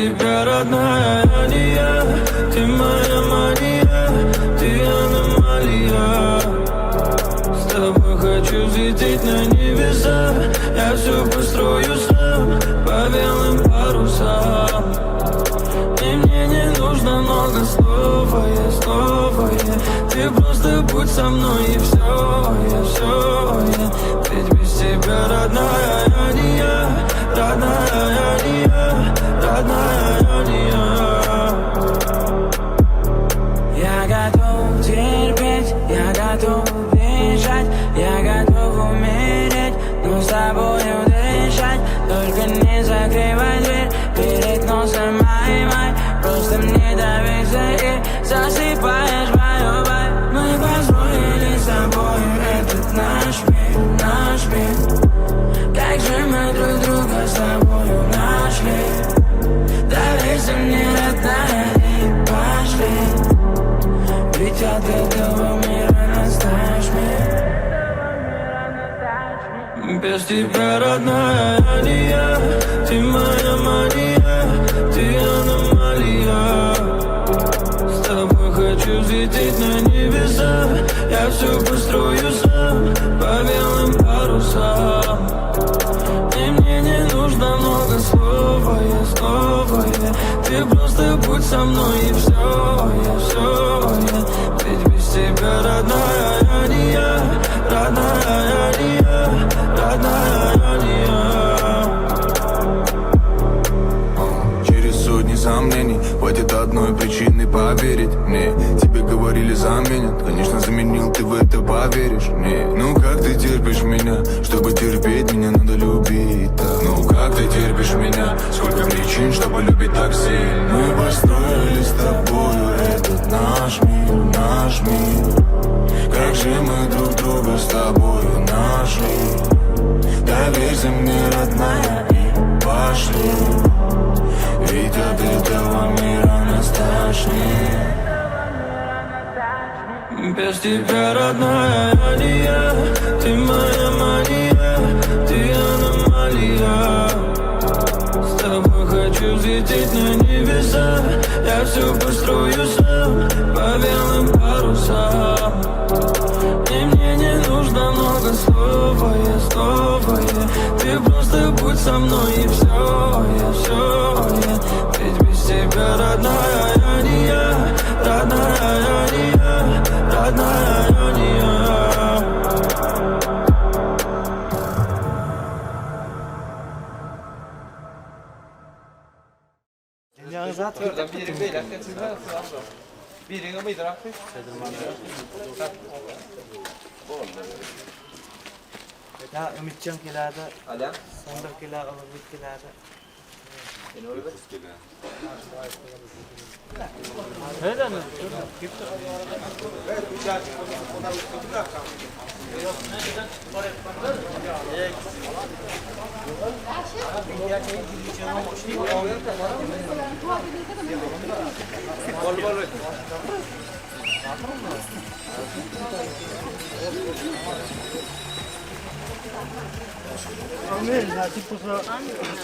тебя, родная, я не я. Ты моя мания, ты аномалия. С тобой хочу взлететь на небеса. Я все построю сам по белым парусам. И мне не нужно много слов, ты просто будь со мной и все, ведь без тебя, родная, я не я, родная, я не я, родная, я не я. Я готов терпеть, я готов бежать, я готов умереть, но с тобою дышать. Только не закрывай дверь перед носом май, просто мне доверься и засыпаешь мою боль. Мы построили с тобою этот наш мир. Как же мы друг друга с тобою нашли. Доверься мне, родная, и пошли. Ведь от этого мира настаешь мир. Без тебя, родная, я не я. Ты моя мания, ты аномалия. С тобой хочу взлететь на небеса. Я все построю сам по белым парусам. И мне не нужно много слов, ты просто будь со мной и все, ведь без тебя, родная, я не я, родная, я не я, родная, я не я. Через сотни сомнений хватит одной причины поверить мне. Тебе говорили заменят, конечно заменил, ты в это поверишь мне. Ну как ты терпишь меня, чтобы терпеть меня надо любить так. Ну как ты терпишь меня, сколько причин, чтобы любить так сильно. Мы построили с тобою этот наш мир. Как же мы друг друга с тобою нашли. Доверься мне, родная, и пошли. Ведь от этого мира нас тошнит. Без тебя, родная, я не я. Ты моя мания, ты аномалия. С тобой хочу взлететь на небеса. Я все построю сам по белым парусам. И мне не нужно много слов, ты просто будь со мной и все, ведь без тебя, родная, я не я, родная, я не я, родная, я не я. Ya Ümitcan keladi. Alam. Sandir keladi, Umid keladi. Nereden? Amin, nasip olsa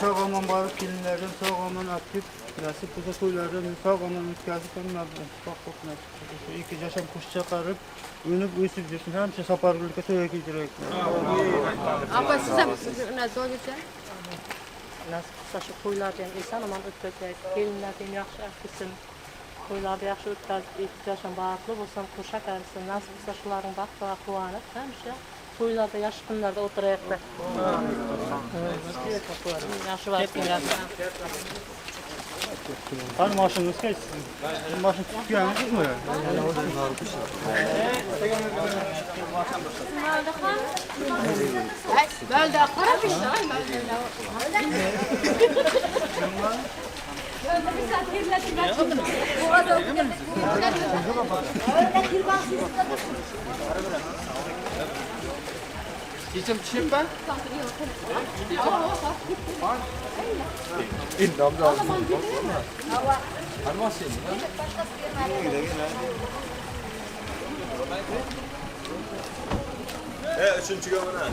sağ aman barıp gelinlerden sağ aman aktif, nasip olsa toylardan sağ aman mütkazip anladım. Bak nasip olsa iki yaşam kuş çakarıp önüp ösüp desin. Hemşe sapargılıkta toya giderek. Ama size ne doğruca? Nasip olsa şu toylardan insan aman ötecek, gelinlerden yaxşı aktifsin. Toylarda yaxşı ötkazip iki yaşam bağırtlı olsam kuşa karısın. Nasip olsa şuların baktığa kuvanıp hemşe toylarda yaş günlerde oturayaklar. Yaşı var günlerde. Hani maaşınız kaç sizin? Maaşın tutuyorsunuz mu? Böyle para bir şey. Geçim çiçek ben? Üçüncü gömüne.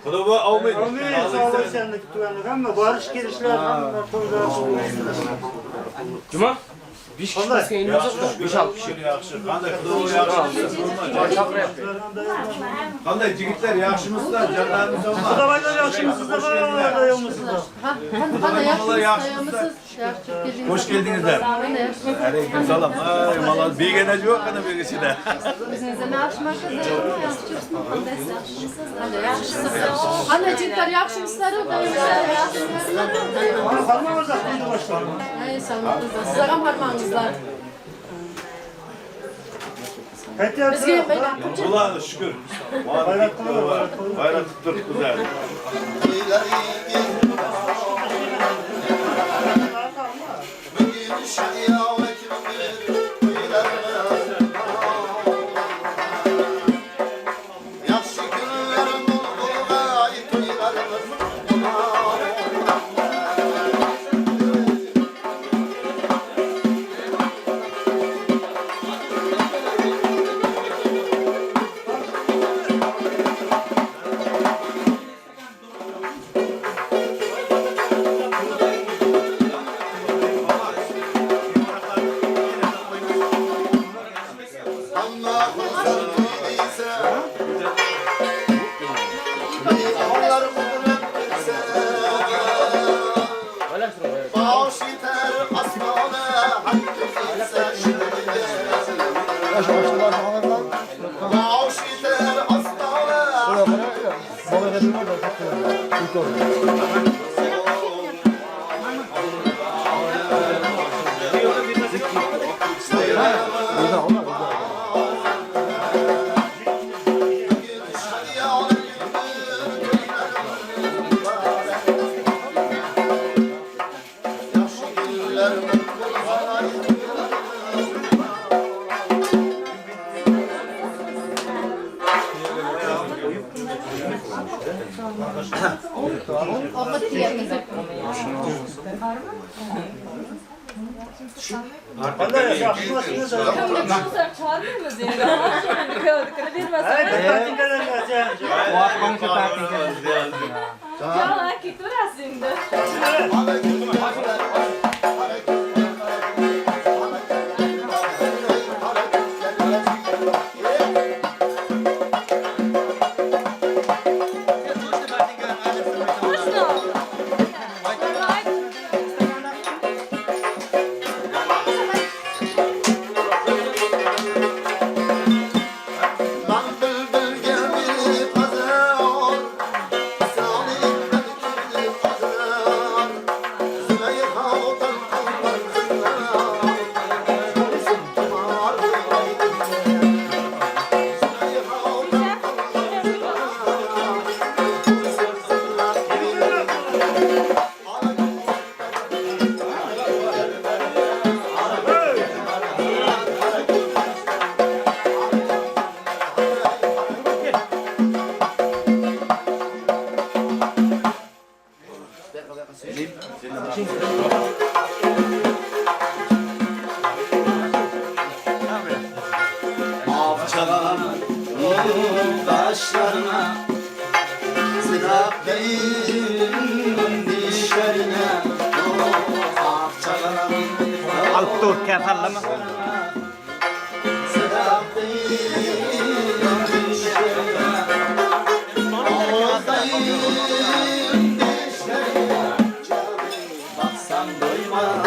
Bunu bu almayın. Sağ olun sendeki güvenlik ama barış girişler hamma toylar. Cuma? Beş kişi başka inmeyecek mi? 5-6 kişi. Qanday xudo yaxshi. Qanday jigitlar yaxshimisizlar? Jonlarimiz omon. Xudobaylar yaxshimisizlar, bolalar yo'qmisizlar? Qanday yaxshimisizlar? Hoş geldinizler. Aleyküm selam. Ay malaz begene yo'q qana begisida. Qanday jigitlar yaxshimisizlar? Ana farmamızda qo'ydi boshlar. Sizlar ham farmangizlar. Qaytyapsizlar? Ulan şükür. Bayrak qilib, Bayrak tuttur güzel. Qanday yaxshimisizlar? Çağırmıyoruz yani. Kağıdıkını vermezsen. Ay, patinkalar gelsin. Ya, ki durasın da. kaşlarına Sıdak değil dişlerine Alıp dur, kefallama. Sıdak değil dişlerine Ağladayım dişlerine Baksam doymam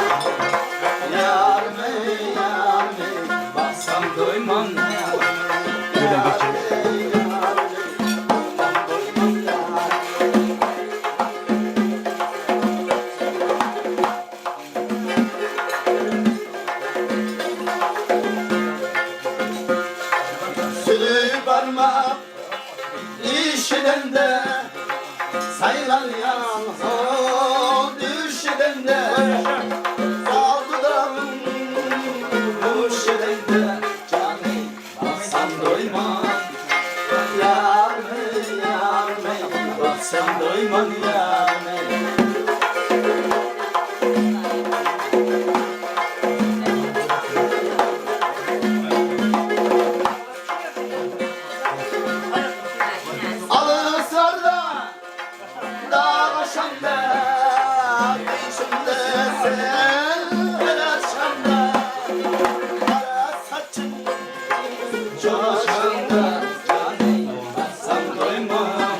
Yarme yarme Baksam doymam Sülü parmak işiden de sayılan yalan düşeden de sağ dudağım düşeden de canım baksam doymam yarme yarme baksam doymam yarme Alısarda dağ başında peşimde sen telaşanda kara saçın coşkanda canım baksam doymam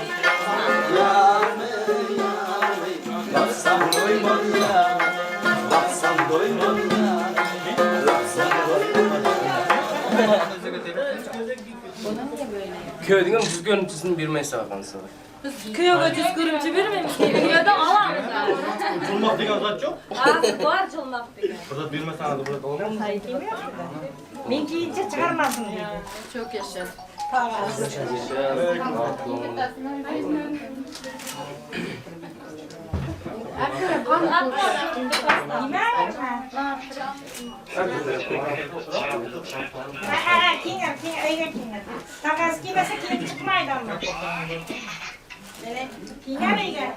yarme yarme baksam doymam yarme baksam doymam yarme baksam doymam Köyden düz görüntüsünü bir mesele kansa. Köyge düz görüntü vermemiş ki. Köyden alamızlar. Bulmak degan zat yok. Var çılmak degan. Burada bilmesen adı burada olur mu? Men kiyince çıkarmasın diye. Çok yaşa. Takas giymese giyip çıkmaydı ama. Evet. Giyer miydi?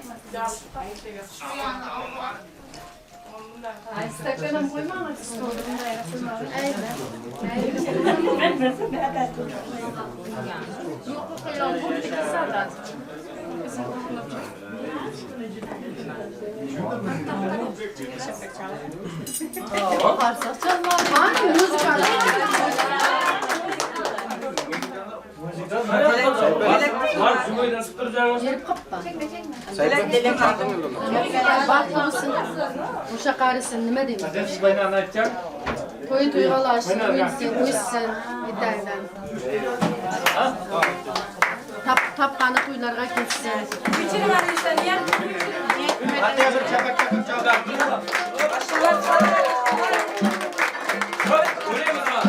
Ay, stakanım koymam açsın. Ben nasıl bir adet? Yok, koyalım. Bunu bir kısa Varsa çalmaz. Hangi müzik Var Zübeyden sıktıracağınız. Yeri kappa. Bakmamışsın. Uşak arısın nime demiş. Zübeyden anlatacak. Koyu duygalaşsın, bilsin, uysun. Giderden. Tapkanı kuyularga geçsin. Küçük var işte niye? Hadi yazın çabuk çabuk çabuk. Buraya mı var?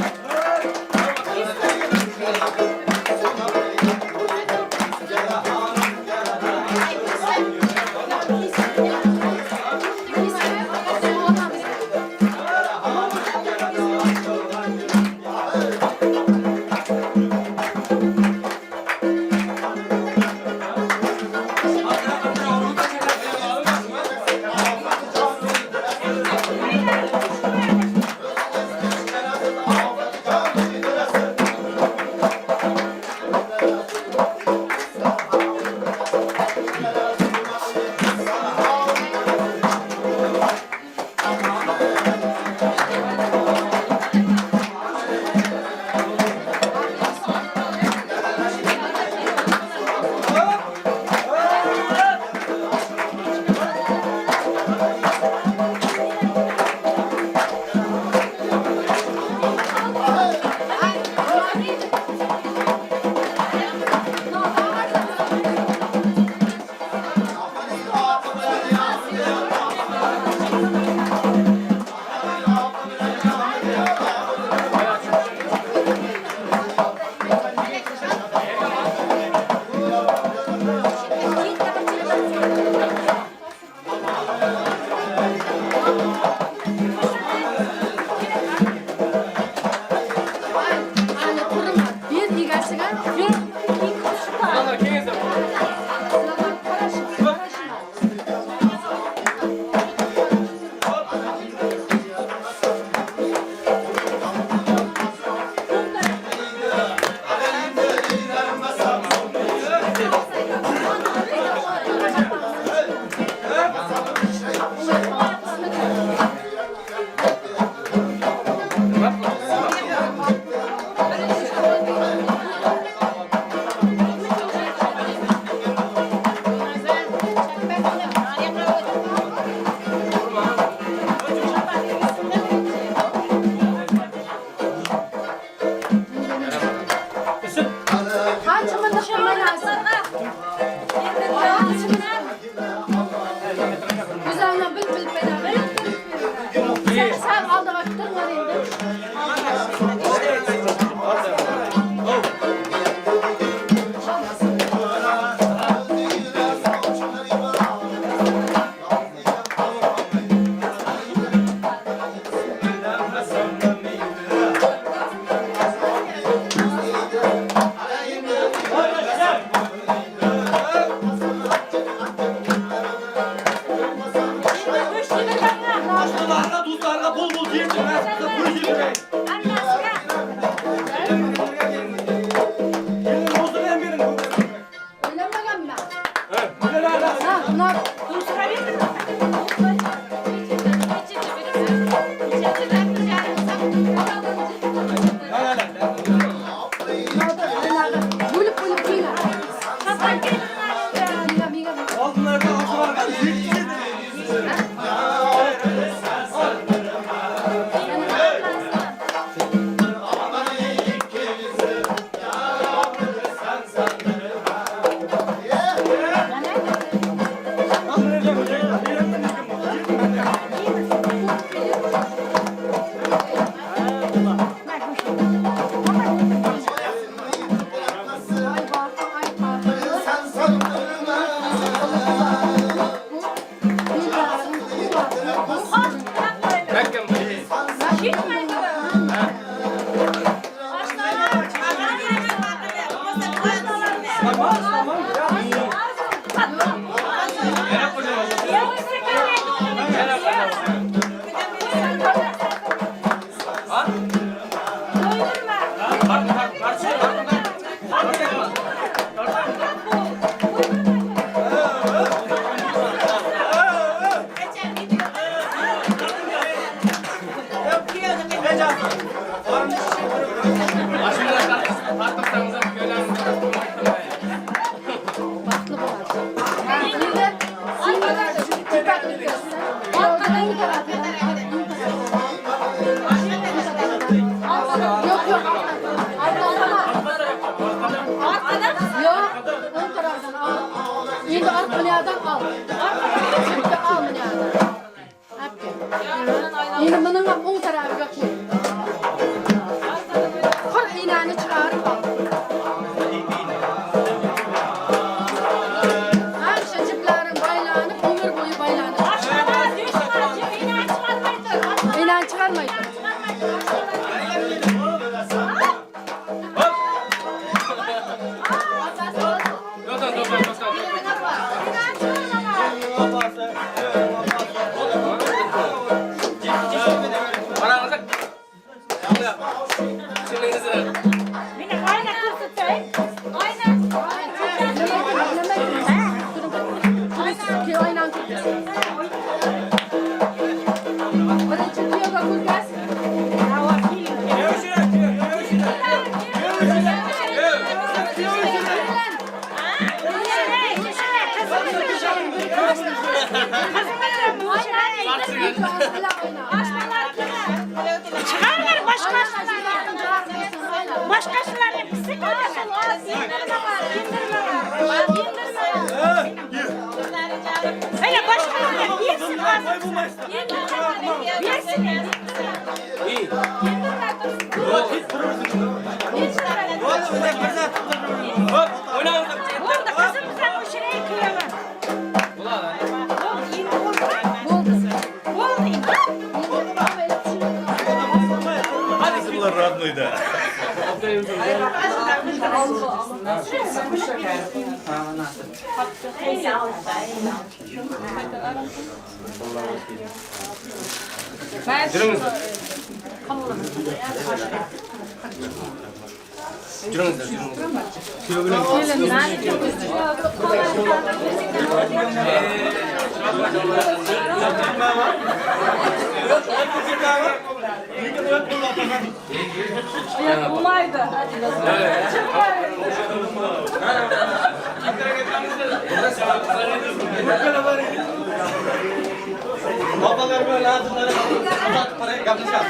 Aşkılarına, tuzlarına bol bol girdim. Ben size bu işi göreyim. Gelin olsun en birin. Oynamagan mı? Güzel hala. Ha, bunlar bulup bulup yine. Miga. Altınlarda aşılar. Şimdi Arpanya'dan al. Şimdi al Manya'dan. Şimdi bunun 10 tarafı yok. Kır iğneni çıkarıp al. Her şeciplerin baylanıp ömür boyu baylanıp. İğnen çıkarmayın. Çıkarlar başkasılar hepsi öyle başkaları yesin yesin. Burada kızımıza bu şurayı kıyamam. Hadi kızlar radnoyda. Babalar böyle lazımları parayı kapışacak.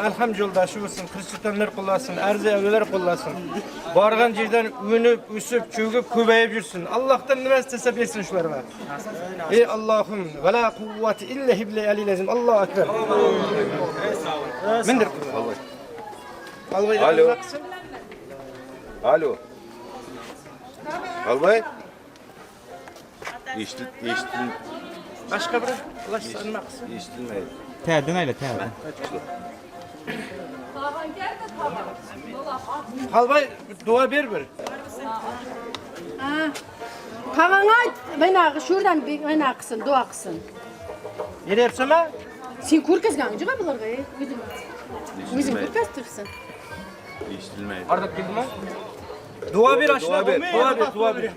Elham yoldaşı olsun, Hristiyanlar kullasın, erzi evliler kullasın. Bargan yerden ünüp, üsüp, çögüp, kübeyip yürüsün. Allah'tan ne istese bilsin şuları var. Ey Allah'ım, ve la kuvveti illa hibli alilezim. Allahu ekber. Mindir kuvvet. Alo. Alo. Albay. Eşitin. Başka bir Allah sanmak. Eşitilmeydi. Terdin öyle terdin. Halvay dua bir. Kavana bana şuradan bana kısın, dua kısın. Yere yapsama? Sen kurkazgan cıva bulur gayet. Bizim kurkaztırsın. Eşitilmeydi. Arada girdi mi? Dua bir aşağı. Dua bir.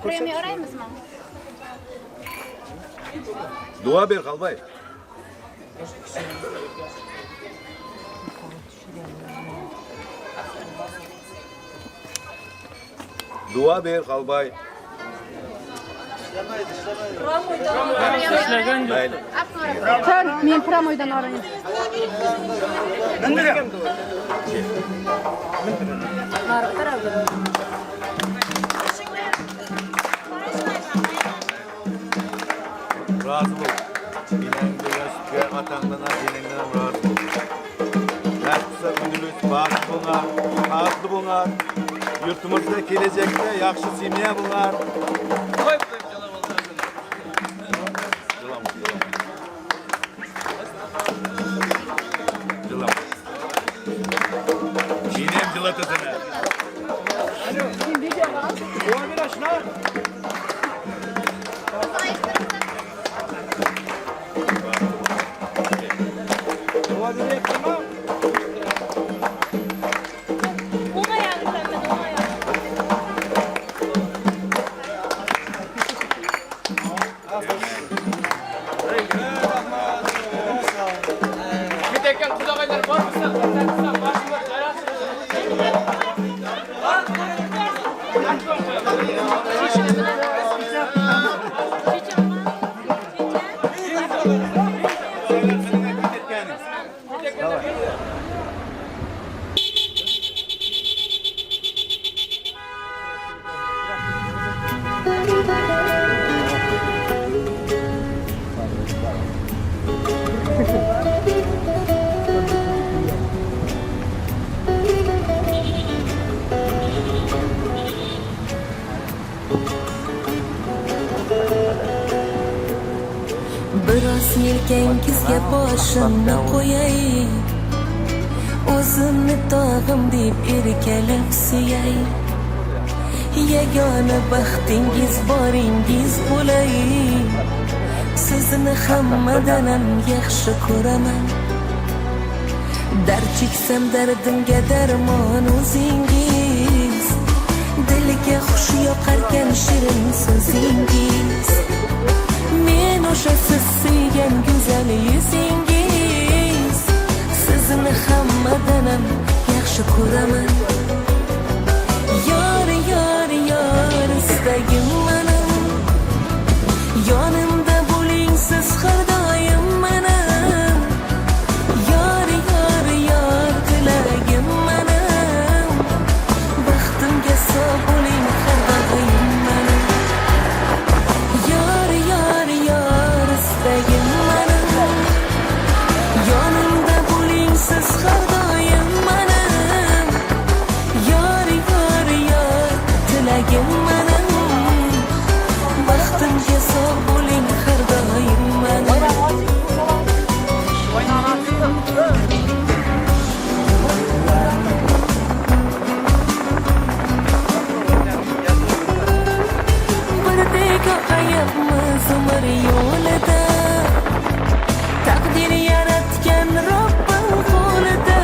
Premii arayayım mı? Dua ber qalbay. Dua ber qalbay. Mayli. Sen men promoydan arayın. Razı bol. Bilenge yaşıtga atandan ajeningdan razı bol. Yaxshisi ünlülük, baxtli bo'lar, xalqli bo'lar. Yurtimizda kelajakda yaxshi semya bo'lar. Meni ham jilatasan. Dua ber aşna. Dua ber tamam. Ona yani sen de ona yani. Bir dakika kulağıyla var mısın? Başımda Biroz yelkangizga boshimni qo'yay, o'zimni tog'im deb erkalab suyay. Yagona baxtingiz boringiz bo'lay, sizni hammadan ham yaxshi ko'raman. Dard cheksam dardimga darmon o'zingiz, dilga xush yoqarkan shirin so'zingiz. Men o'sha siz suygan go'zal yuzingiz, sizni hammadan ham yaxshi ko'raman. Yor, yor, yor istagim mening, yonimda bo'ling siz har doim mening. Yor, yor, yor tilagim mening, baxtimga sog' bo'ling har doim mening. Yor, yor, yor istagim mening, yonimda bo'ling siz har doim mening. Yor, yor, yor tilagim mening, baxtimga sog' bo'ling har doim mening. Birdek oqayapmiz umr yo'lida, taqdir yaratgan Robbim qo'lida.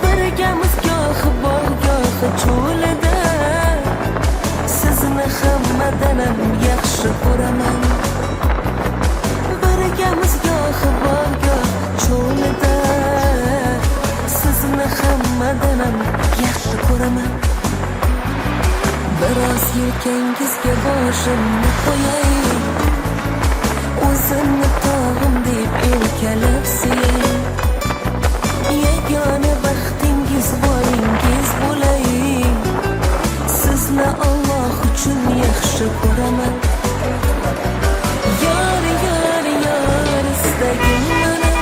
Birgamiz goh bog' goh cho'lida, sizni hammadan ham yaxshi ko'raman. Birgamiz goh bog' goh cho'lida, sizni hammadan ham yaxshi ko'raman. Biroz yelkangizga boshimni qo'yay, o'zimni tog'im deb erkalab suyay. Yagona baxtingiz boringiz bo'lay, sizni Alloh uchun yaxshi ko'raman. Yor, yor, yor istagim mening,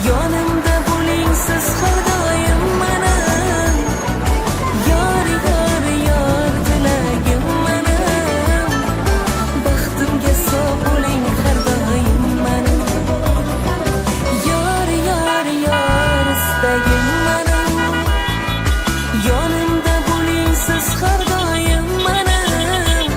yonimda bo'ling siz har doim mening. Yor, yor, yor tilagim mening, baxtimga sog' bo'ling har doim mening. Yor, yor, yor istagim mening, yonimda bo'ling siz har doim mening.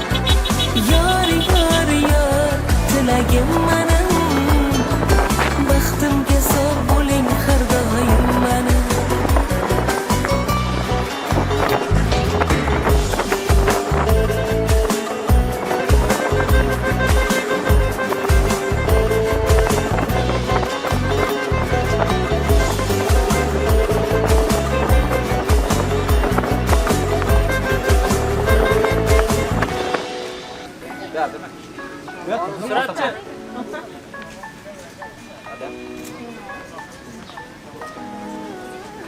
Suratçı.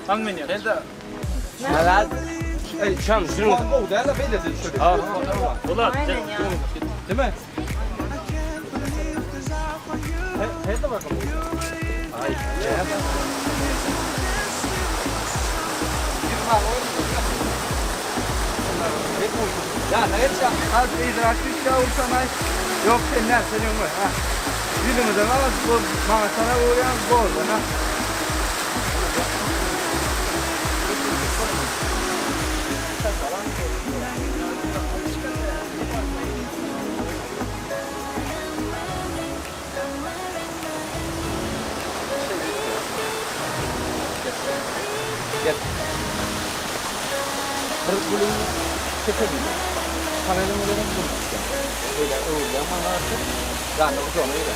Hangi menü? Helal. Şam şunu. Ulan. Değil mi? He de bakalım. Ay. Ya ne edeceğim? Az idrakçı çağırsan ay. Yok sen ne senin mi? Ha. Yüzümüzden al bu manasana uğrayan bol ha. Kırık bölümü çekebilir. Panelin bölümü bulmuşken. Öyle ama artık. Yani o zaman öyle.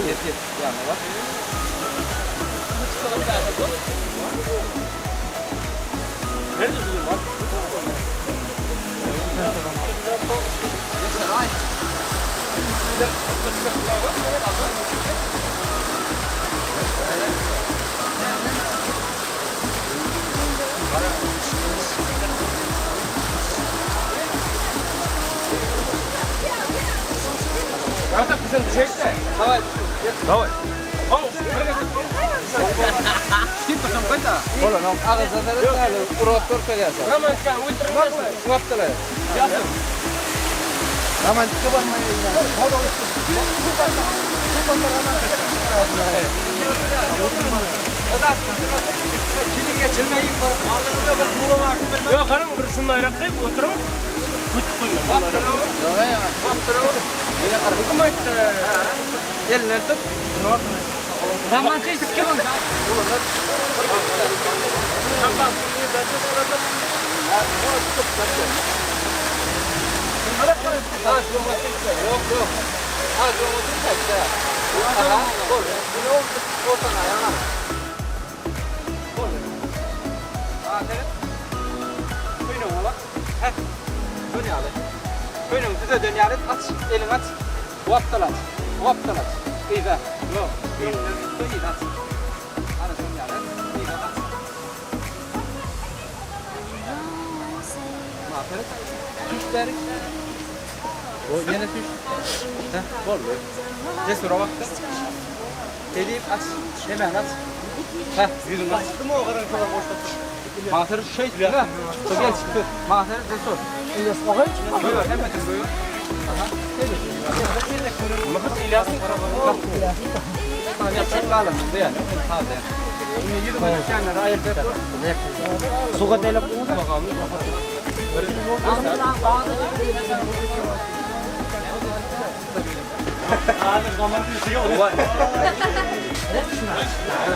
Yet yani var. Nerede durum var? Yeter ay. Artık sen düşeceksin. Давай. Давай. Git bakalım kayda. Ola nam ağızda da nerede? Uğraştır kayasa. Hemen kan uyutturmasın. Vaktalar. Yazın. Hemen çıkabanmayın. Yok hanım bir şundan ayraktayım oturum. Kutu koyma. Eline tut. Zaman çeşit kim oldu? Yok yok. Az olmadı kaçta. Aha. Bol. Bunu ortadan ayağına. Bol. Aferin. Kuyruğuna bak. Heh. Dön yağlı. Kuyruğunu düze dön yağlı. Aç. Elini aç. Vaptal aç. Vaptal aç. İyi de. Yok. Elini iyi aç. Hadi dön yağlı. İyi de aç. Aferin. Tüşleri. O yine tuş. Heh, bol be. Cesura baktı. Edip aç. Hemen aç. Heh, yüzünü aç. Açtı mı o kadar boşta? Mahir şey değil ha. Çok gel çıktı. Mahir cesur. İlyas bakayım. Buyur, hemen buyur. Aha. Mahmut İlyas'ın Sana yapacak lazım. Yani. Hadi. Şimdi yürü bana kendine ayırt et. Suga telefonu Bakalım. Abi zaman bir şey oldu.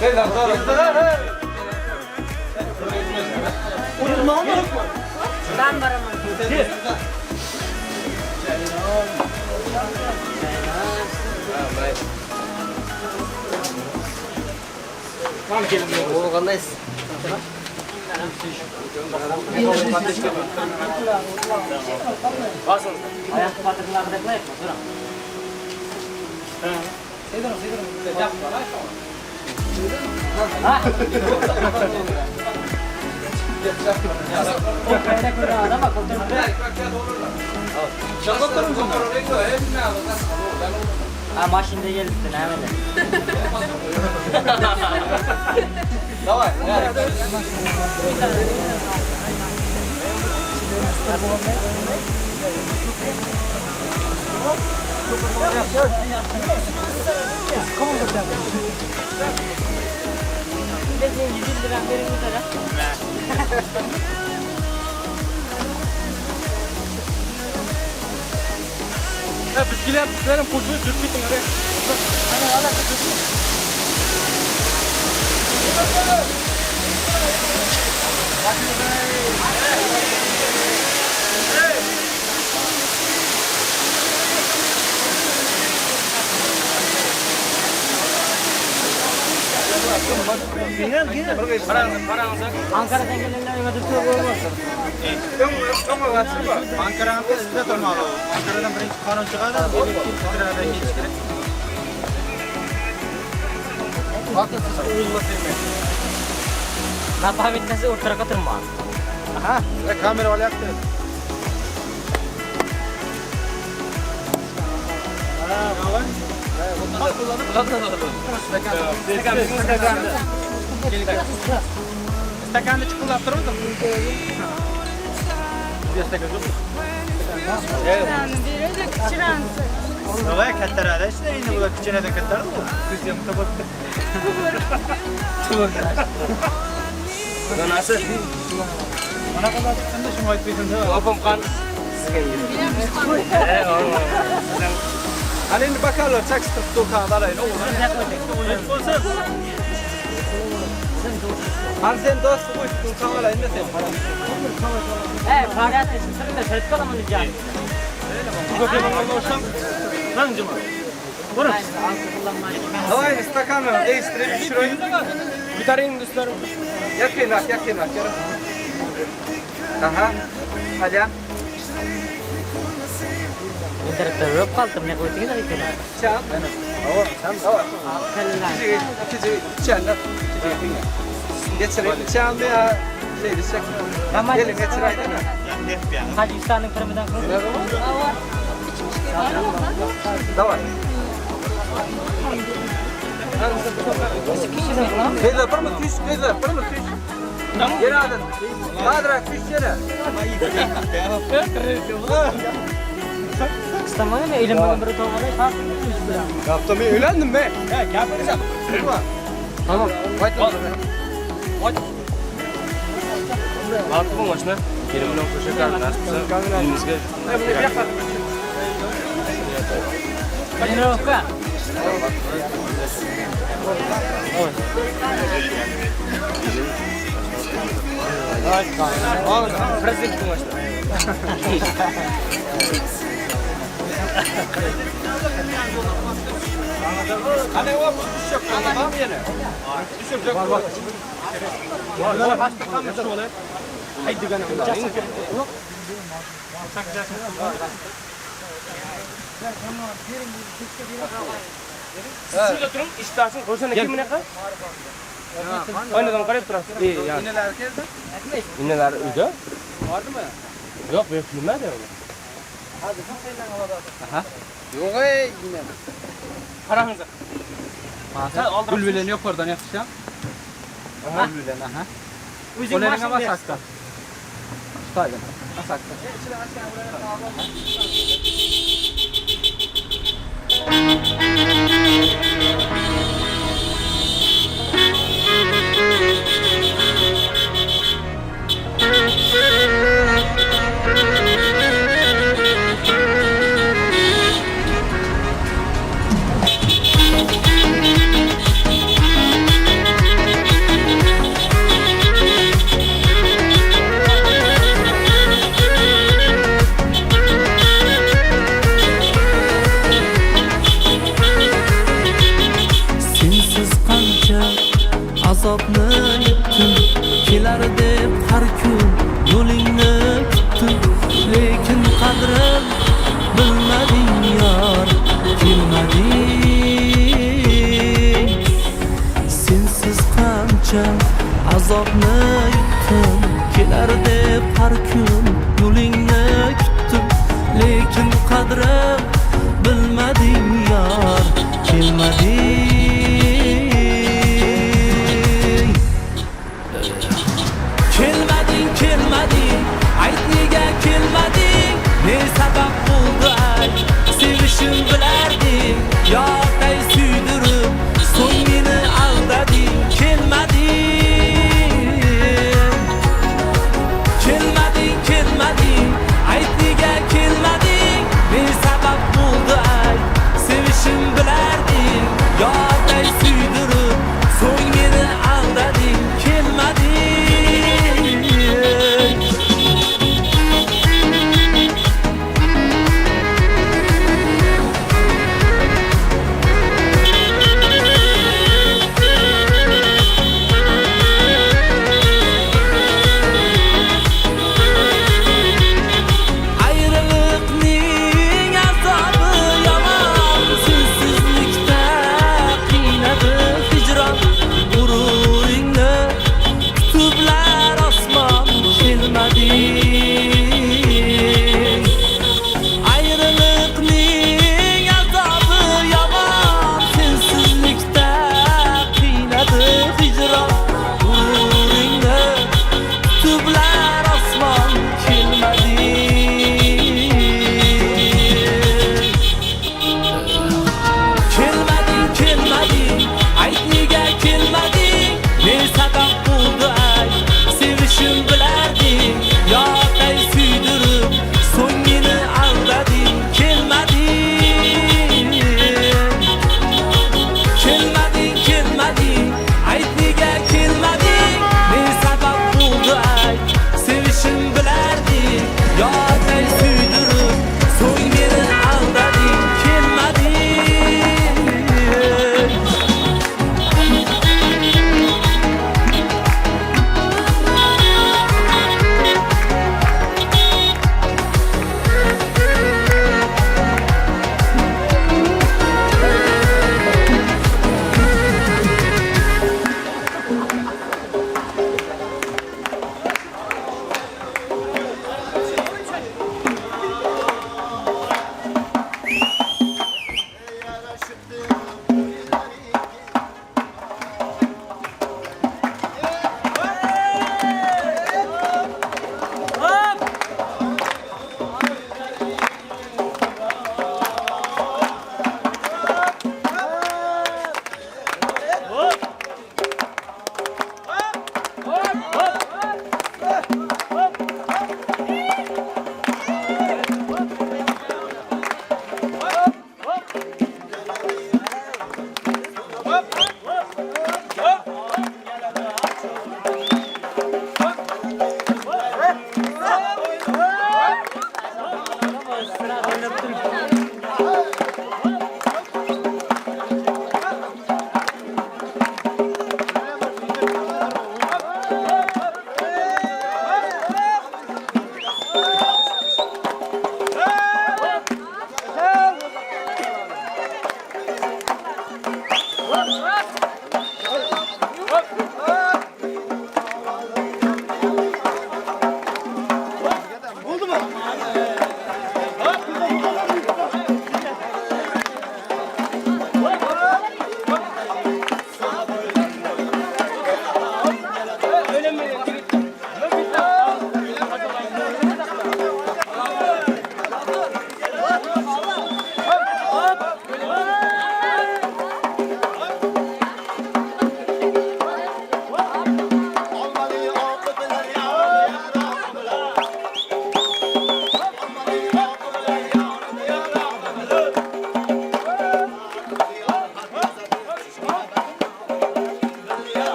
Hey lan doğru. Ben varamam. Tam gelin. Olgandayız. Basın. Ayak patıklar da yapma. Duram. O kaynak bir adama kurtarma. Ha maşinde geldik de hemen de. Давай. Bizim 100 lira verin üzere. Ya bizgiler benim kurşunu sürtmeyin oraya. Gel gel. Paranızı. Ankara'dan gelenler öyle tutuyor olmaz. Ankara'nın sizde durmalı. Ankara'dan birinci kanun çıkardı. Elektrik titreden geç gerek. Bakın siz uygulatayım. Napa bitmesi ortaya katırma. Aha, kamera var yaktı. Stakanı çıkıldap durmadı mı? Olay kattarada işte yine bu da küçüğüne de kattardı mı? Kızım kapattı. Nasıl? Bana kadar çıktın da şimdi ayıtıyorsun değil mi? Opam kan. Hani şimdi bakalım çakstık dokanlara ne olur? Hani sen dostu bu dokanlara ne sen? Faaliyet tesisinde test kalamanı diyeceğim. Bu kadar olsam lan cuma. Buyurun. Давай стаканы değiştirelim şurayı. Bir tane Hindistan. Yakınak. Aha. Hadi. İnternette yok kaldım ne koydun da gitti. Çal. Sen de var. İkinci çanlar. Geçelim. Çal ya. Şeydi çek. Gelin geçelim. Hacistan'ın kırmızıdan kırmızı. Давай. Kıyla, pırmı küş, kıyla, pırmı küş. Geri adın. Kadra, küş geri. İstanbul'da mı? Elim bana bir tovalı. Yaptım, öğrendim be. Yapacağım. Tamam. Hadi. Altı bu maç ne? Benim bundan koşa kaldı. Nasılsa? Elimizde. Hadi ne oldu? Prezident bu maçta. Hani o kuş yok, tamam yine. Düşürecek. Var. Var. Hasta kalmış şu olay. Haydi gene. Yok. Şurada durun, iştahsın. Koşana kim ne kadar? Oynadan karayıp durasın. İyi yani. İneler geldi. İnneler uydu. Vardı mı? Yok, ben filmler de öyle. Hadi sen senden alalım. Aha. Yok yine. Paranızı. Bülbülen yok oradan yapacağım. Aha. Bülbülen aha. Onların ama sakta. Sakta. Sakta. Sensiz qancha azobni yutdim, kelar deb har kun yo'lingni kutdim, lekin qadrim bilmading yor, kelmading. Sensiz qancha azobni yutdim, kelar deb har kun yo'lingni kutdim, lekin qadrim bilmading yor, kelmading. Kelmading, ayt nega kelmading? Ne sabab bo'ldi ayt, sevishim bilarding, yoqday suydirib, so'ng meni aldading. Kelmading, ayt nega kelmading? Ne sabab bo'ldi ayt, sevishim bilarding, yoqday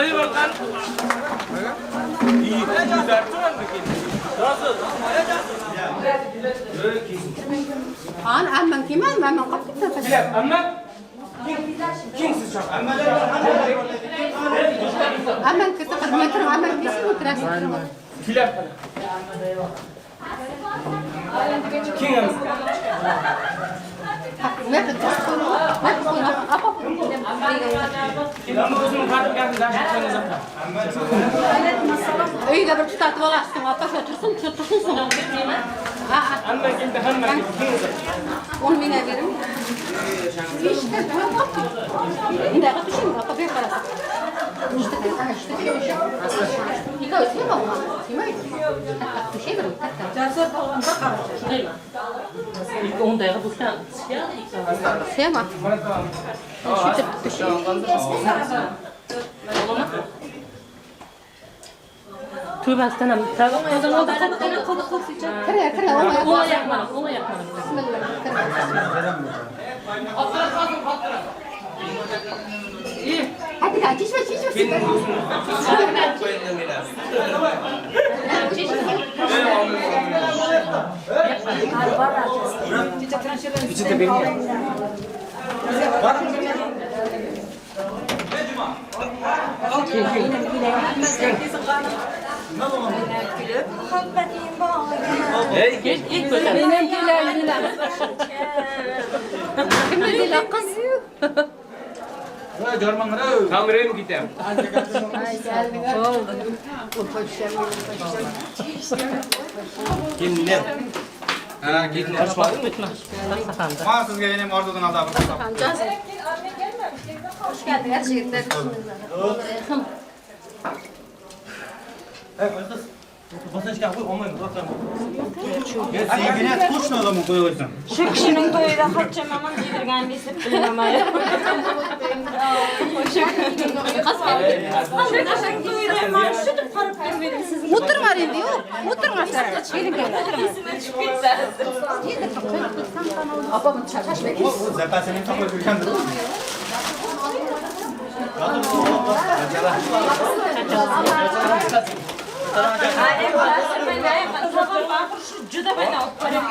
Hadi bakalım. İyi. Güzel. Nasıl? An amman kiman amman qaptı. Bilal, amma kimsiz çok? Amman kısa hizmetler amman kesin oturasın. Bilal. Kim yalnız? Ne kadar? Apa? Ben bu kızımın kartı geldi. Ben şu zaten. Öyle bir tutatı olasın. Apa tutursun sonra. Amma geldi, amma geldi. Onu bana verin. İşte ben yaptım. Bir dakika düşün. Apa bir para. İşte İka ötüyor mu? Kime? Bir şey verin. Cansır falan bakar. Değil mi? İlk 10 dakika bu sen. Sema. Şu tip bir şey. Tövbe estağfurullah. Tamam ya da oldu. Kere Onu yapmadım. Onu yapmadım. Hadi gel çişme. İçinde benim ya. İlk böyle. Benimkiler Dilan. Kimde Dilan kız? Kameraya mı gideyim? Kim ne? Ha, gidin. Karışmadın mı? Mahsus geleyim oradan aldı. Hoş geldin. Her şeyden. Şu kişinin toyuyla kaçacağım ama yedirgen desip bilemem. Mutur var indi yok. Mutur var. Gelin gel. Abamın çarşaş bekliyor. Juda bana para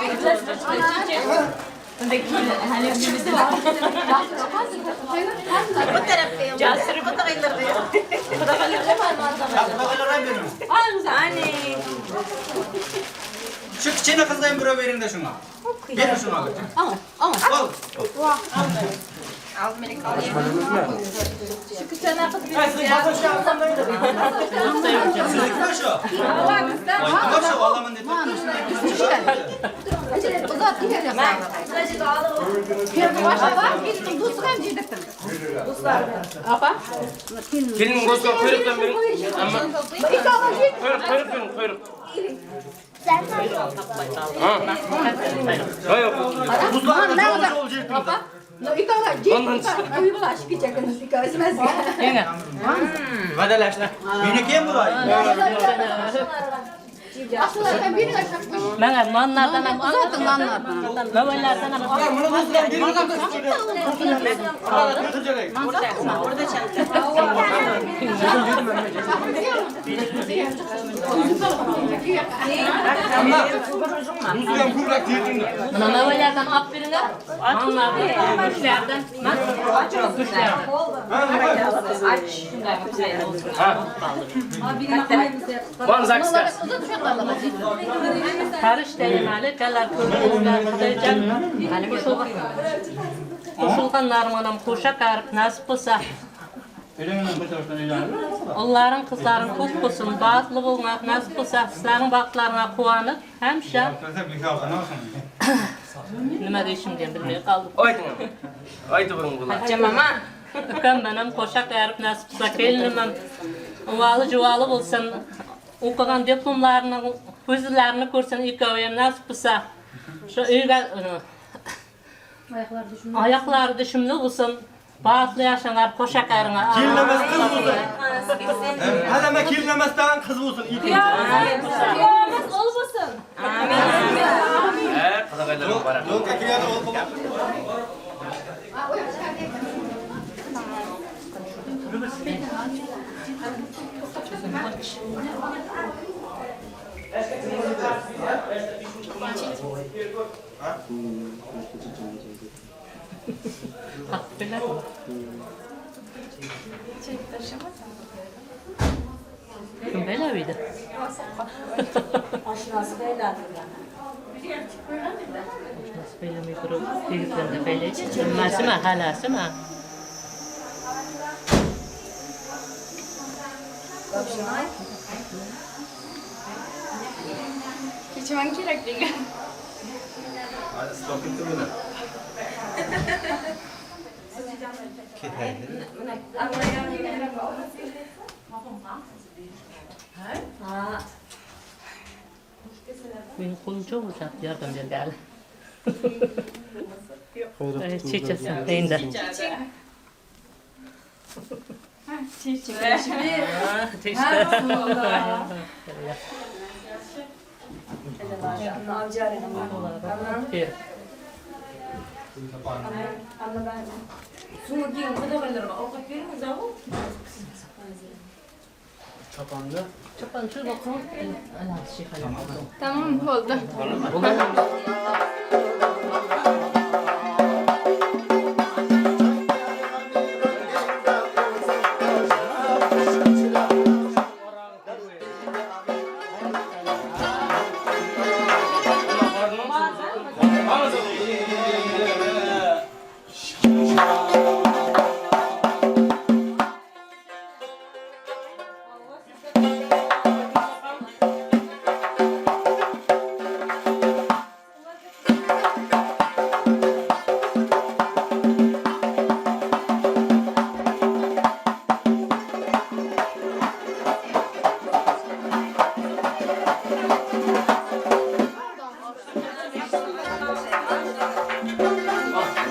Şu küçüğüne kızlayın bura verin de şuna. Verin şuna. Ama. Al. Uzat gidelim ya. Bir başa var. Bir dostlar cidden. Apa? Gelin gözü kuyruktan verin. Ama kuyruk. Hayır. Buzlar ne olacak? Apa? İka var. Cidden. Uyular çıkacaksınız. İka ismez. Yenge. Vadalaşlar. Beni kim burayı? Aslında ben bir aşakmış. Ben manlardan Uzatın lanlardan. Babalardan babalardan aferin. Manlardan, kuşlardan. Van Zakstas. Karış denemeli, kalar köyümüzden hani koşulganlarım anam koşa karıp nasip olsa. Onların kızların көп olsun, bağlı olmak nasip olsa, sizlerin baklarına kuanıp, hemşe. Nima deyishim diye bilmey kaldım. Aytı burun bunlar. Ukam benim koşa karıp nasip olsa, kelinim uvalı juvalı olsun. Okugan diplomlarının yüzlerini görsen ikavayım nasip olsa. Şu uyga ayakları düşümlü olsun. Bağlı yaşanar koşa karına. Kirlemez kız olsun. Halama kirlemezden kız olsun. Kıyamaz olmasın. Kadakaylarım var. Yok, ekiyat olsun. Hak bilen mi? Kim böyle miydi? Aşinası beyler. Nasıl böyle miydi? Birliklerinde böyle. Emmesi mi? Halası mı? Geçmen gerek değil. Hadi stokun tümünü. Kitaydı. Benim kolum çok uzak. Yardım ver gel. Çiçesin. Deyin de. Çiçek. Teşekkür. Avcı arayalım. Anla ben. Sunu giyin, kıda kalırım. Avukat verir mi zavu? Çapanlı. Çoban şu bakın. Şey Tamam oldu.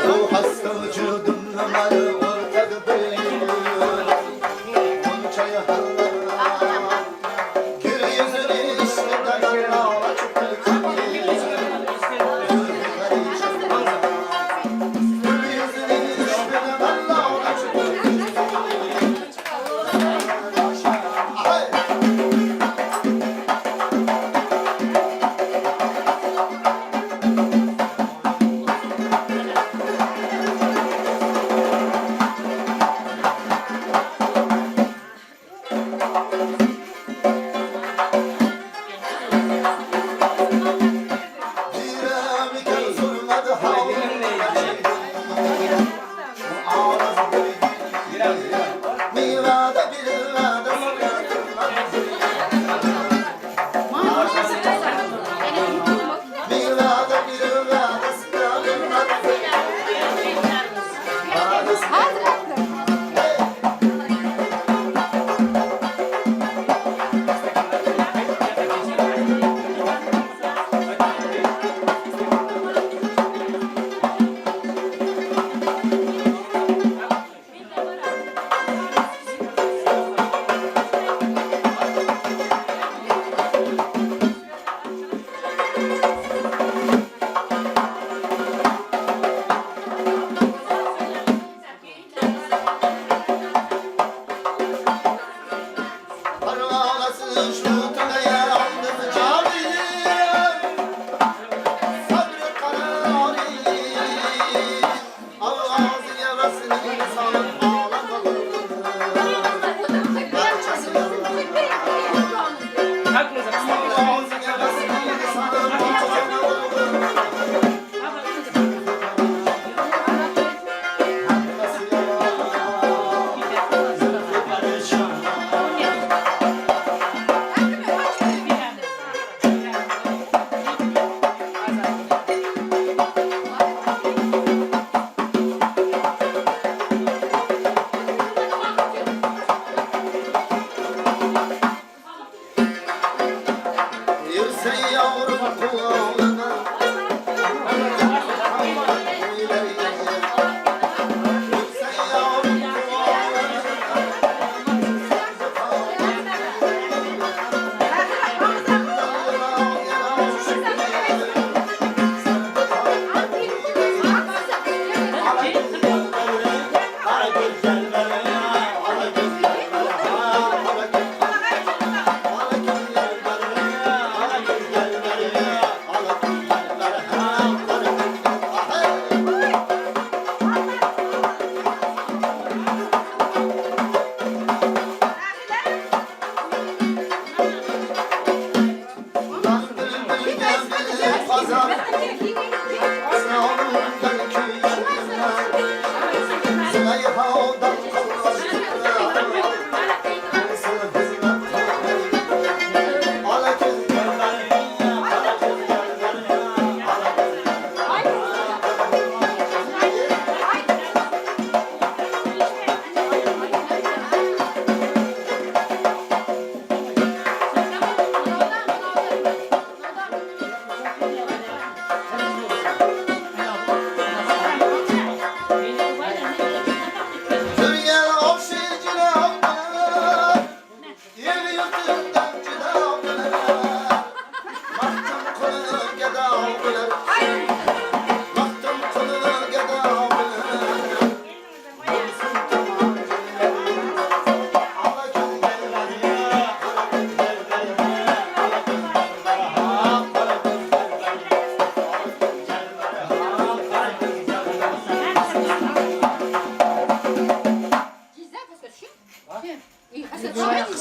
Bu hasta vücudun numarı ortada büyüyor. Konçayı hallara, gül yüzünü işte darala çıkıp gül yüzünü işte darala çıkıp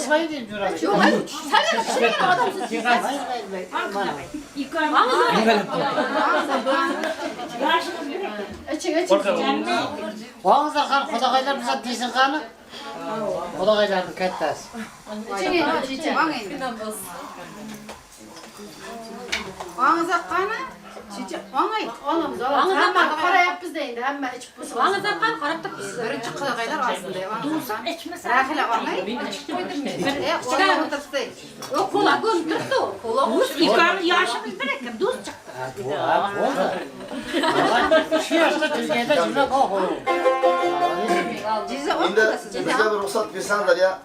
açmayı değil diyor abi. Yok hayır. Sen de şey adamsın. Oğuzlar kan kodakaylar bize değilsin kanı. Kodakayların kettas. Ağızda kanı. Çiçek, oğlay. Oğlum, hemen para yap biz de indi, hemen içip bu sıvı. Ağızda kan, karaptık biz. Birinci kızakaylar aslında. Dursan içmesen. Rahile oğlay. Çıkar oturttu. Yok, kola göndürdü. Kola hoş. İlkanın yaşımız bırakın, duz çıktı. Şu yaşta Türkiye'de cümle koku. Cize Şimdi olmasın. bize bir ruhsat versenler ya.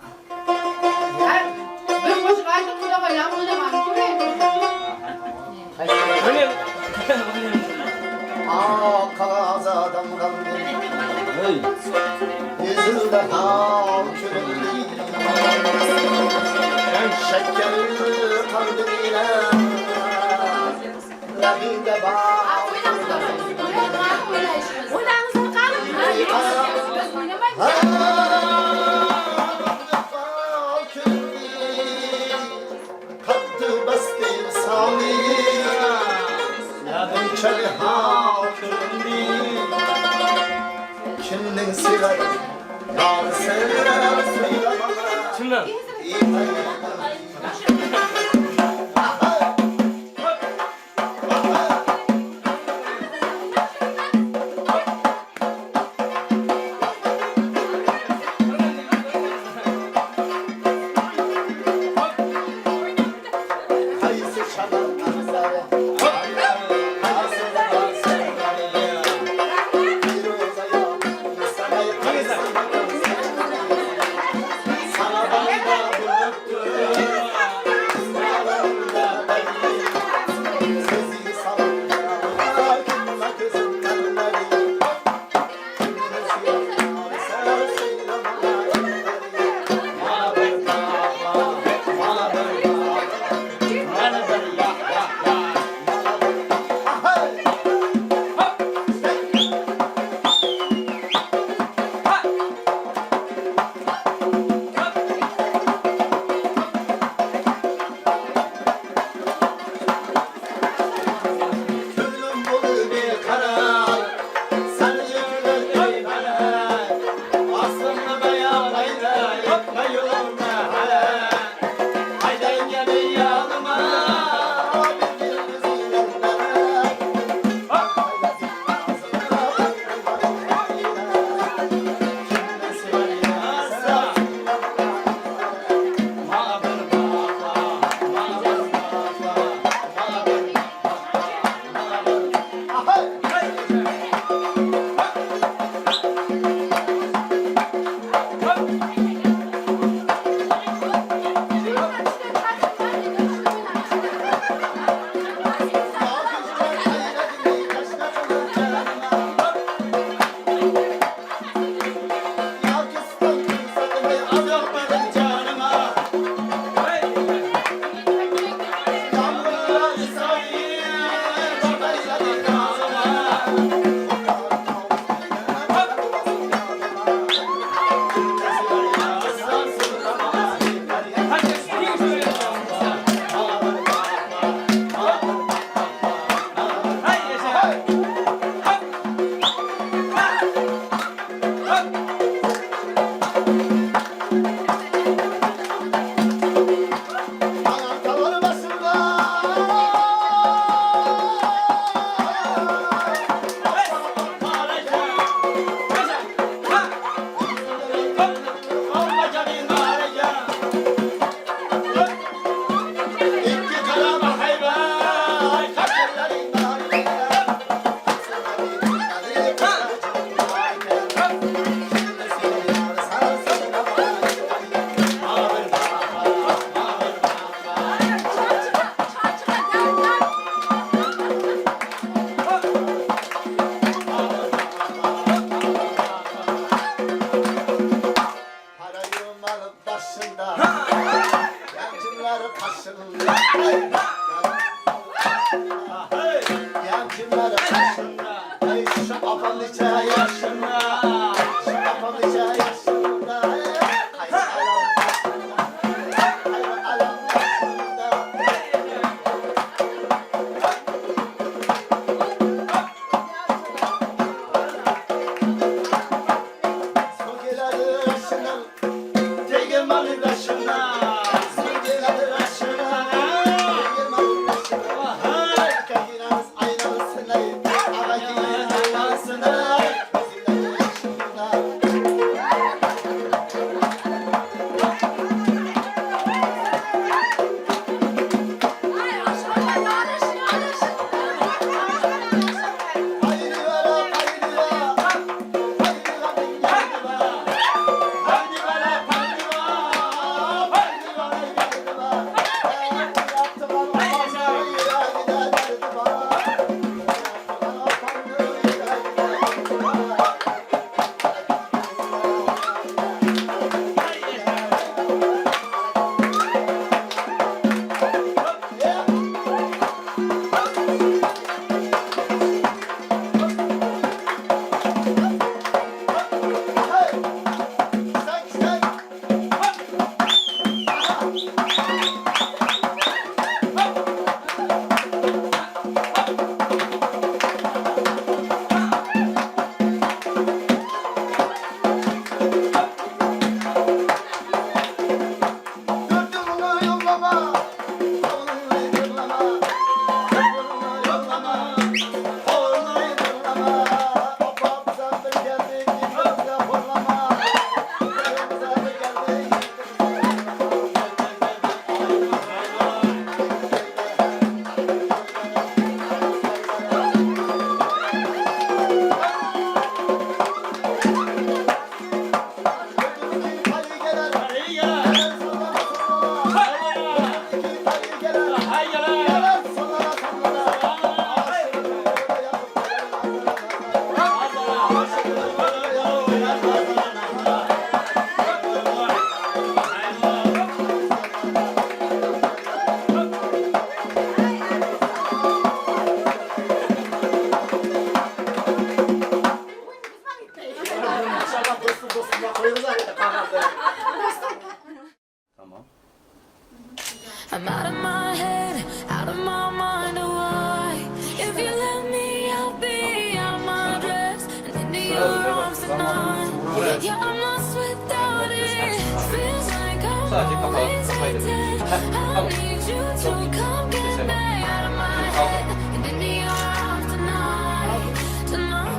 Bir boşuk ayda kola koyalım, o zaman. Kazadan kaldı. Yüzünde hal köründü. Şekerli kalbine. Labinde bağ. Oynağınızı kalın. Kattı bastı sami. Çeli hakimdi. Kimden sigar? Yar sever söyle bana. Kimden? Kayısı çalar kanzare. Sana bana bıraktı. İnşallah dostumla koyulur da kanalda. Tamam. I'm out of my head, out of my mind, oh why? If you let me, I'll be out of my dress and into your arms tonight. Yeah, I'm lost without it. Feels like I'm always waiting. I need you to come get me out of my head and into your arms tonight. Tonight.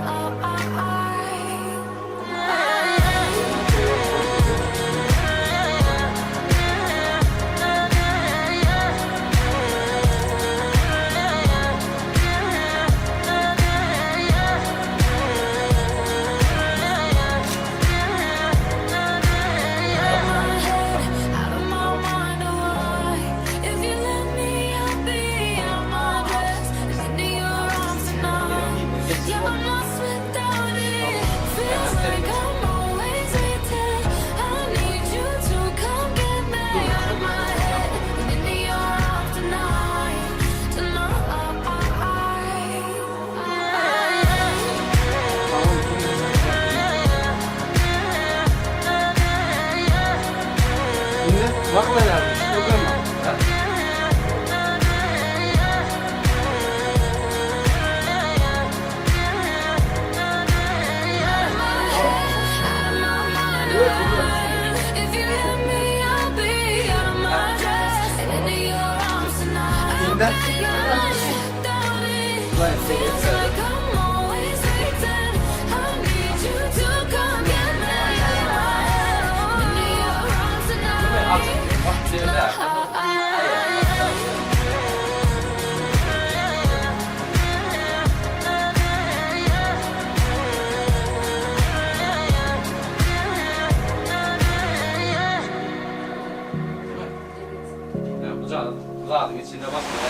Uzağın içinde basmıyor.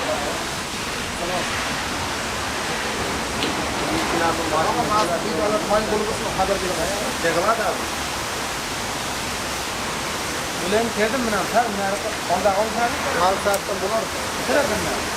Var ama bazı videolar mayın bulursun haber verin. Çekilmez abi. Ulan keldim mi lan? Sen nerede? Onda olsa Mal saatten bular. Sıradın mı?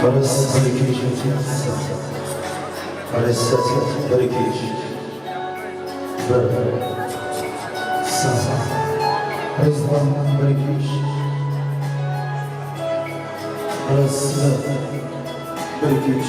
Parası bir parası bir Rezvan bırakmış. Parası bırakmış.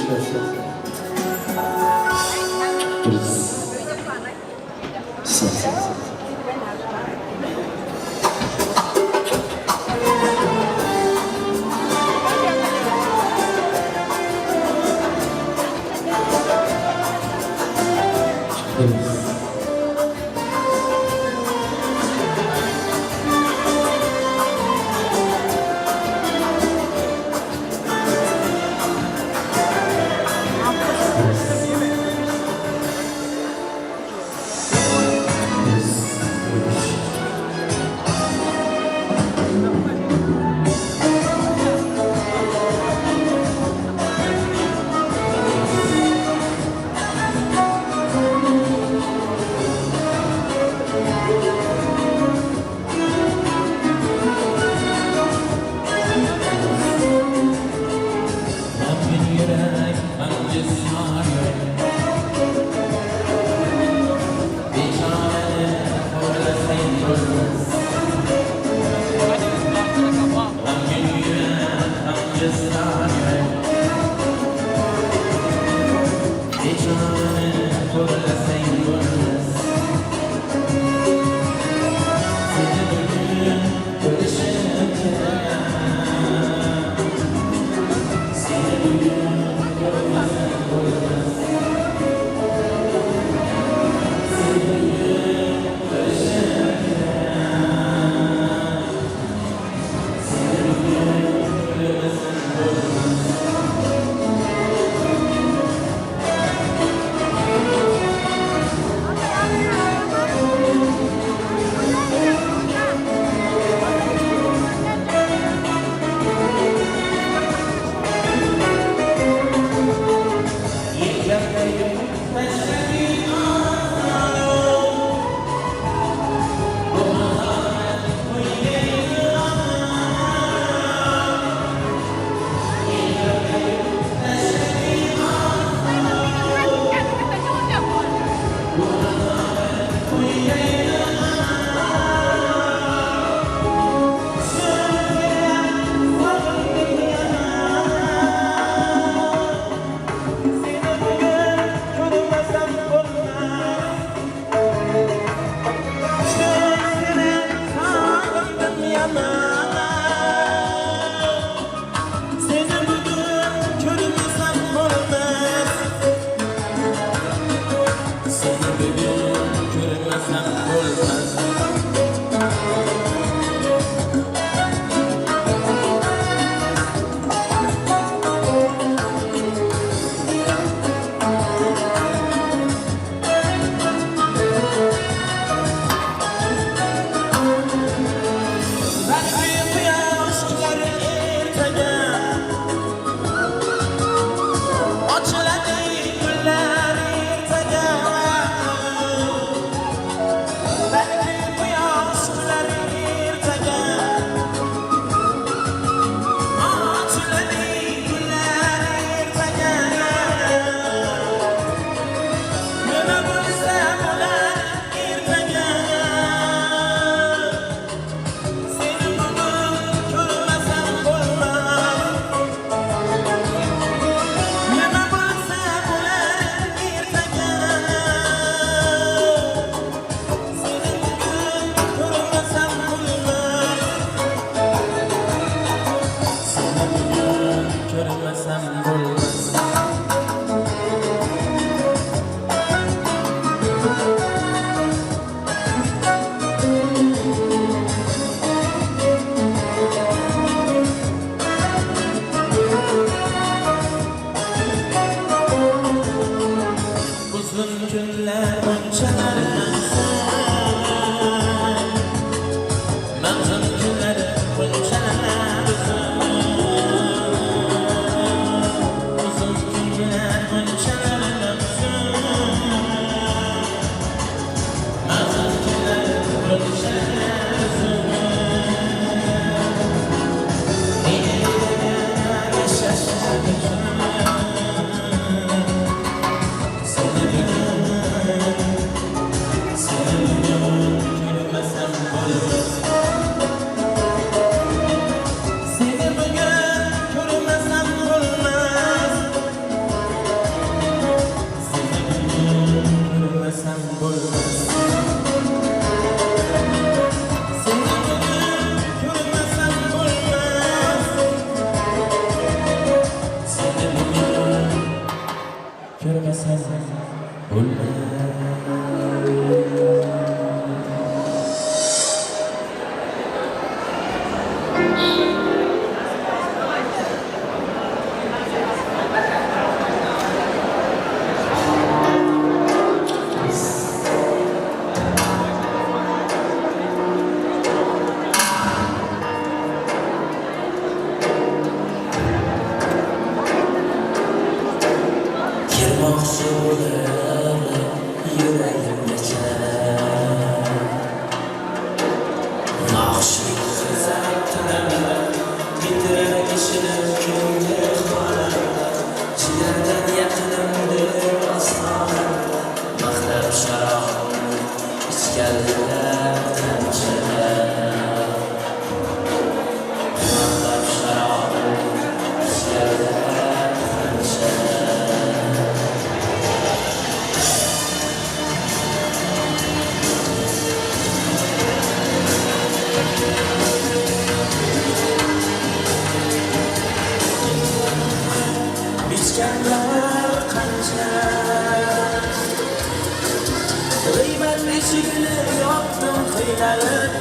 boylanib,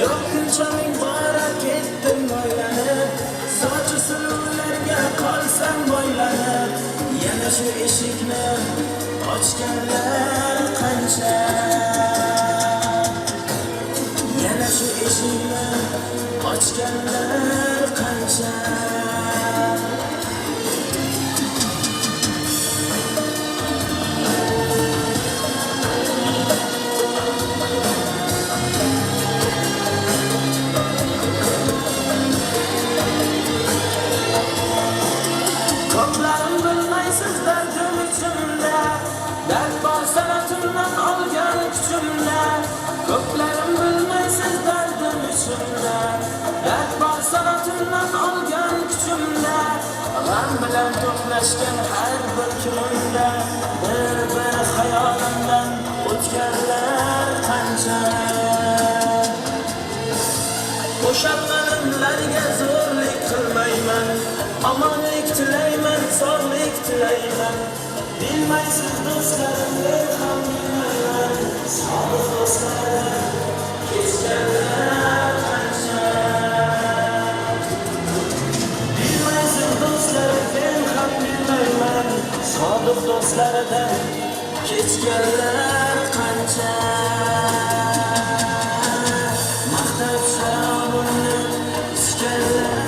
yo'q kunchaning bora ketdim boylanib, sochi suluvlarga qolsam boylanib, yana shu eshikni ochganlar qancha, yana shu eshikni ochganlar qancha. Ko'plarim bilmaysiz dardim ichimda, dard bor sanatimdan olgan kuchimda. Ko'plarim bilmaysiz dardim ichimda, dard bor sanatimdan olgan kuchimda. G'am bilan to'qnashgan har bir kunimda, bir xayolimdan o'tganlar qancha. O'shanlarga zo'rlik qilmayman, omonlik tilayman, sog'lik tilayman. Bilmaysiz do'stlarim, men ham bilmayman, sodiq do'stlarim kechganlar qancha. Bilmaysiz do'stlarim, men ham bilmayman, sodiq do'stlaridan kechganlar qancha. Maqtab sharobimni ichganlar.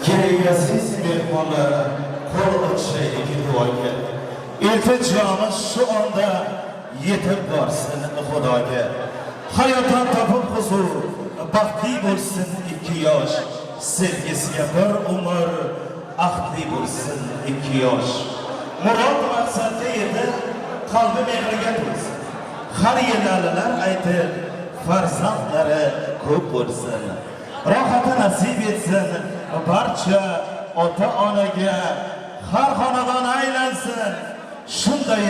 Kereyasiz mehmonlar qo'l ochshay iki duoga. İltijomiz shu onda yetib borsin Xudoga. Hayotdan topib huzur, baxtli bo'lsin ikki yosh. Sevgisiga bir umr, ahdli bo'lsin ikki yosh. Murod maqsadga yetib, qalbi mehriga to'lsin. Har yillar aytib, farzandlari ko'p bo'lsin. Rohati nasib etsin barcha ota-onaga, har xonadon aylansin shunday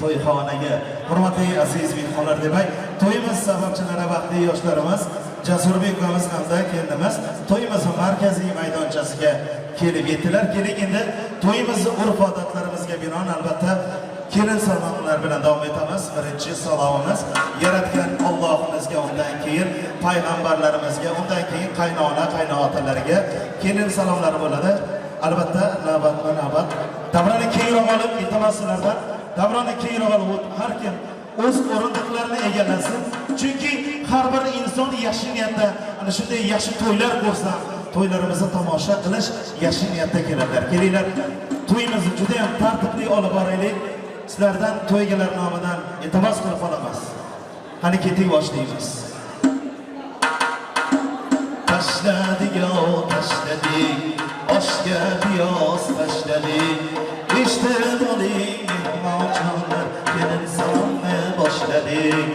to'yxonaga. Hurmatli aziz mehmonlar, demak, to'yimiz sababchilari vaqtli yoshlarimiz Jasurbek ukamiz hamda kendimiz to'yimiz markaziy maydonchasiga kelib yetdilar. Keling endi to'yimiz urf-odatlarimizga binoan albatta kelin salomlar bilan davom etamiz. Birinchi salomimiz yaratgan Allohimizga, undan keyin payg'ambarlarimizga, undan keyin qaynona, qaynotalarga kelin salomlari bo'ladi. Albatta navbatma-navbat davrani keyinroq olib, iltimos sizlardan davrani keyinroq olib har kim o'z o'rindiqlarini egallasin. Chunki har bir inson yaxshi niyatda ana shunday yaxshi to'ylar bo'lsa, to'ylarimizni tomosha qilish yaxshi niyatda keladilar. Kelinglar, to'yimizni juda ham tartibli olib boraylik. Sizlardan to'ygalar nomidan iltimos qilib qolamiz. hareketi başlayacağız. Taşladık ya taşladık, aşka piyaz taşladık. İşte dolayı mehmanlar, gelin salamla başladık.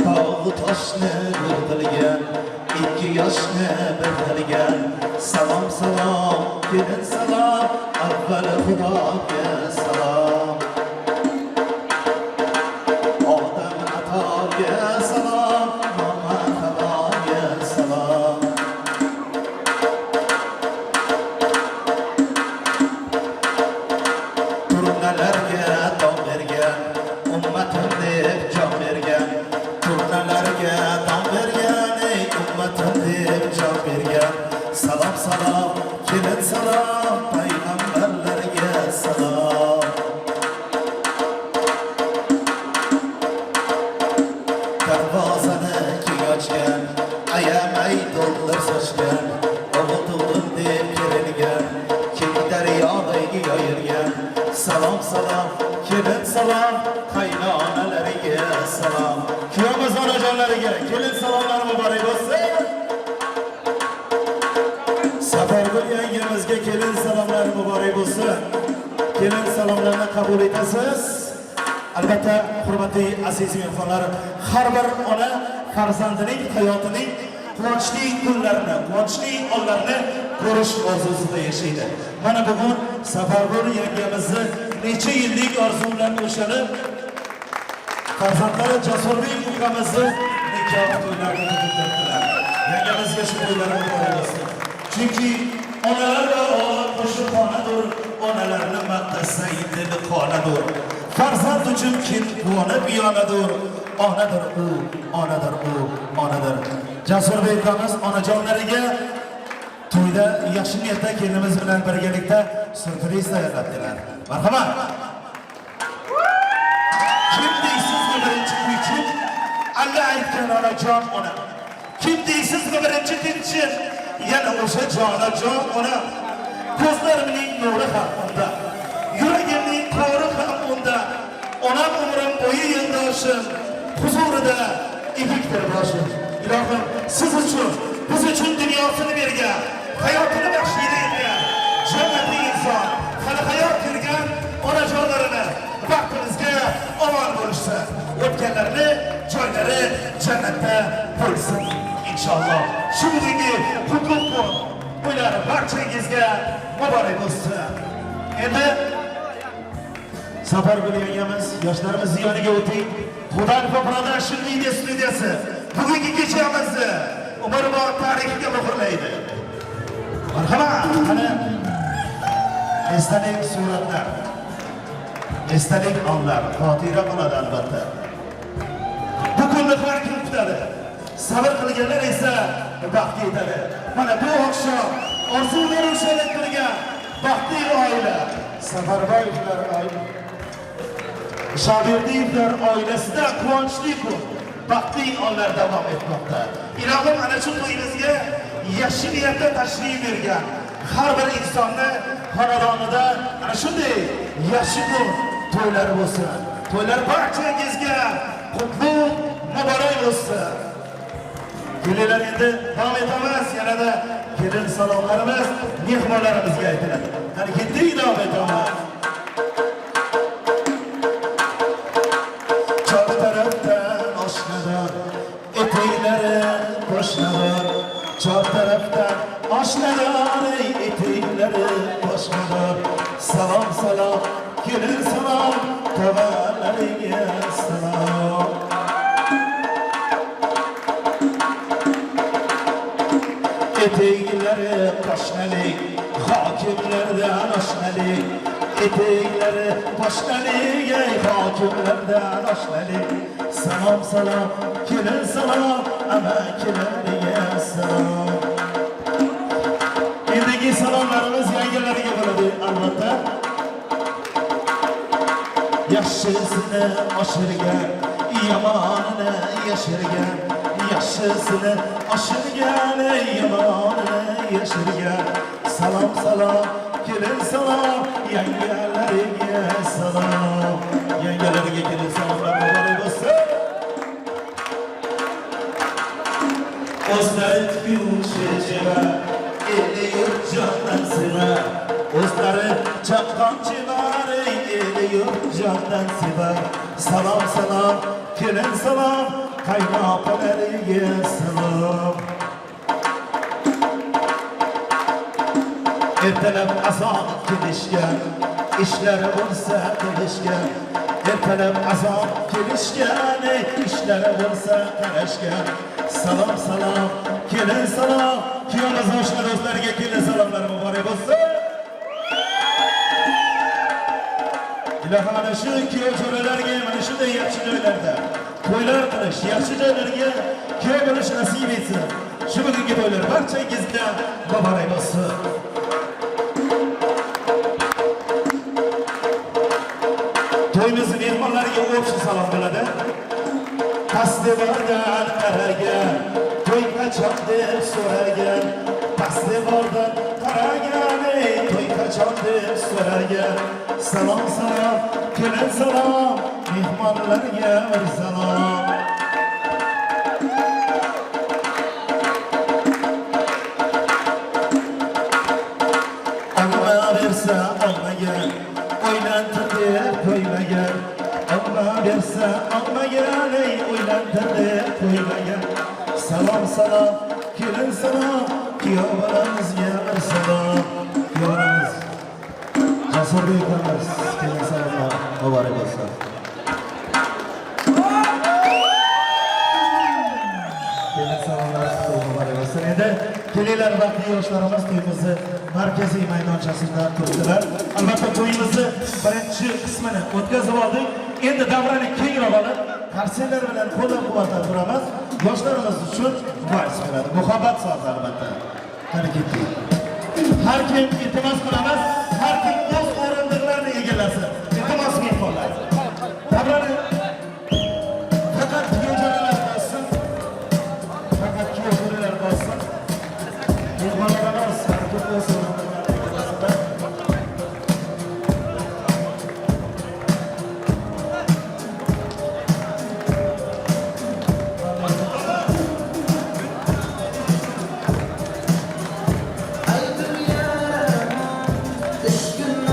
Tağı taşla kırılgan, 2 yaşlı birdirgan. Salam salam, gelin salam, avval Xudoga salam. Odam atoga salam, mama havoga salam. Turnalarga dom bergan, ummatim deb jon bergan. Turnalarga dom bergan, ey ummatim deb jon bergan. Salam salam, kelin salam, payg'ambarlarga salam. Darvozani kim ochgan, ayamay dollar sochgan. O'g'il deb kerilgan, kim daryoga yoyilgan. Salam salam, kelin salam, qaynonalariga salam. Kuyamiz onajonlariga kelin salomlar muborak bo'lsin. Safargul yangamizga kelin salomlar muborak bo'lsin. Kelin salomlarni qabul etasiz. Albatta, hurmatli aziz mehmonlar, har bir ona farzandining hayotining quvonchli kunlarini, quvonchli onlarini ko'rish orzusida yashaydi. Mana bugun Safargul yangamizni necha yillik orzularini ushalib, farzandlari Jasurbek ukamizni nikoh to'ylarini o'tkazdilar. Yangamizga shu to'ylarni qo'yamiz. Chunki onalar va o'g'il qo'shib xonadir, onalarni maqtasa yilli xonadir. Farzand uchun kim quvonib yonadir, onadir u, onadir u, onadir. Jasurbek ukamiz onajonlariga to'yda yaxshi niyatda kelinimiz bilan birgalikda syurpriz tayyorlabdilar. Marhamat. Kim deysizmi birinchi kuychi? Alla aytgan onajon ona. Kim deysizmi birinchi tinchi? Yana o'sha jonajon ona. Ko'zlarimning nuri ham unda, yuragimning to'ri ham unda. Onam umrim bo'yi yo'ldoshim, huzurida ipikdir boshim. Ilohim, siz uchun, biz uchun dunyosini bergan, hayotini baxshida etgan, jannatli inson, hali hayot yurgan onajonlarini vaqtimizga omon bo'lishsin. O'tganlarni joylari jannatda bo'lsin inshaalloh. Shu bugungi huquq to'ylari barchangizga muborak bo'lsin. Endi Safargul yangamiz, yoshlarimiz yoniga o'ting. Xudoning Production video studiyasi bugungi kechamizni umrbod tarixiga muhrlaydi. Marhamat, mana esdalik suratlar, esdalik onlar, xotira qoladi albatta. Bu kunni har kim kutadi. Sabr qilganlar esa baxtga yetadi. Mana bu oqshom orzular ushalib turgan baxtli oila, Safarboyevlar oila, Shoberdiyevlar oilasida quvonchli kun, baxtli onlar davom etmoqda. Ilohim ana shu to'yimizga yaxshi niyatda tashrif bergan har bir insonni xonadonida ana shunday yaxshi kun to'ylar bo'lsin. To'ylar barchangizga qutlug' muborak bo'lsin. Kelinlar endi davom etamiz. Yanada kelin salomlarimiz mehmonlarimizga aytiladi. Qani ketdik, davom etamiz. Chor tarafdan oshnadan eteklari qo'shnadan, chor tarafdan oshnadan eteklari qo'shnadan. Salom salom, kelin salom, tog'alariga salom. Eteklari qo'shnalik, hokimlardan oshnalik. Eteklari qo'shnalik, hokimlardan oshnalik. Salom salom, kelin salom, amakilariga salom. Endigi salomlarimiz yangalariga bo'ladi albatta. Yaxshisini oshirgan, yomonini yashirgan. Yaxshisini oshirgan, yomonini yashirgan. Salom salom, kelin salam, yengelerine salam. Yengelerine kelin salamlar mübarek olsun. O'zlari kuyuvchi jiva, eli yurt jondan seva. O'zlari chaqqon jivar, eli yurt jondan seva. Salom salom, kelin salom, qaynoqalariga salom. Ertalab azon kelishgan, ishlari bo'lsa qilishgan. Ertalab azon kelishgan, ishlari bo'lsa qarashgan. Salom salom, kelin salom, kuyovimiz oshna do'stlariga kelin salomlar muborak bo'lsin. Ilohim mana shu kuyov jo'ralarga mana shunday yaxshi joylarda to'ylar qilish, yaxshi joylarga kuyov bo'lish nasib etsin. Shu bugungi to'ylar barchangizga muborak bo'lsin. To'yimiz mehmonlarga o'xshi salom bo'ladi. Pastda bordan qaragan, to'y qachon deb so'ragan. Pastda bordan qaragan, to'y qachon deb so'ragan. Salom salom, kelin salom, mehmonlarga bir salom. Olma bersa olmagan, o'ylantir deb qo'ymagan. Olma bersa olmagan, o'ylantir deb qo'ymagan. Salom salom, kelin salom, kuyovarimizga bir salom. Kuyovimiz Jasurbek akamiz, kelin salomlar muborak bo'lsin. Kelin salomlar muborak bo'lsin. Endi kelinglar vaqtli yoshlarimiz to'yimizni markaziy maydonchasida turdilar. Albatta to'yimizni birinchi qismini o'tkazib oldik. Endi davrani kengroq olib, qarsenlar bilan qo'llab-quvvatlab turamiz. Yoshlarimiz uchun vals bo'ladi. Muhabbat soati albatta. Qani ketdik. Har kim iltimos qilamiz, har kim o'z o'rindiqlarini egallasin. Iltimos mehmonlar. Davrani faqat kuyovjo'ralar bo'lsin. Faqat kuyovjo'ralar bo'lsin. Mehmonlarimiz harakat bo'lsin. Düşkün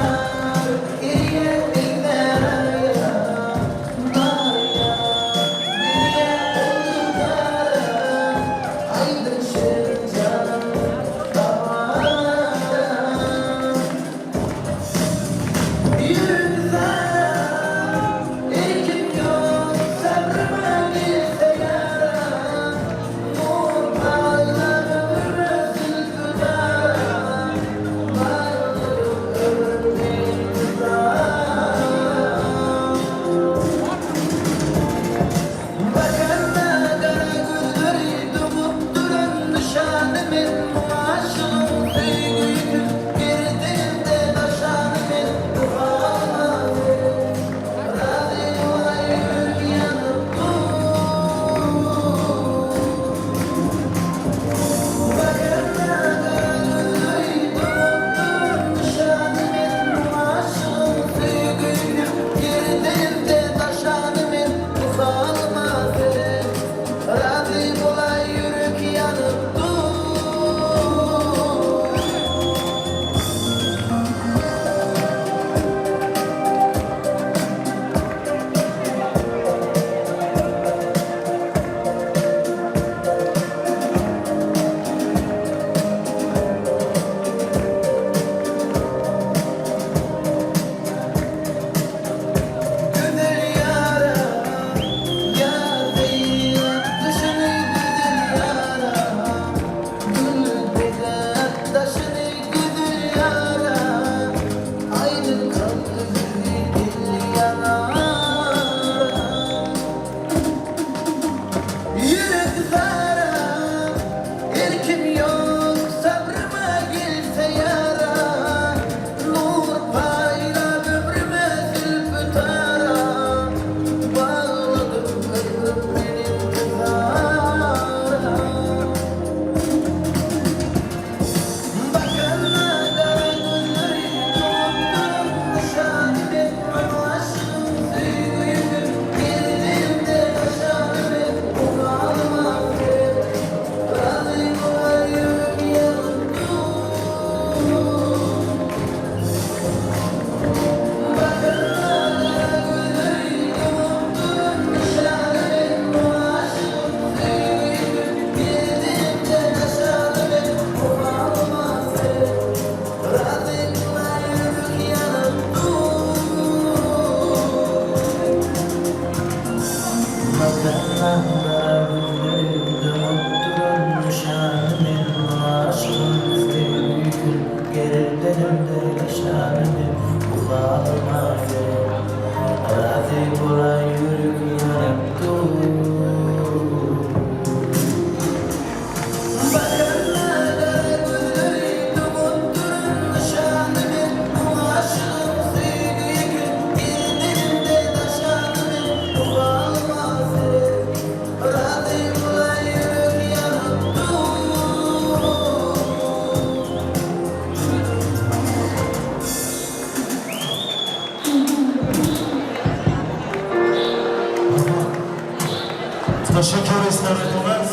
Teşekkür etamiz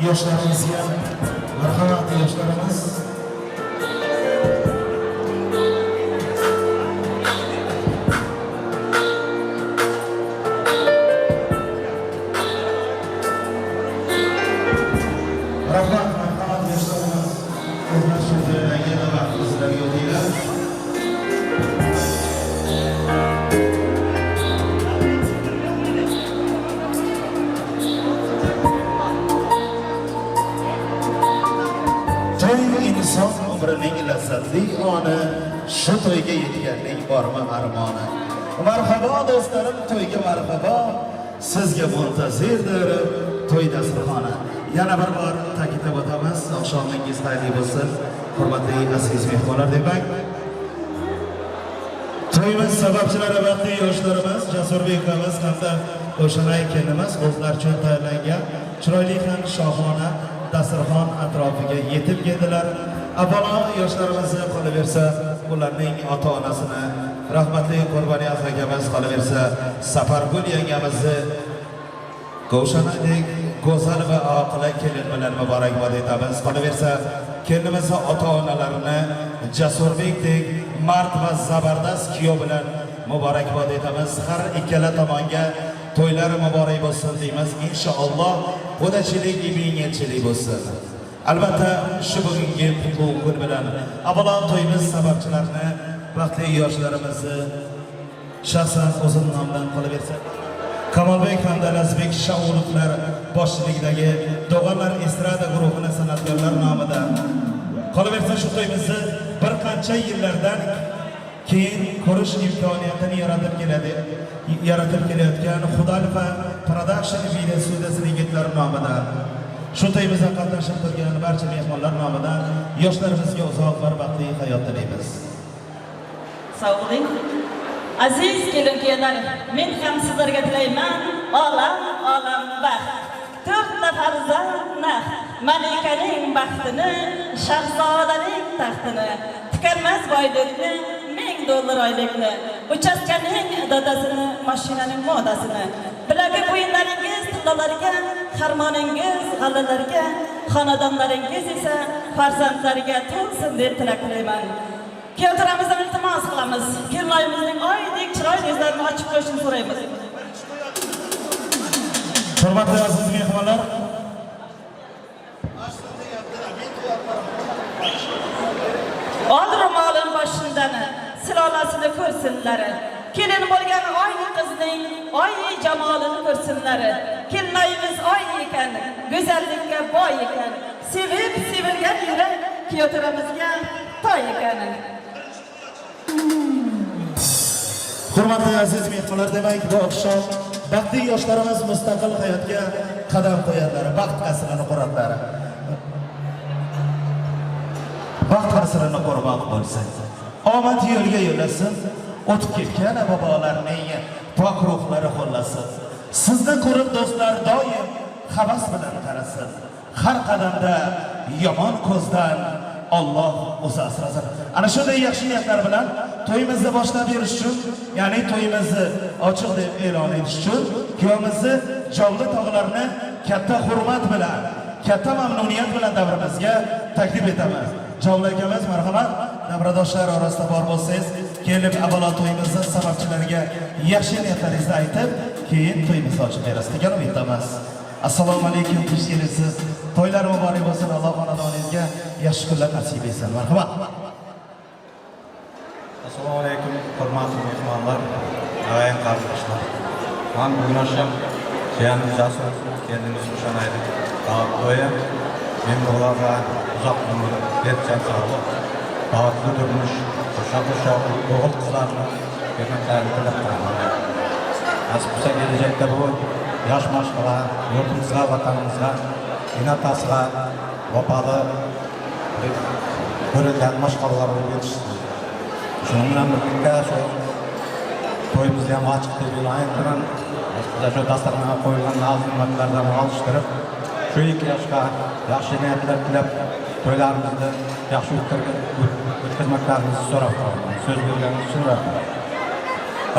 yoshlarimizga. Marhamat yoshlarimiz. Rahmat, marhamat yoshlarimiz. O'zlar şimdi yana vaqt bizlarga o'taylar. İnson umrining lazzatli oni, shu to'yga yetganning bormi armoni. Marhaba do'stlarim, to'yga marhaba. Sizga muntazirdir to'y dasturxoni. Yana bir bor ta'kidlab o'tamiz, oqshomingiz xayrli bo'lsin. Hurmatli aziz mehmonlar demak. To'yimiz sababchilari vaqtli yoshlarimiz, Jasurbek akamiz hamda O'shanay kelimiz o'zlari uchun tayyorlangan chiroyli ham shohona dasturxon atrofiga yetib keldilar. Avvalo yoshlarimizni qolaversa, ularning ota-onasini, rahmatli Qurboniyaz akamiz qolaversa, Safargul yangamizni O'shanaydek go'zal va oqila kelin bilan muborakbod etamiz. Qolaversa, kelinimizni ota-onalarini Jasurbekdek mard va zabardast kuyov bilan muborakbod etamiz. Har ikkala tomonga to'ylari muborak bo'lsin deymiz. Inshaalloh xudochilik ibingetchilik bo'lsin. Albatta shu bugungi qutlug' kun bilan avvalo to'yimiz sababchilarini, vaqtli yoshlarimizni shaxsan o'zim nomidan qolaversa Kamolbek hamda Lazbek Shaurovlar boshchiligidagi Do'g'onlar estrada guruhining san'atkorlar nomidan qolaversa shu to'yimizni bir qancha yillardan keyin ko'rish imkoniyatini yaratib kelayotgan Xudalfa Production video studiyasining yetlari nomidan shu to'yimizda qatnashib turgan barcha mehmonlar nomidan yoshlarimizga uzoq va baxtli hayot tilaymiz. Sog' bo'ling. Aziz kelin-kuyovlar, men ham sizlarga tilayman olam baxt. 4 nafar farzand malikaning baxtini, shahzodaning taxtini, tikanmas boylikni, $1000 oylikni, uchastkaning dadasini, mashinaning modasini, bilagi bo'yinlaringiz tillalarga, harmoningiz g'allalarga, xonadonlaringiz esa farzandlarga to'lsin deb tilak tilayman. Keltiramizdan iltimos qilamiz. Kelinlarimizning oydek chiroyli yuzlarini ochib qo'yishini so'raymiz. Hurmatli aziz mehmonlar, ol ro'molim boshimdan silolasini ko'rsinlar. Kelin bo'lgan oy qizning oy jamolini ko'rsinlar. Kelinlarimiz oy ekan, go'zallikka boy ekan, sevib sevilgan yurak kuyotaramizga toy ekan. hurmatli aziz mehmonlar, demak bu oqshom baxtli yoshlarimiz mustaqil hayotga qadam qo'yadilar, baxt qasrini quradilar. Baxt qasrini qurmoq bo'lsin, omad yo'lga yo'lasin, o'tib ketgan bobolarning pok ruhlari qo'llasin. Sizni ko'rib do'stlar doim havas bilan qarasin. Har qadamda yomon ko'zdan Alloh o'zi asrasin. Ana shunday yaxshi niyatlar bilan to'yimizni boshlab berish uchun, ya'ni to'yimizni ochiq deb e'lon etish uchun kuyovimizni Jovli tog'larini katta hurmat bilan, katta mamnuniyat bilan davrimizga taklif etamiz. Jovli akamiz, marhamat, davradoshlar orasida bor bo'lsangiz, kelib avvalo to'yimizni sababchilariga yaxshi niyatlaringizni aytib, keyin to'yimizni ochib berasiz degan umiddaman. Assalomu alaykum, xush kelibsiz. To'ylar muborak bo'lsin. Alloh xonadoningizga yaxshi kunlar nasib etsin. Marhamat. Assalomu alaykum, hurmatli mehmonlar, g'ayat qarindoshlar. Men bugun akşam jiyanim Jasur kendimiz O'shanaydi. To'yi men ularga uzoq umr, berchan sog'lik, baxtli turmush, qo'sha o'g'il qizlarni bermasligini tilab qolaman. Nasib bo'lsa kelajakda bu yosh mashqalar yurtimizga, vatanimizga, inatasiga vafoli ko'rilgan mashqalar bo'lib yetishsin. Shuning bilan birga shu to'yimizni ham ochiq deb e'lon etaman. Shu dasturxonga qo'yilgan navbatlardan olishtirib, shu 2 yoshga yaxshi niyatlar tilab, to'ylarimizni yaxshi o'tkazmoqlarimizni so'rab qolaman. So'z berganingiz uchun rahmat.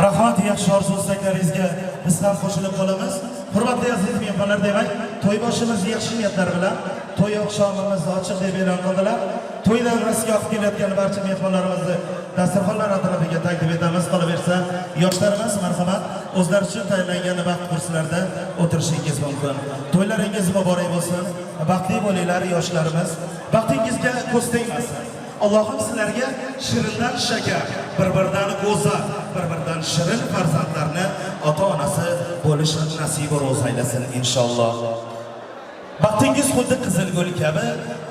Rahmat, yaxshi orzu-istaklaringizga biz ham qo'shilib qolamiz. Hurmatli aziz mehmonlar, demak, to'y boshimiz yaxshi niyatlar bilan to'y oqshomimizni ochiq deb e'lon qildilar. To'ydan rasgoh kelayotgan barcha mehmonlarimizni dasturxonlar atrofiga taklif etamiz. Qolaversa, yoshlarimiz marhamat o'zlari uchun tayyorlangan vaqt kurslarida o'tirishingiz mumkin. To'ylaringiz muborak bo'lsin. Baxtli bo'linglar yoshlarimiz. Baxtingizga ko'z tegmasin. Allohim sizlarga shirindan shakar, bir-biridan go'zal, bir-biridan shirin farzandlarni ota-onasi bo'lish nasib va ro'z aylasin inshaalloh. Baxtingiz xuddi qizil gul kabi,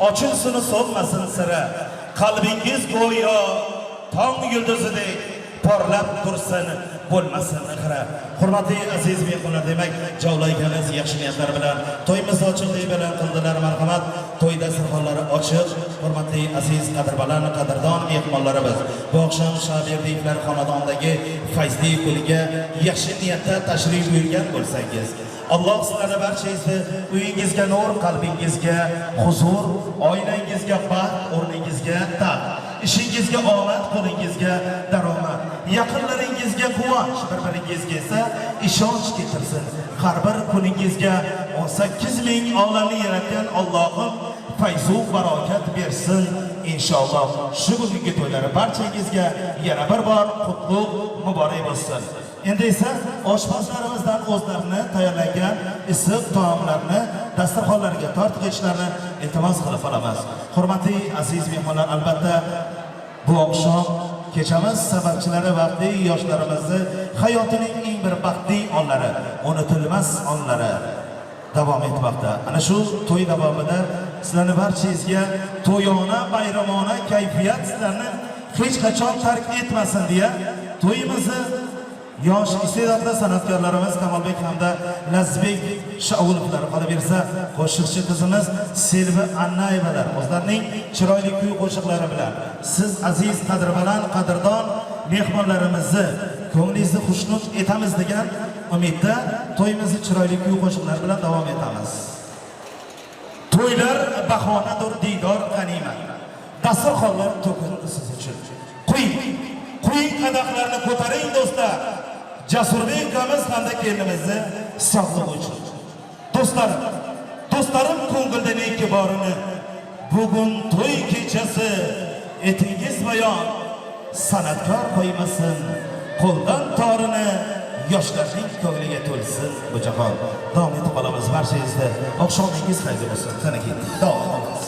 ochilsin so'nmasin sira. Qalbingiz go'yo tong yulduzidek porlab tursin, bo'lmasin xira. Hurmatli aziz mehmonlar, demak, javlaygamiz yaxshi niyatlar bilan to'yimizni ochiq deb e'lon qildilar. Marhamat, to'y dasturxonlari ochiq. Hurmatli aziz qadrbaland, qadrdon mehmonlarimiz, bu oqshom Shaberdiyevlar xonadonidagi fayzli kuniga yaxshi niyatda tashrif buyurgan bo'lsangiz, Alloh sizlarni barchangizni uyingizga nur, qalbingizga huzur, oilangizga baxt, o'rningizga taxt, ishingizga omad, qo'lingizga daromad, yaqinlaringizga quvonch, bir-biringizga esa ishonch keltirsin. Har bir kuningizga 18 ming olamni yaratgan Allohim fayzu barokat bersin inshaalloh. Shu kungi to'ylari barchangizga yana bir bor qutlug' muborak bo'lsin. Endi esa oshpazlarimizdan o'zlarini tayyorlangan issiq taomlarni dasturxonlarga tortib qo'yishlarini iltimos qilib qolamiz. Hurmatli aziz mehmonlar, albatta bu oqshom kechamiz sababchilari vaqtli yoshlarimizni hayotining eng bir baxtli onlari, unutilmas onlari davom etmoqda. Ana shu to'y davomida sizlarni barchangizga to'yona, bayramona kayfiyat sizlarni hech qachon tark etmasin deya to'yimizni yosh iste'dodli san'atkorlarimiz Kamolbek hamda Lazizbek Shaulovlar, qolaversa qo'shiqchi qizimiz Selvi Annayevalar o'zlarining chiroyli kuy qo'shiqlari bilan siz aziz qadrbaland, qadrdon mehmonlarimizni ko'nglingizni xushnud etamiz degan umidda to'yimizni chiroyli kuy qo'shiqlar bilan davom etamiz. To'ylar bahonadir, diydor g'animat. Dasturxonlar to'kildi siz uchun. Quying qadoqlarni ko'taring do'stlar. Jasurbek akamiz hamda kelinimizni sog'liq uchun. Do'stlarim ko'ngildan ikki borini bugun to'y kechasi etingiz bayon san'atkor qo'ymasin, qo'ldan torini yoshlarning ko'ngliga to'lsin bu jahon. Davom etib qolamiz barchangizda. Oqshomingiz xayr bo'lsin. Qani ketdik. Davom etamiz.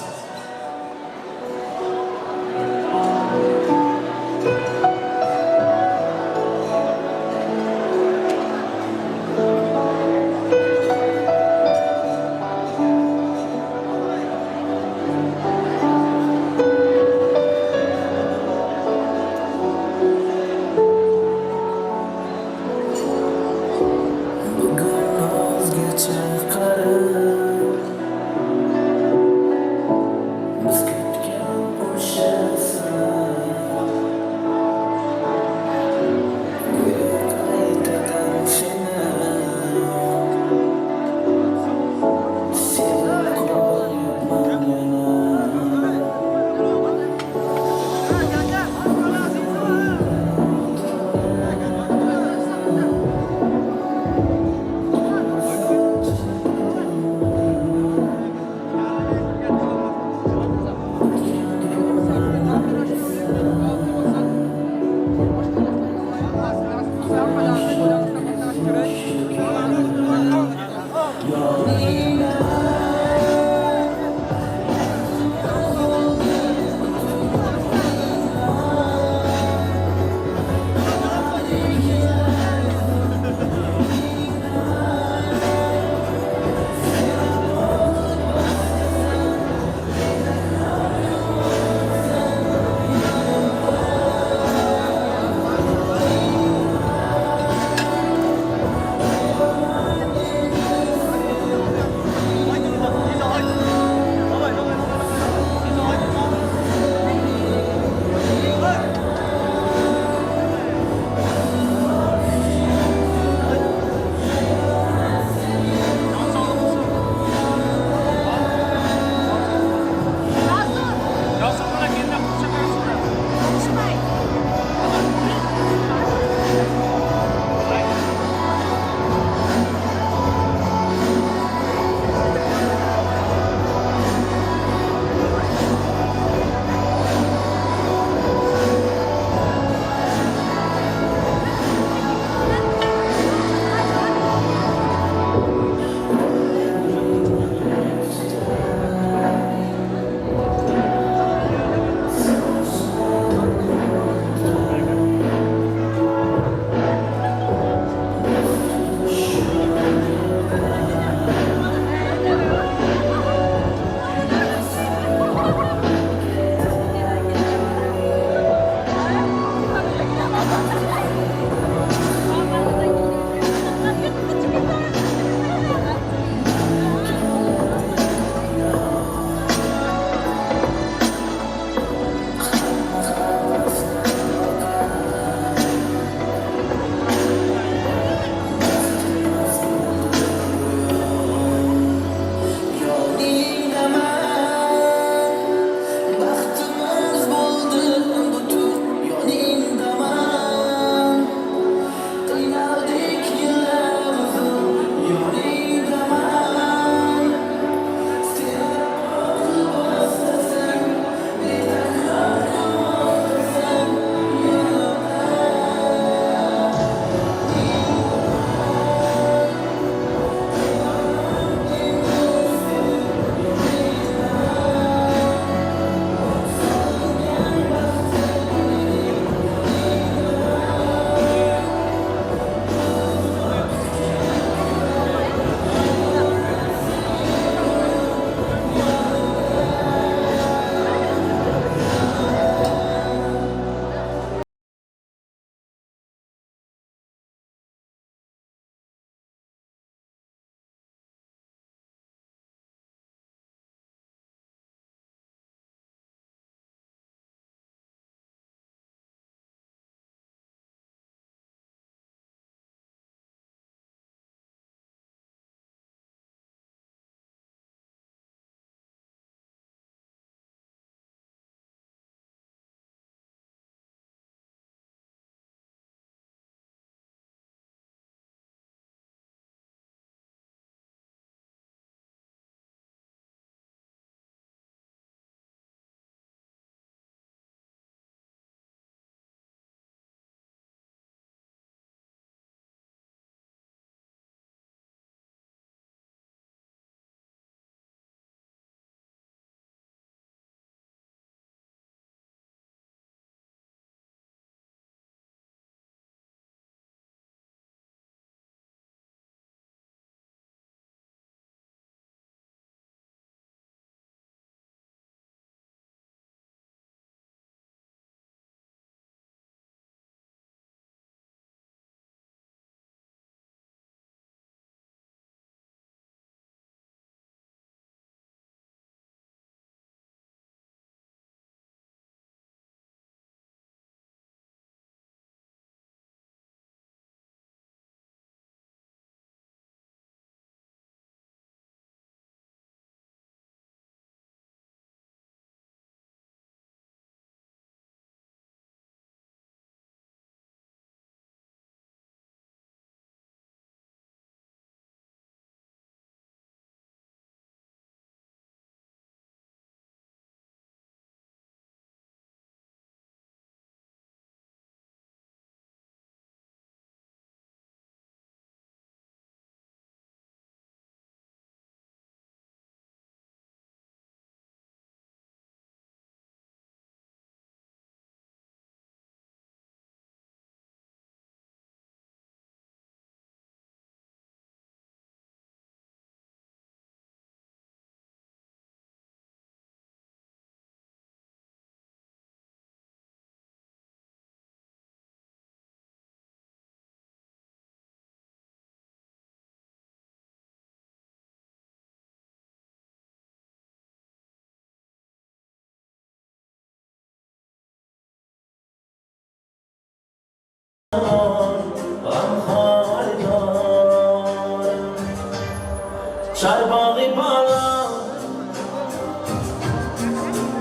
Çarbağı bala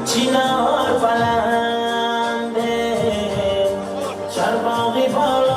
Çınar falan de Çarbağı bala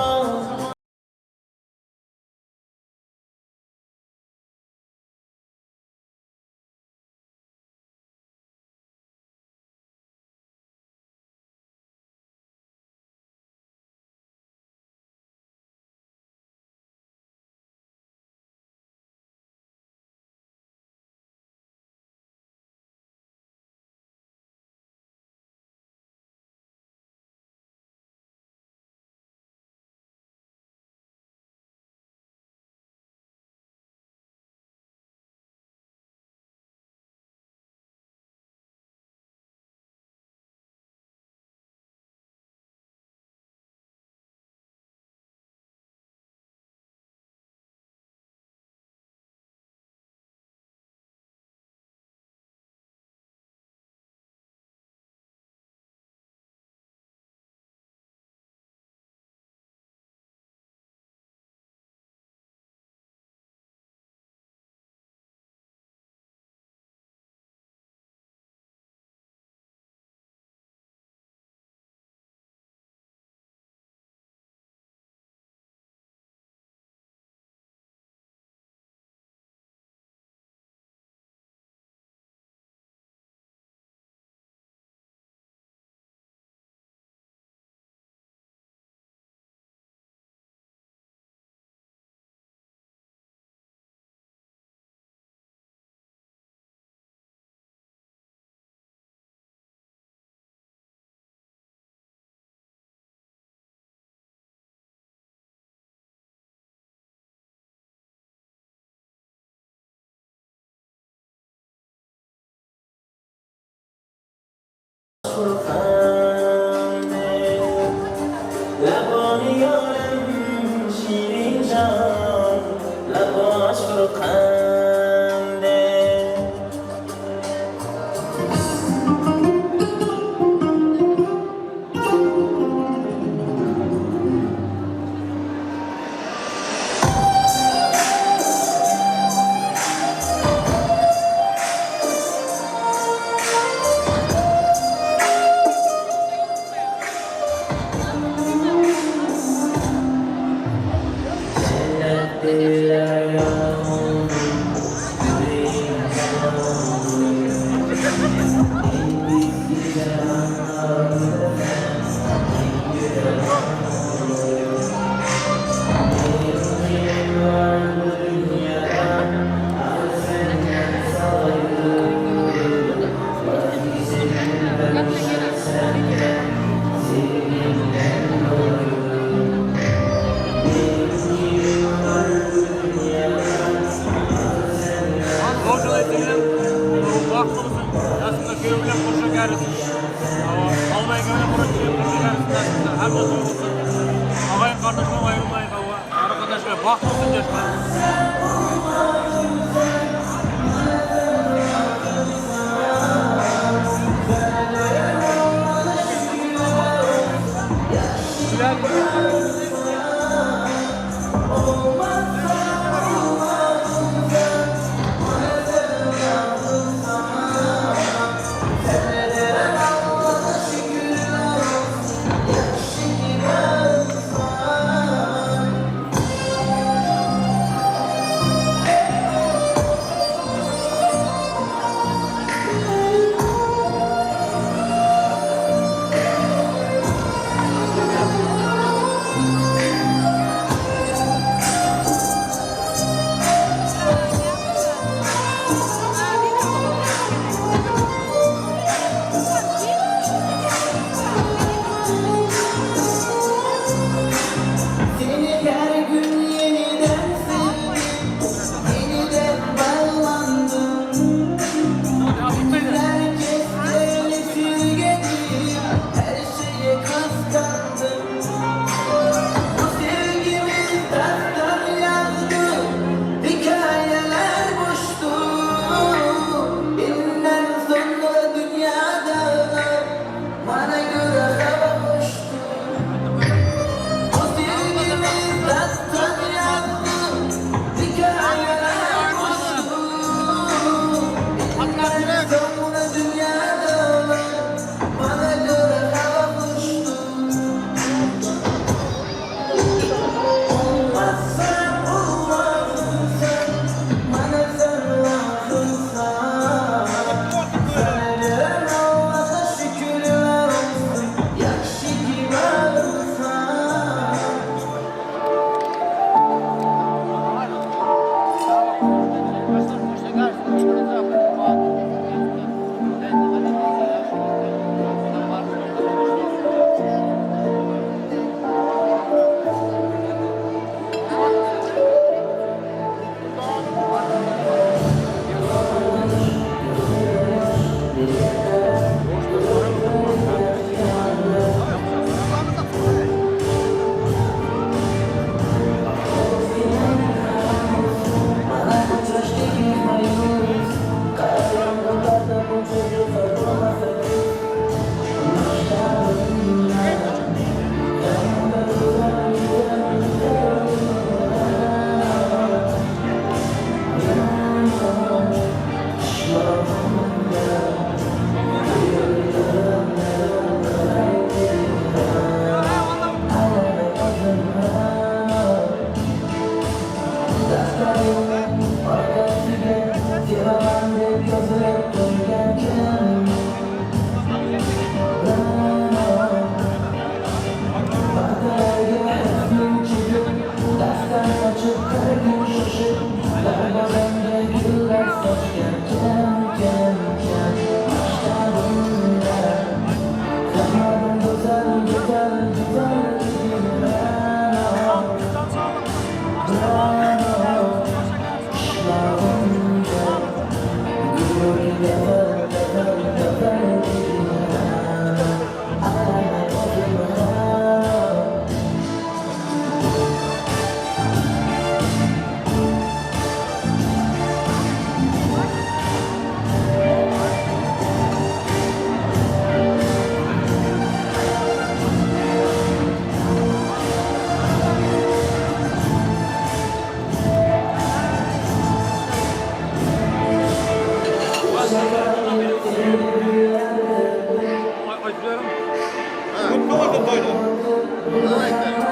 Mutlu oldun toyda.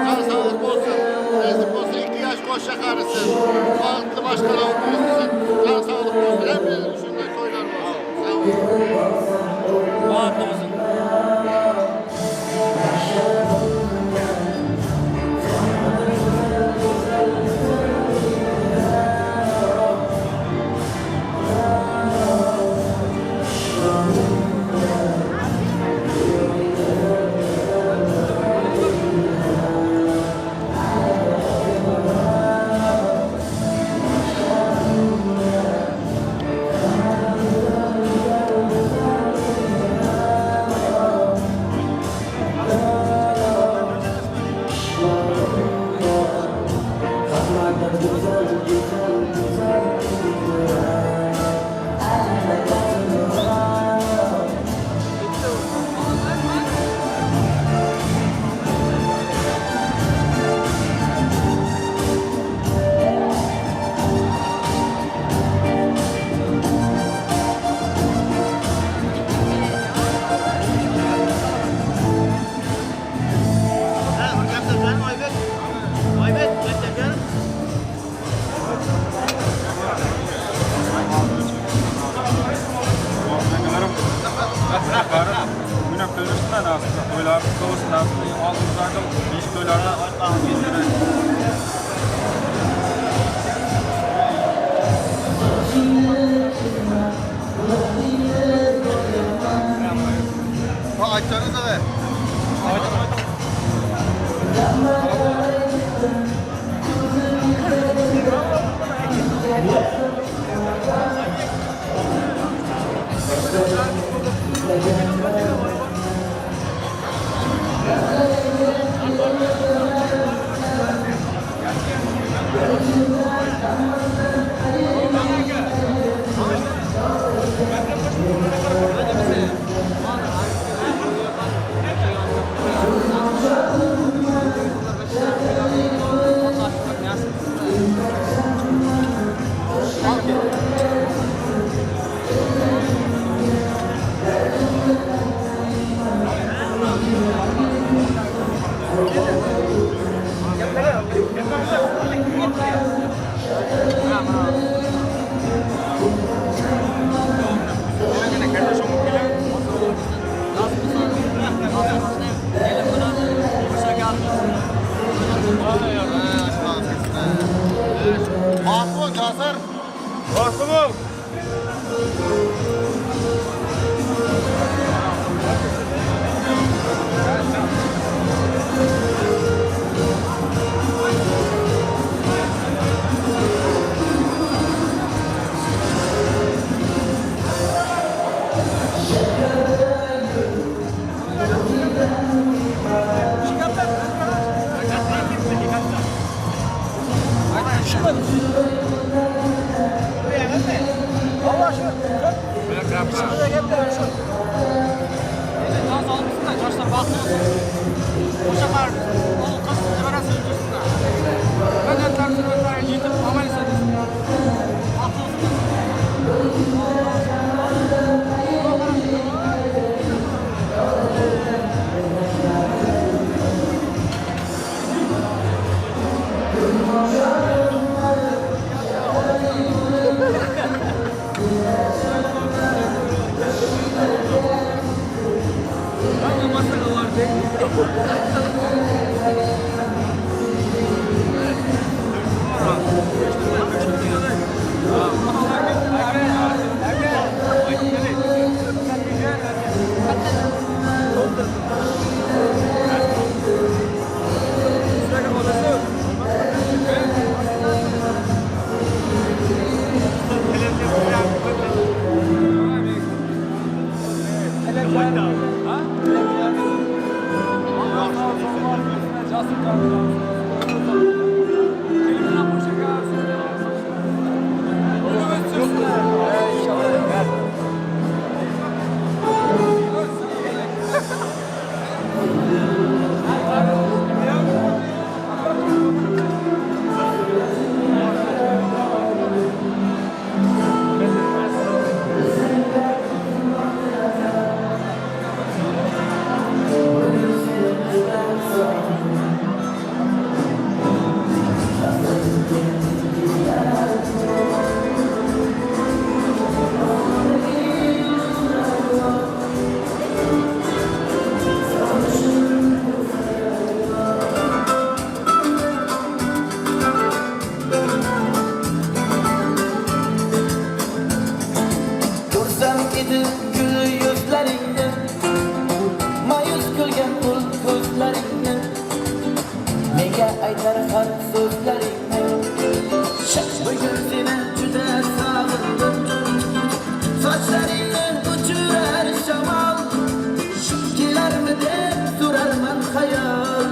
Sağ sağlık olsun. Rezil olsun. 2 yaş koşa karısı. Sağlıklı başkan olmuşsun. Sağ sağlık olsun. Hepinizin üstünde toylar var. Sağ olun. Mutlu olsun. Açsanıza be. Mahmut hazır. Mahmut. Allah aşkına. Yeşil gül yüzlerini Mayus kılgan kul gözlerini Nega aytar har sözlerini Bugün seni juda sog'indim Sochlaringni uchurar shamol Kelarmi deb so'rarman xayol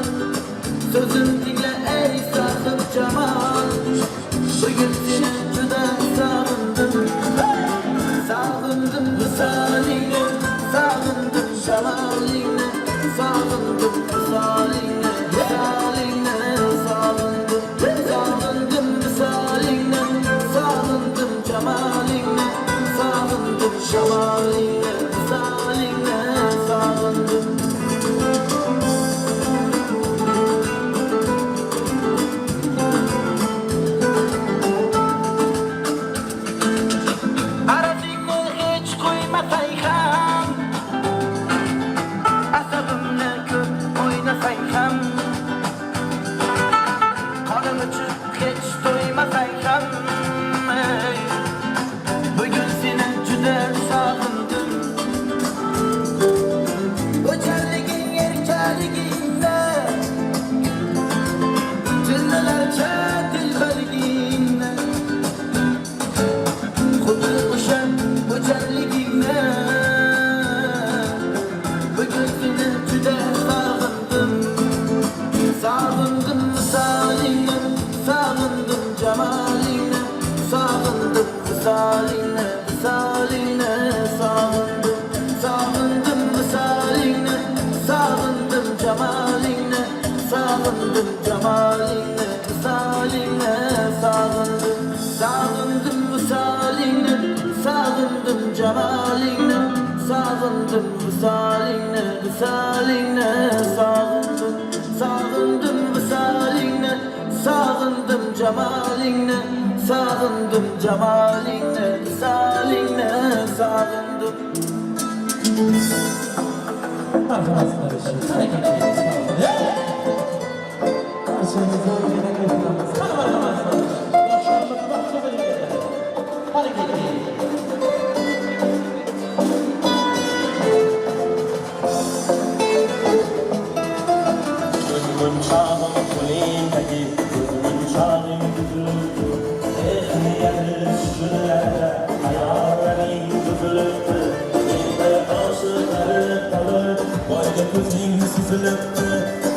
So'zim tingla ey sohib jamol Bugün seni juda sog'indim Sog'indim visolingni Sog'indim shamolingni Sog'indim visolingni Visolingni sog'indim Sog'indim visolingni Sog'indim jamolingni Sog'indim shamolingni Visolingni sog'indim Arazingni hech qo'ymasang ham Asabimni ko'p o'ynasang ham Qonim uchib hech to'ymasang ham Bugun seni juda sog'indim O'jarliging erkaligingda Jinnilarcha dilbarligingda Xuddi o'sha o'jarligingda Bugun seni juda sog'indim Sog'indim visolingni Sog'indim jamolingni Sog'indim visolingni Visolingni sog'indim Sog'indim visolingni Sog'indim jamolingni Sog'indim jamolingni Visolingni sog'indim Sog'indim visolingni Sog'indim jamolingni Sog'indim visolingni Visolingni sog'indim Sog'indim visolingni Sog'indim jamolingni Sog'indim jamolingni Visolingni sog'indim Gözümün çağım kulindeki Gözümün çağım kütülüktü Ehli yerli şükürlerde Hayallerim kütülüktü Elinde aşıkları kalır Boyda gözüm süzülüktü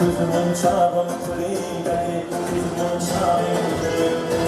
Gözümün çağım kulindeki Gözümün çağım kütülüktü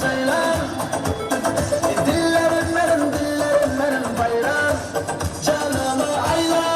ceylan Dillerim benim bayram Canımı aylan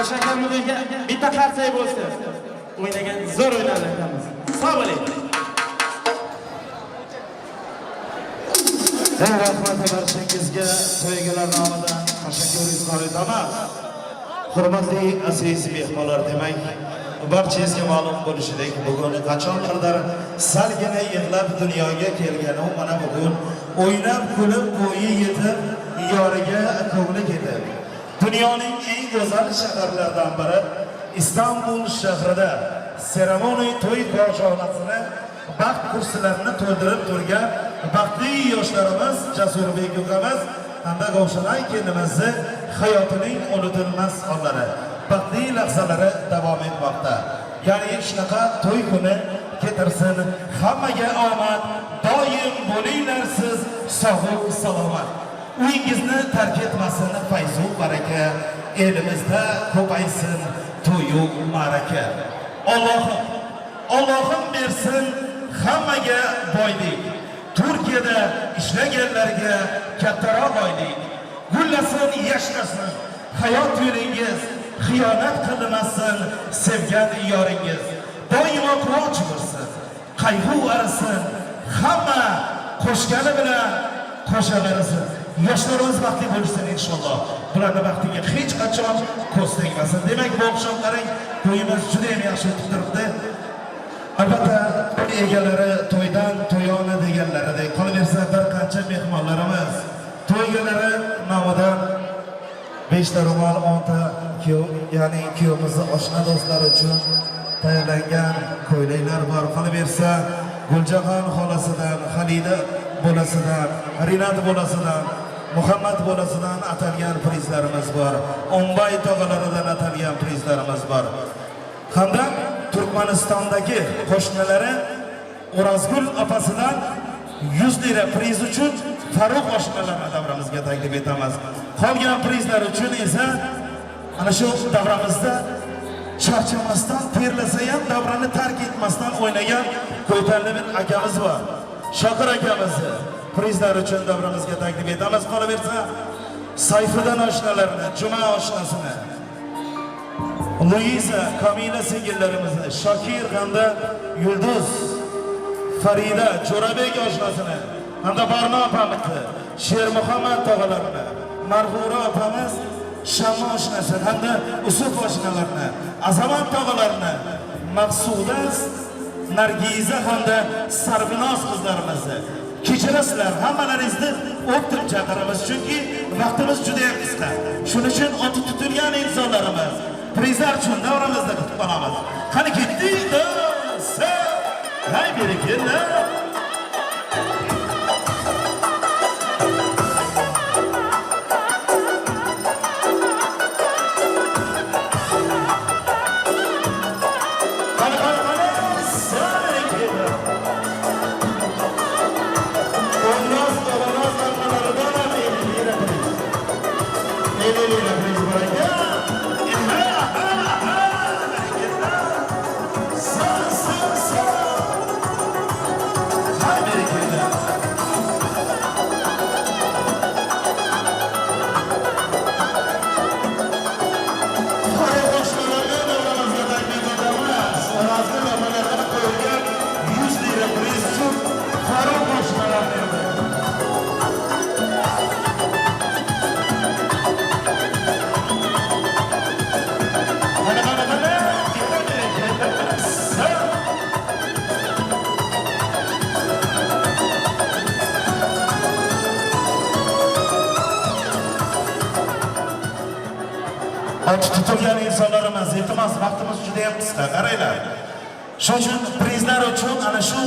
Yaxshi akamizga bitta qarsak bo'lsa, o'ynagan zo'r o'ynadi akamiz. Sog' bo'ling. Rahmat barchangizga to'ygalar nomidan tashakkur izhor etaman. Hurmatli aziz mehmonlar, demak, barchangizga ma'lum bo'lishidek, bugun qachonlardir salgina yig'lab dunyoga kelgan u mana bugun o'ynab kulib bo'yi yetib, yoriga ko'ngli ketib. Dunyoning eng go'zal shaharlaridan biri Istanbul shahrida seremoniya to'y koshonasini baxt kursilarini to'ldirib turgan baxtli yoshlarimiz Jasurbek ukamiz hamda G'ovshanay kelinimizni hayotining unutilmas onlari, baxtli lahzalari davom etmoqda. Ya'ni shunaqa to'y kuni ketirsin, hammaga omad, doim bo'linglar siz sog'lik salomat. Uyingizni tark etmasin fayzu baraka, elimizda ko'paysin to'yu ma'raka. Allohim bersin hammaga boylik, Turkiyada ishlaganlarga kattaroq oylik, gullasin yashnasin hayot yo'lingiz, xiyonat qilmasin sevgan yoringiz, doimo quvonch bo'lsin, qayg'u arisin, hamma qo'shgani bilan qo'shaversin. Yoshlarimiz baxtli bo'lsin inshaalloh. Bularning baxtiga hech qachon ko'z tegmasin. Demak, bu oqshom qarang, to'yimiz juda ham yaxshi o'tib turibdi. Albatta, to'y egalari to'ydan to'yona deganlaridek qolaversa, bir qancha mehmonlarimiz to'ygalari nomidan 5 ta ro'mol, 10 ta kuyov, ya'ni kuyovimizni oshna do'stlari uchun tayyorlangan ko'ylaklar bor. Qolaversa, Guljahan xolasidan, Xalida bolasidan, Rinat bolasidan, Muhammad bolasidan atalgan prizlarimiz bor. Ombay tog'alaridan atalgan prizlarimiz bor. Hamda Turkmanistondagi qo'shnilari O'razgul opasidan 100 lira priz uchun Farruh oshnalarni davramizga taklif etamiz. Qolgan prizlar uchun esa ana shu davramizda charchamasdan, terlasa ham davrani tark etmasdan o'ynagan Ko'ytanli bir akamiz bor. Shokir akamizni prizlar uchun davramizga taklif etamiz. Qolaversa, Sayfiddin oshnalarni, Juma oshnasini, Luiza, Kamila singillarimizni, Shokir hamda Yulduz, Farida, Jo'rabek oshnasini, hamda Barno opamizni, Shermuhammad tog'alarini, Marg'ura opamiz, Shamma oshnasi hamda Usuf oshnalarini, Azamat tog'alarini, Maqsuda, Nargiza hamda Sarvinoz qizlarimizni kechirasizlar, hammalaringizni o'ptirib chaqiramiz, chunki vaqtimiz juda ham qisqa. Shuning uchun oti tutilgan insonlarimiz prizlar uchun davramizda kutib qolamiz. Qani ketdik, do'stlar. Hay berekalla. Tutilgan insonlarimiz, iltimos, vaqtimiz juda ham qisqa, qaranglar. Shuning uchun prizlar uchun ana shu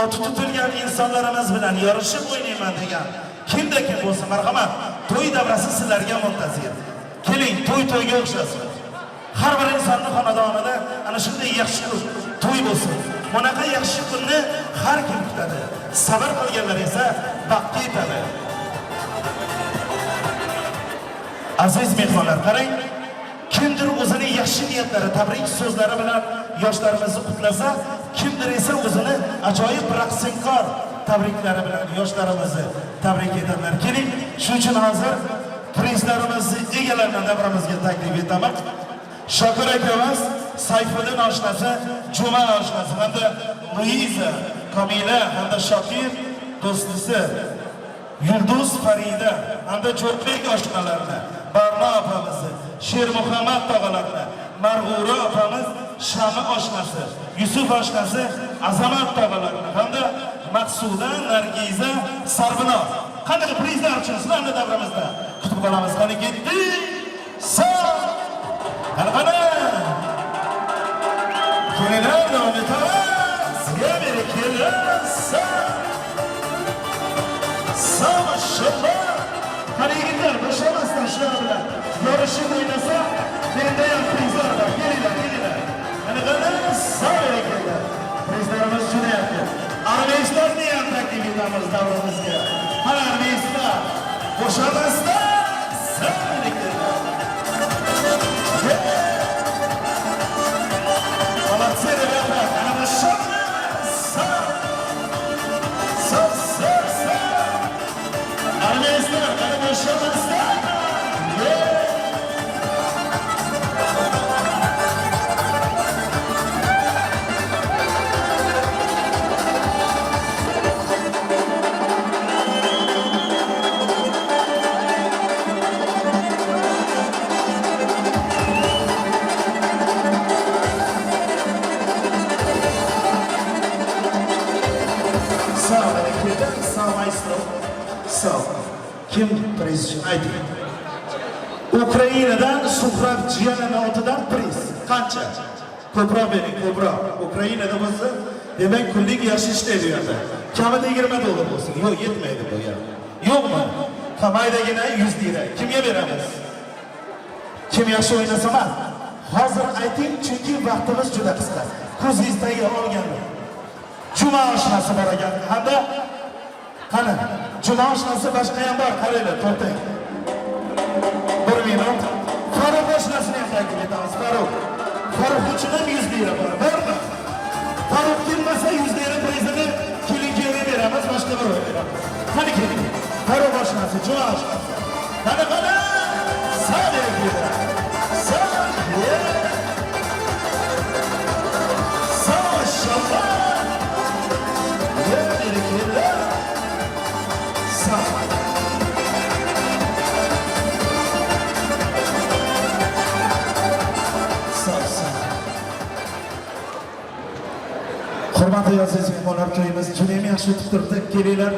oti tutilgan insonlarimiz bilan yorishib o'ynayman degan kimda-kim bo'lsa, marhamat, to'y davrasi sizlarga muntazir. Keling, to'yga o'xshasin. Har bir insonning xonadonida ana shunday yaxshi to'y bo'lsin. Bunaqa yaxshi kunni har kim kutadi. Sabr qilganlar esa baxtga yetadi. Aziz mehmonlar, qarang. Kimdir o'zini yaxshi niyatlari, tabrik so'zlari bilan yoshlarimizni qutlasa, kimdir esa o'zini ajoyib raqsinkor tabriklari bilan yoshlarimizni tabrik etadilar. Keling, shuning uchun hozir prizlarimizni egalarini davramizga taklif etaman. Shakir akamiz Sayfiddin oshnasi, Juma oshnasi hamda Luiza, Kamila hamda Shakir do'stisi Yulduz Farida hamda Jo'rabek oshnalarni, Barno opamizni, Shermuhammad tog'alarni, Marg'ura opamiz Shami oshnasi, Yusuf oshnasi, Azamat tog'alarni hamda Maqsuda, Nargiza, Sarbinoz. Qanday prizlar uchun sizlarni davramizda kutib qolamiz. Qani ketdi. Qani. Kelinglar, davom etamiz. Sizga kelinglar. Maşallah. Qani yigitlar, bo'shamasdan shular bilan yorishib o'ynasa, menda ham prizlar bor. Kelinglar. Qani kelinglar. Prizlarimiz jo'nayapti. Armiyistlarni ham taklif etamiz davrimizga. Qani armiyistlar, bo'shamasdan Молодцы, ребята! Хорошо! Армейская, хорошо! Kim priz ayting? Ukrainadan Suhrab Jiyanani otidan priz. Qancha? Ko'proq bering, ko'proq. Ukrainada bo'lsa, demak kunlik yaxshi ishlaydi bu yerda. Kamida 20 dollar bo'lsin. Yo'q, yetmaydi bu yer. Yo'qmi? Kamaydagina 100 lira. Kimga beramiz? Kim yaxshi o'ynasa ham? Hozir ayting, chunki vaqtimiz juda qisqa. Ko'zingizdagi olganlar. Juma oshnasi bor ekan. Hamda qani, Juma oshnasi boshqa ham bor, qaranglar, to'xtang. 1 minut. Farruh oshnasini ham taklif etamiz. Farruh uchun ham 100 lira bor. Bormi? Farruh kelmasa 100 lira prizini kelinga beramiz, boshqa bir beramiz. Qani keling. Farruh oshnasi, Juma oshnasi. Qani. Sağ maşallah. Hurmatli aziz mehmonlar, to'yimiz juda ham yaxshi o'tib turibdi. Kelinglar,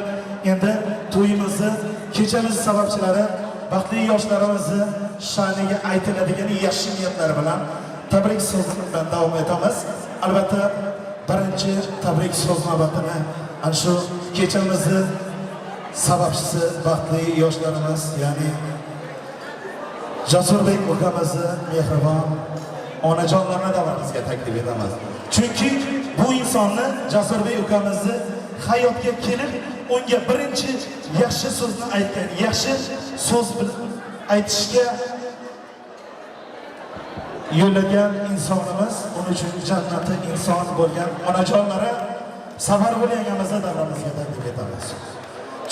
endi to'yimizni kechamiz sababchilari baxtli yoshlarimizni sha'niga aytiladigan yaxshi niyatlar bilan tabrik so'zi bilan davom etamiz. Albatta, birinchi tabrik so'z navbatini ana shu kechamizni sababchisi baxtli yoshlarimiz, ya'ni Jasurbek ukamizni mehribon onajonlarni davramizga taklif etamiz. Chunki bu insonni, Jasurbek ukamizni hayotga kelib, unga birinchi yaxshi so'zni aytgan, yaxshi so'z bilan aytishga yo'llagan insonimiz, uning uchun jannati inson bo'lgan onajonlari Safar bo'lganimizni davramizga taklif etamiz.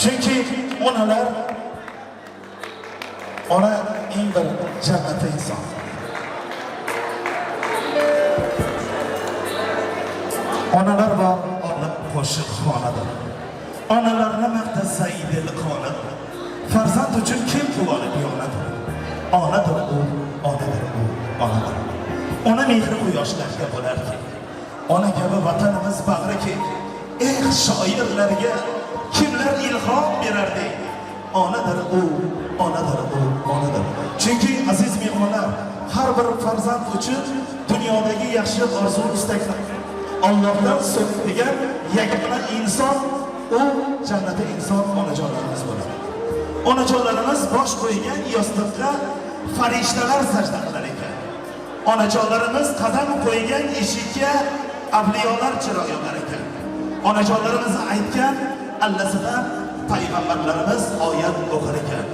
Chunki onalar, ona eng bir jannati inson. Onalar bor, ona qo'shiq xonadir. Onalarni maqtasa idil qolib, farzand uchun kim quvonib yig'ladi? Onadir u, onadir u, onadir. Ona mehri quyoshlarga bo'larki, ona kabi vatanimiz bag'riki, shoirlarga kimlar ilhom berardi? Onadir u, onadir u, onadir. Chunki aziz mehmonlar, har bir farzand uchun dunyodagi yaxshi orzu istaklar Allohdan so'raydigan yagona inson, u jannati inson onajonlarimiz bo'ladi. Onajonlarimiz bosh qo'ygan yostiqqa farishtalar sajda qilar ekan. Onajonlarimiz qadam qo'ygan eshikka avliyolar chiroq yoqar ekan. Onajonlarimiz aytgan allasidan payg'ambarlarimiz oyat o'qir ekan.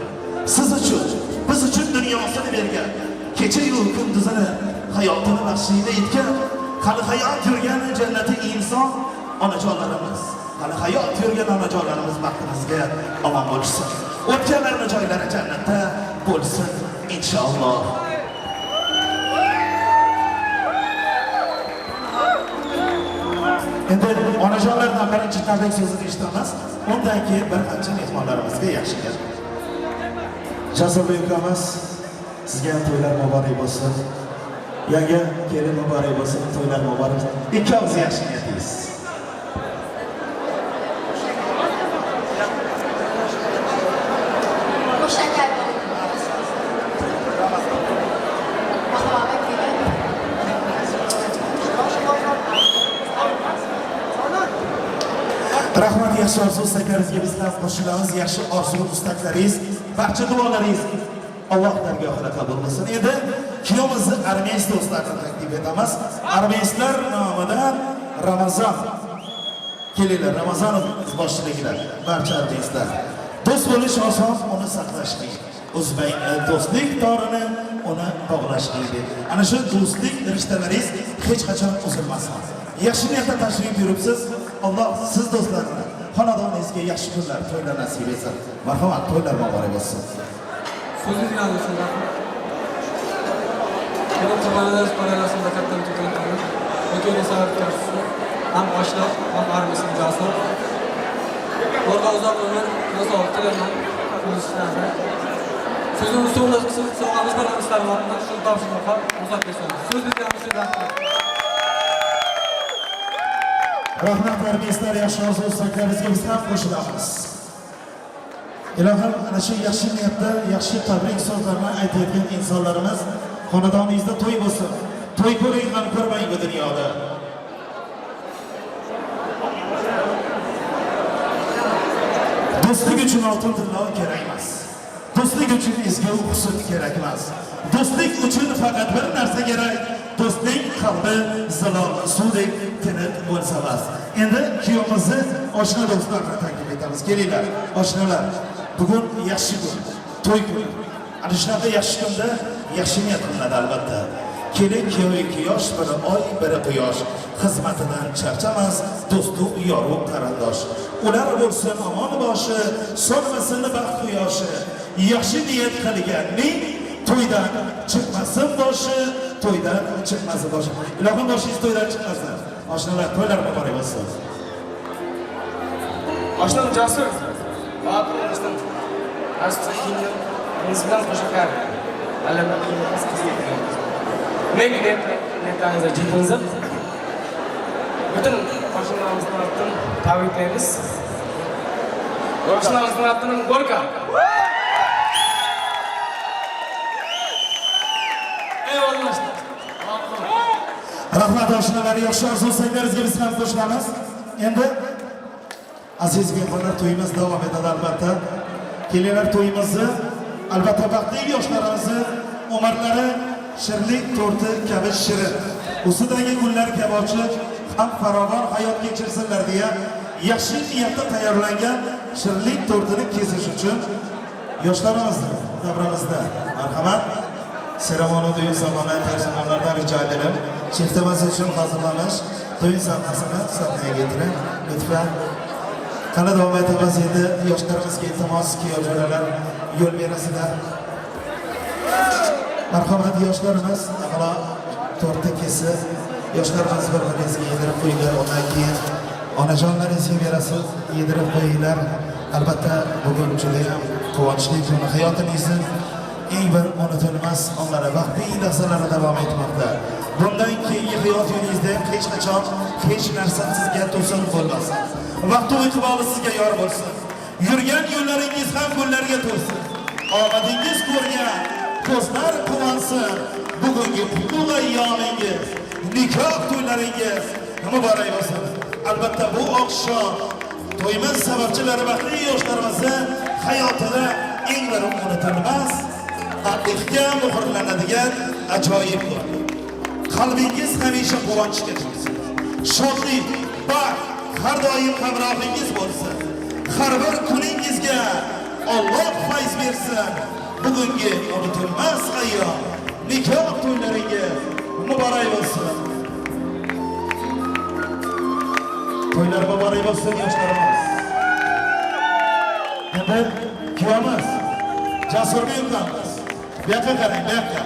Siz uchun, biz uchun dunyosini bergan, kecha-yu kunduzini hayotini baxshida etgan, hali hayot yurgan jannati inson onajonlarimiz, hali hayot yurgan onajonlarimiz baxtimizga omon bo'lsin. O'tganlarning joylari jannatda bo'lsin inshaalloh. Endi onajonlardan birinchi tabrik so'zini eshitamiz. Undan keyin bir qancha mehmonlarimizga yaxshi gap. Jasurbek ukamiz, sizga ham to'ylar muborak bo'lsin. Yangi kelin muborak bo'lsin, to'ylar muborak. Ikkovsiz yaxshi niyatingiz. Rahmat, yaxshi orzu-istaklaringizga biz ham qo'shilamiz. Yaxshi orzu-istaklaringiz, barcha duolaringiz Alloh dargohida qabul bo'lsin. Endi kuyovimizni armiyasi do'stlarini taklif etamiz. Armiyaslar nomidan Ramazon. Kelinglar, Ramazonov boshchiligida barcha armiyaslar. Do'st bo'lish oson, uni saqlash qiyin. O'zbek do'stlik torini uni bog'lash qiyin. Ana shu do'stlik rishtalaringiz hech qachon uzilmasin. Yaxshi niyatda tashrif buyuribsiz. Alloh siz do'stlarni, xonadoningizga yaxshi kunlar, to'ylar nasib etsin. Marhamat, to'ylar muborak bo'lsin. So'zingizga olsin. Kelin tomonlar parallasida kattadan tutgan. O'tgan sababkasi ham oshlar, ham armiyasi jasur. Orqa uzoq umr, nasol tilaman. Sözümüz soğuğumuz var, isterlerden şunu tavsiyeler uzak geçelim. Söz dediğimizde Rahmat armiyaslar, yaxshi orzu-istaklaringizga biz ham qo'shilamiz. Ilohim, ana shu yaxshi niyatda, yaxshi tabrik so'zlarini aytayotgan insonlarimiz xonadoningizda to'y bo'lsin. To'y ko'ring, ham ko'rmang bu dunyoda. Do'stlik uchun oltin tilla kerak emas. Do'stlik uchun ezgu husn kerak emas. Do'stlik uchun faqat bir narsa kerak. Do'stlik qalbi zilol suvdek tiniq bo'lsa bas. Endi kuyovimizni oshna do'stlarni taklif etamiz. Kelinglar, oshnalar. Bugun yaxshi kun, to'y kuni. Ana shunaqa yaxshi kunda yaxshi niyat qilinadi albatta. Kelin kuyov ikki yosh, biri oy, biri quyosh. Xizmatidan charchamas, do'stu yoru qarindosh. Ular bo'lsin omon boshi, so'nmasin baxt quyoshi. Yaxshi niyat qilganning to'ydan chiqmasin boshi, to'ydan chiqmasin boshi. Ilohim boshingiz to'ydan chiqmasin. Oshnalar, to'ylar muborak bo'lsin. Oshna jasur. Ba'zan asli biz bilan qo'shilgan. Albatta netlarınıza ciddiğinize bütün başınlarımızın altın tabriklerimiz. Başınlarımızın altının Gorka. Eyvallah. Rahmat oshnalar, yaxshi orzu-istaklaringizga biz ham qo'shilamiz. Endi aziz mehmonlar, to'yimiz davom etadi albatta. Kelinglar, to'yimizni albatta baxtli yoshlarimizni umrlari shirlik to'rti kabi shirin, ustidagi gullar kabi ochiq, ham farovon hayot kechirsinlar deya yaxshi niyatda tayyorlangan shirlik to'rtini kesish uchun yoshlarimizni davramizda marhamat seremoni to'y zamoni personallardan rijo edelim. Chiftimiz uchun hozirlanish to'y sahnasini sahnaga keltiring lutfan. Qani davom etamiz. Endi yoshlarimizga iltimos, kuyovjo'ralar yo'l berasizlar. Marhamat yoshlarimiz, avvalo to'rtta kesib, yoshlarimiz bir-biringizga yedirib qo'yinglar. Undan keyin onajonlaringizga berasiz, yedirib qo'yinglar. Albatta bugun juda ham quvonchli kun, hayotingizni eng bir unutilmas onlara baxtli lahzalari davom etmoqda. Bundan keyingi hayot yo'lingizda hech qachon hech narsa sizga to'sin bo'lmasin. Vaqt va iqboli sizga yor bo'lsin. Yurgan yo'llaringiz ham gullarga to'lsin. Omadingiz ko'rgan ko'zlar quvonsin. Bugungi qulluq ayyomingiz, nikoh to'ylaringiz muborak bo'lsin. Albatta bu oqshom to'yimiz sababchilari baxtli yoshlarimizni hayotida eng bir unutilmas, tarixga muhrlanadigan ajoyib kun. Qalbingiz hamisha quvonchga to'lsin. Shodlik, baxt har doim hamrohingiz bo'lsin. Har bir kuningizga Alloh fayz bersin. Bugungi unutilmas ayyom, nikoh to'ylaringiz muborak bo'lsin. To'ylar muborak bo'lsin yoshlarimiz. Endi kuyamiz Jasurbek ukamiz. Bu yoqqa qarang, bu yoqqa.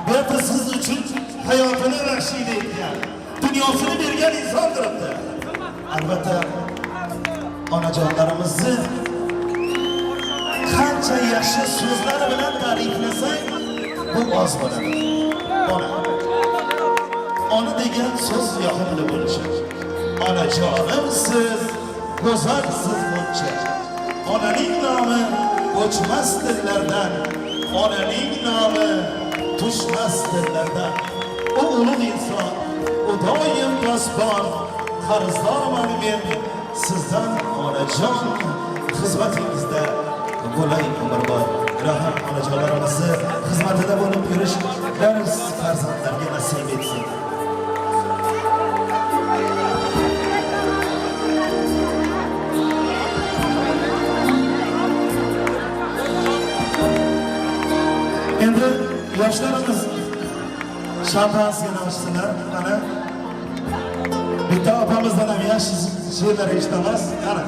Bu yoqda siz uchun hayotini rashid etgan, dunyosini bergan inson turibdi. albatta onajonlarimizni qancha yaxshi so'zlar bilan ta'riflasak bu oz bo'ladi. Ona degan so'z yoqimli bo'lishi. Onajonimsiz, go'zalsiz buncha. Onaning nomi o'chmas dillardan, onaning nomi tushmas dillardan. O ulug' inson, o doim posbon, qarzdorman men sizdan onajon, xizmatingizda bo'lay umrbod. Ilohim onajonlarimizni xizmatida bo'lib yurish barcha farzandlarga nasib etsin. Endi yoshlarimiz şampansiyani ochsinlar. Mana bitta opamizdan ham yaxshi she'rlar eshitamiz. Qani.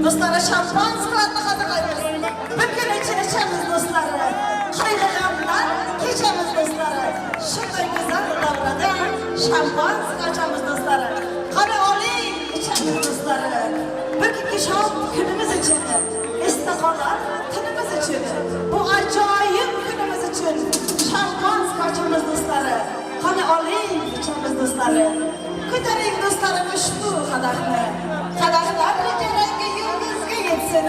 Do'stlar, şampanskalarni hazırlaymiz. Bir kun ichini ichamiz do'stlar. Qayg'ulardan kechamiz do'stlar. Shunday go'zal davrada şampanska ichamiz do'stlar. Qani oling, ichamiz do'stlar. Bugungi shom kunimiz uchun, esda qolar kunimiz uchun, bu ajoyib kunimiz uchun şampanska ichamiz do'stlar. Qani oling, ichamiz do'stlar. Ko'taring do'stlarim ushbu qadahni. Qadahlar rangi yulduzga yetsin.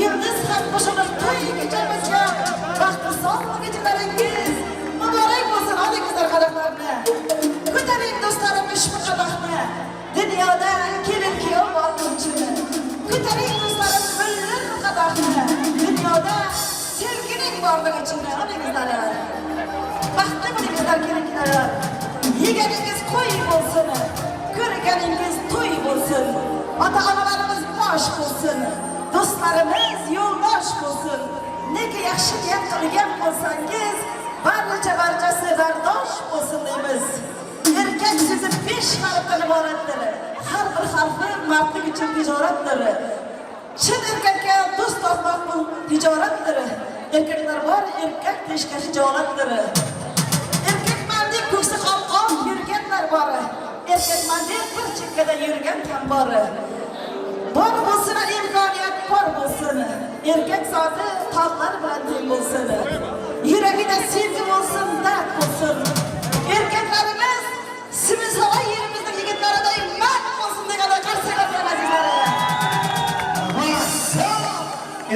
Yulduz ham qo'shilib to'y kechamizga baxtli son kechalaringiz muborak bo'lsin. Oling qizlar qadahlarni. Ko'taring do'stlarim ushbu qadahni. Dunyoda kelin kuyov bo'lmoqchi. Ko'taring do'stlarim bir qadahni. Dunyoda sevgining borligi uchun. Oling qizlar. Baxtli bo'lingizlar kelinlar. Yeganingiz qo'y bo'lsin, ko'rganingiz to'y bo'lsin, ota-onalarimiz bosh bo'lsin, do'stlarimiz yo'ldosh bo'lsin. Nega yaxshi niyat qilgan bo'lsangiz, barchasi bardosh bo'lsin deymiz. Erkak so'zi 5 harfdan iboratdir. Har bir harfi mardlik uchun tijoratdir. Chin erkakka do'st topmoq bu tijoratdir. Erkaklar bor, erkak teshga tijoratdir. Ko'ksi qalqon yurganlar bor. Erkakman deb bir chekkada yurgan ham bor. Bor bo'lsin, imkoniyat bor bo'lsin. Erkak zoti tog'lar bilan teng bo'lsin. Yuragida sevgi bo'lsin, dard bo'lsin. Erkaklarimiz simiz havo yerimizning yigitlariday mard bo'lsin degan qarsalar azizlar.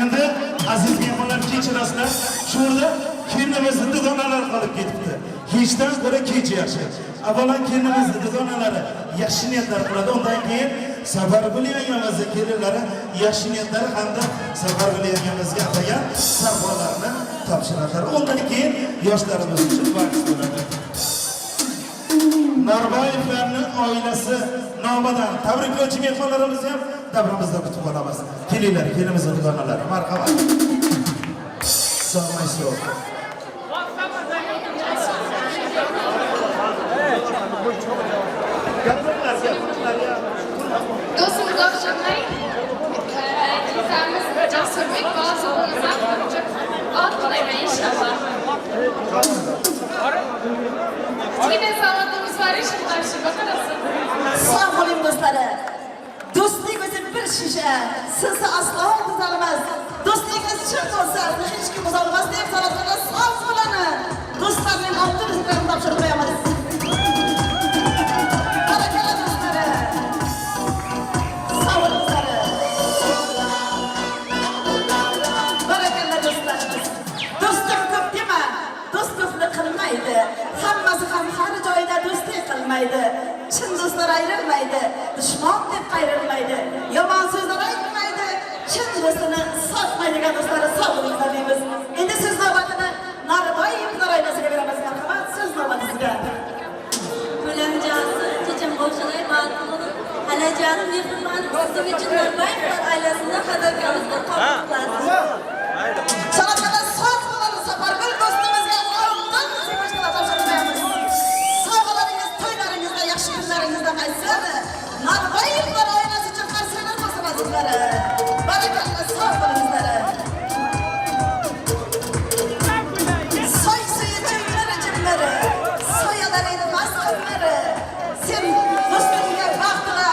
Endi aziz mehmonlar kechirasizlar. Shu yerda kelinimizning dugonalari qolib ketibdi. Kechdan ko'ra kech yaxshi. Avvalo kelinimizning dugonalari yaxshi niyatlar qiladi, undan keyin Safargul yangamizning kelinlari yaxshi niyatlar hamda Safargul yangamizga atagan sarxonlarni topshiradilar. Undan keyin yoshlarimiz uchun vaqt bo'ladi. Narboyevlarning oilasi nomidan tabriklovchi mehmonlarimizni ham davramizda kutib qolamiz. Kelinglar, kelinimizning dugonalari. Marhamat. Assalomu Do'stimiz o'xshamay, tizamiz Jasurbek Bozorovni ot qilaman inshaalloh. Kichkina salatimiz bor, ishonishga baqarasin. Sog' bo'ling do'stlar. Do'stlik o'zi bir shisha, sizni aslo buzolmas. Do'stligingiz chin bo'lsa, hech kim buzolmas deb salatlarga sog' bo'lani. Do'stlarning oltin rizqlarini topshirib qo'yamiz. Hammasi ham har joyda do'stlik qilmaydi. Chin do'stlar ayrilmaydi. Dushman deb qayrilmaydi. Yomon so'zlar aytmaydi. Chin do'stini sotmaydigan do'stlar sog' bo'linglar deymiz. Endi siz navbatini Narboyevlar oilasiga beramiz. Marhamat, siz navbatingizga. Bo'lamjasi, checham qo'shilay ma'lum. Halajonim mehmonlarni sizga uchun Narboyevlar oilasini qadrlaymiz. Salomlar sog' bo'ladi Safargul do'stimizga oltin sifatlar topshiramiz. Sog'laringiz, to'ylaringizda, yaxshi kunlaringizda qaytsin. Narboyevlar oilasi uchun qarsaklar bo'lsin azizlar. Barakalloh, sog' bo'linglar. Soy suyi jimlari jimlari, soyalaring masqalari. Sen do'stingga vaqtida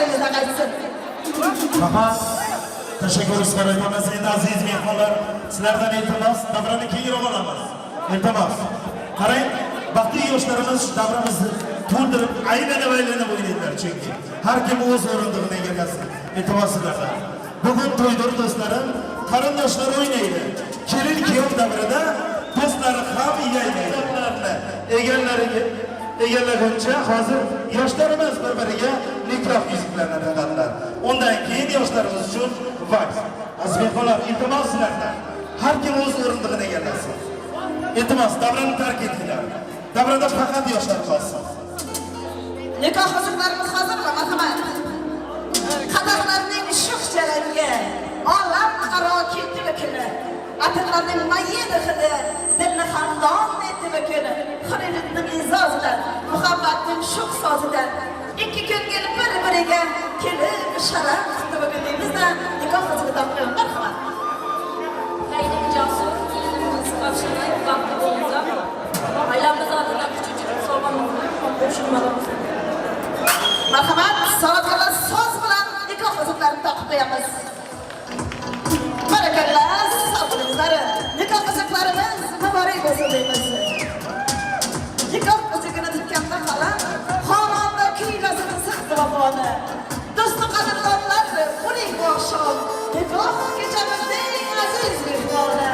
başlarınıza kaçsın. Rahat. Teşekkür ederiz. Sayın aziz mehmonlar, sizlerden iltimas, davranı keyif olamaz. İltimas. Qarang, baxtli yoshlarimiz davramizni to'ldirib, aynan avaylanib o'ynaydilar chunki har kim o'z o'rindig'ini egallasin. Iltimos sizlardan. Bugun to'ydir do'stlarim, qarindoshlar o'ynaydi. Kelin kuyov davrida do'stlari ham egaylaydi. Egallaguncha hozir yoshlarimiz bir-biriga nikoh yuziklarini taqadilar. Undan keyin yoshlarimiz uchun vaqt. Azizlar, iltimos sizlardan. Har kim o'z o'rindig'ini egallasin. İltimos, davrani tark etinglar. Davrada faqat yoshlar qolsin. Nikoh huzurlarimiz hozirmi, marhamat? Qadoqlarning sho'x jarangga olam qaro ketdi bu kuni. Atirlarning mayyidi hidi dilni xandon etdi bu kuni. Xirilikning izozidan, muhabbatning sho'x sozidan ikki ko'ngil bir-biriga kelib sharaf qildi bu kun deymizda nikoh huzurida marhamat. Haydi Jasur, kelinimiz Kavşanay, vakti olacak. Ailemizin adına küçücük sormamızı düşünmemiz. Marhamat, saatlar söz bilan nikoh huzurlarini taqib qo'yamiz. Barakallah, sabrinizlar. Nikoh huzurlarimiz muborak bo'lsin deymiz. Nikoh huzurini tutganda qalam, xonanda kuylasini siqdi vafoni. Do'sti qadrlonlar, uning bu oqshom nikoh kechamizning aziz mehmoni.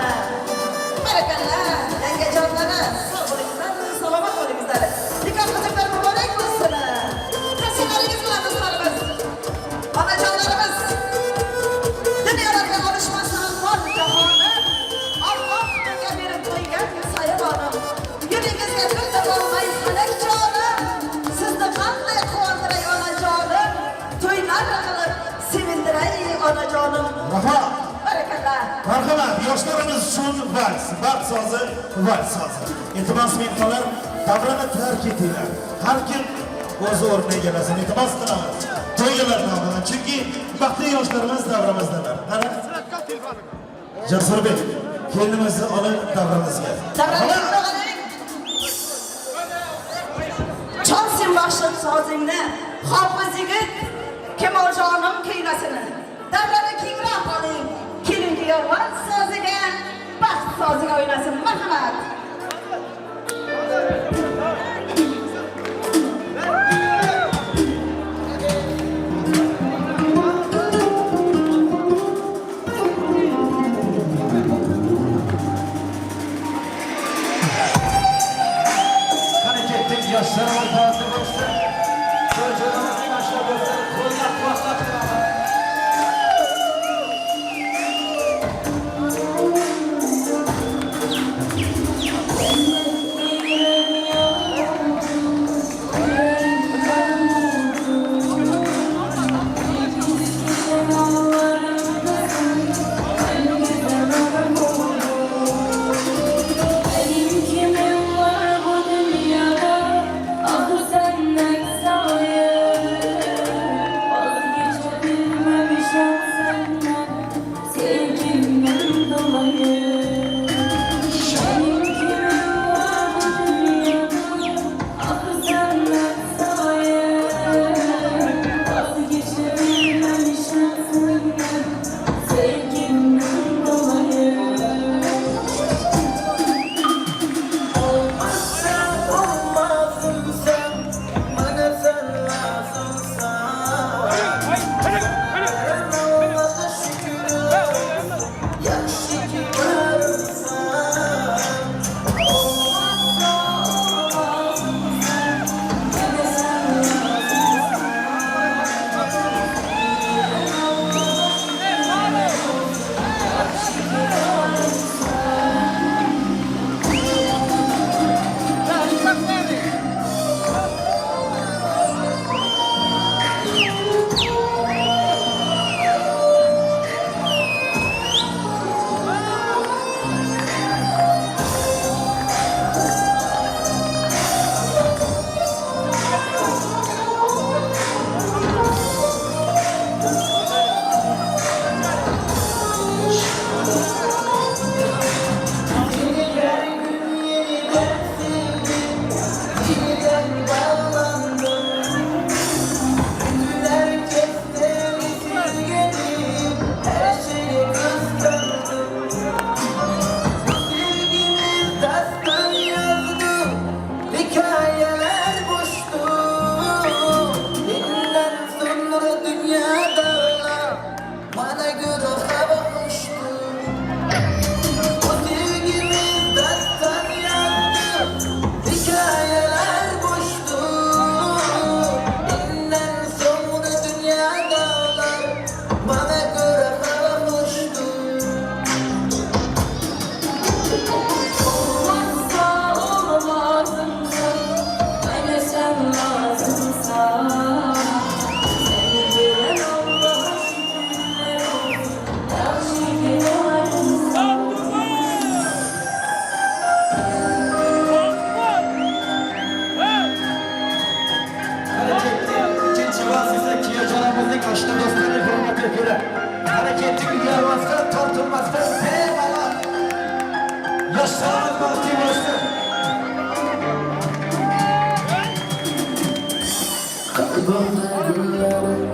Barakallah, yangajonlari, sabrinizlar, salomat bo'lingizlar. Nikoh huzurlari muborak bo'lsin. Tasavvurlaringiz bilan do'stlarimiz, onajonlarimiz, dunyolarga olishmasdan bor jahoni, Alloh menga berib qo'ygan sayonim. Yo'lingizga ko'nda bo'lmay falak jonim, sizni qanday quvontiray onajonim, to'ylar qilib sevintiray onajonim. Rahat. Barakallah. Marhamat, yoshlarimiz uchun vals, vaqt sozi, vals sozi. İltimos mehmonlar, davrani tark etinglar. Har kim o'z o'rnini egallasin. İltimos qilamiz. To'ylar nomidan, chunki baxtli yoshlarimiz davramizdalar. Qani? Jasurbek, kelinimizni olib davramizga. Chansin baxshib sozingni, hofiz yigit Kamoljonim kuylasini. Davrani kengroq oling. Kelin kuyovlar soziga, baxt soziga o'ynasin. Marhamat. Hareketli yaşlarımız bazı olsun. Çocuğumuzun aşağı göster, koynak patlatma. Benim kimin var bu dünyada? Akıl sen Aşkı dostları hürmete göre hareketi uyarmazsa, tartılmazsa eyvallah. Yaşlarımız vakti olsun. Kalbimde güllerim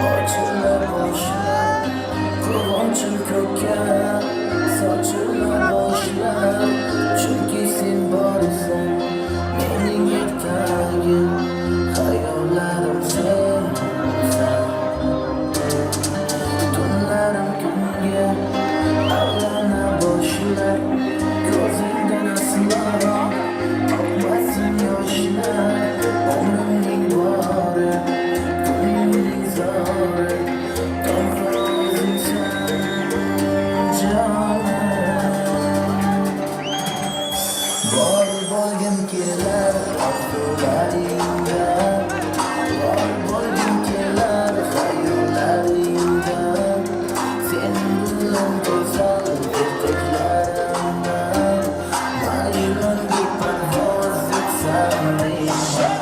açılır başlar, kıvancım köker saçılır başlar. Çünkü sen varsın benim yurttayım, hayallerim sensin. Tunlarım günge ağlana başlar, gözünden aslar akmasın yaşlar. Ömrümün varı, gönlümün zarı, damlasın sen canım. Var bölgem gelir akıllarımda, var bölgem gelir hayallerimde. Sen bilen güzel erkeklerimde, majnun bir parvoz uçsam diyeceğim.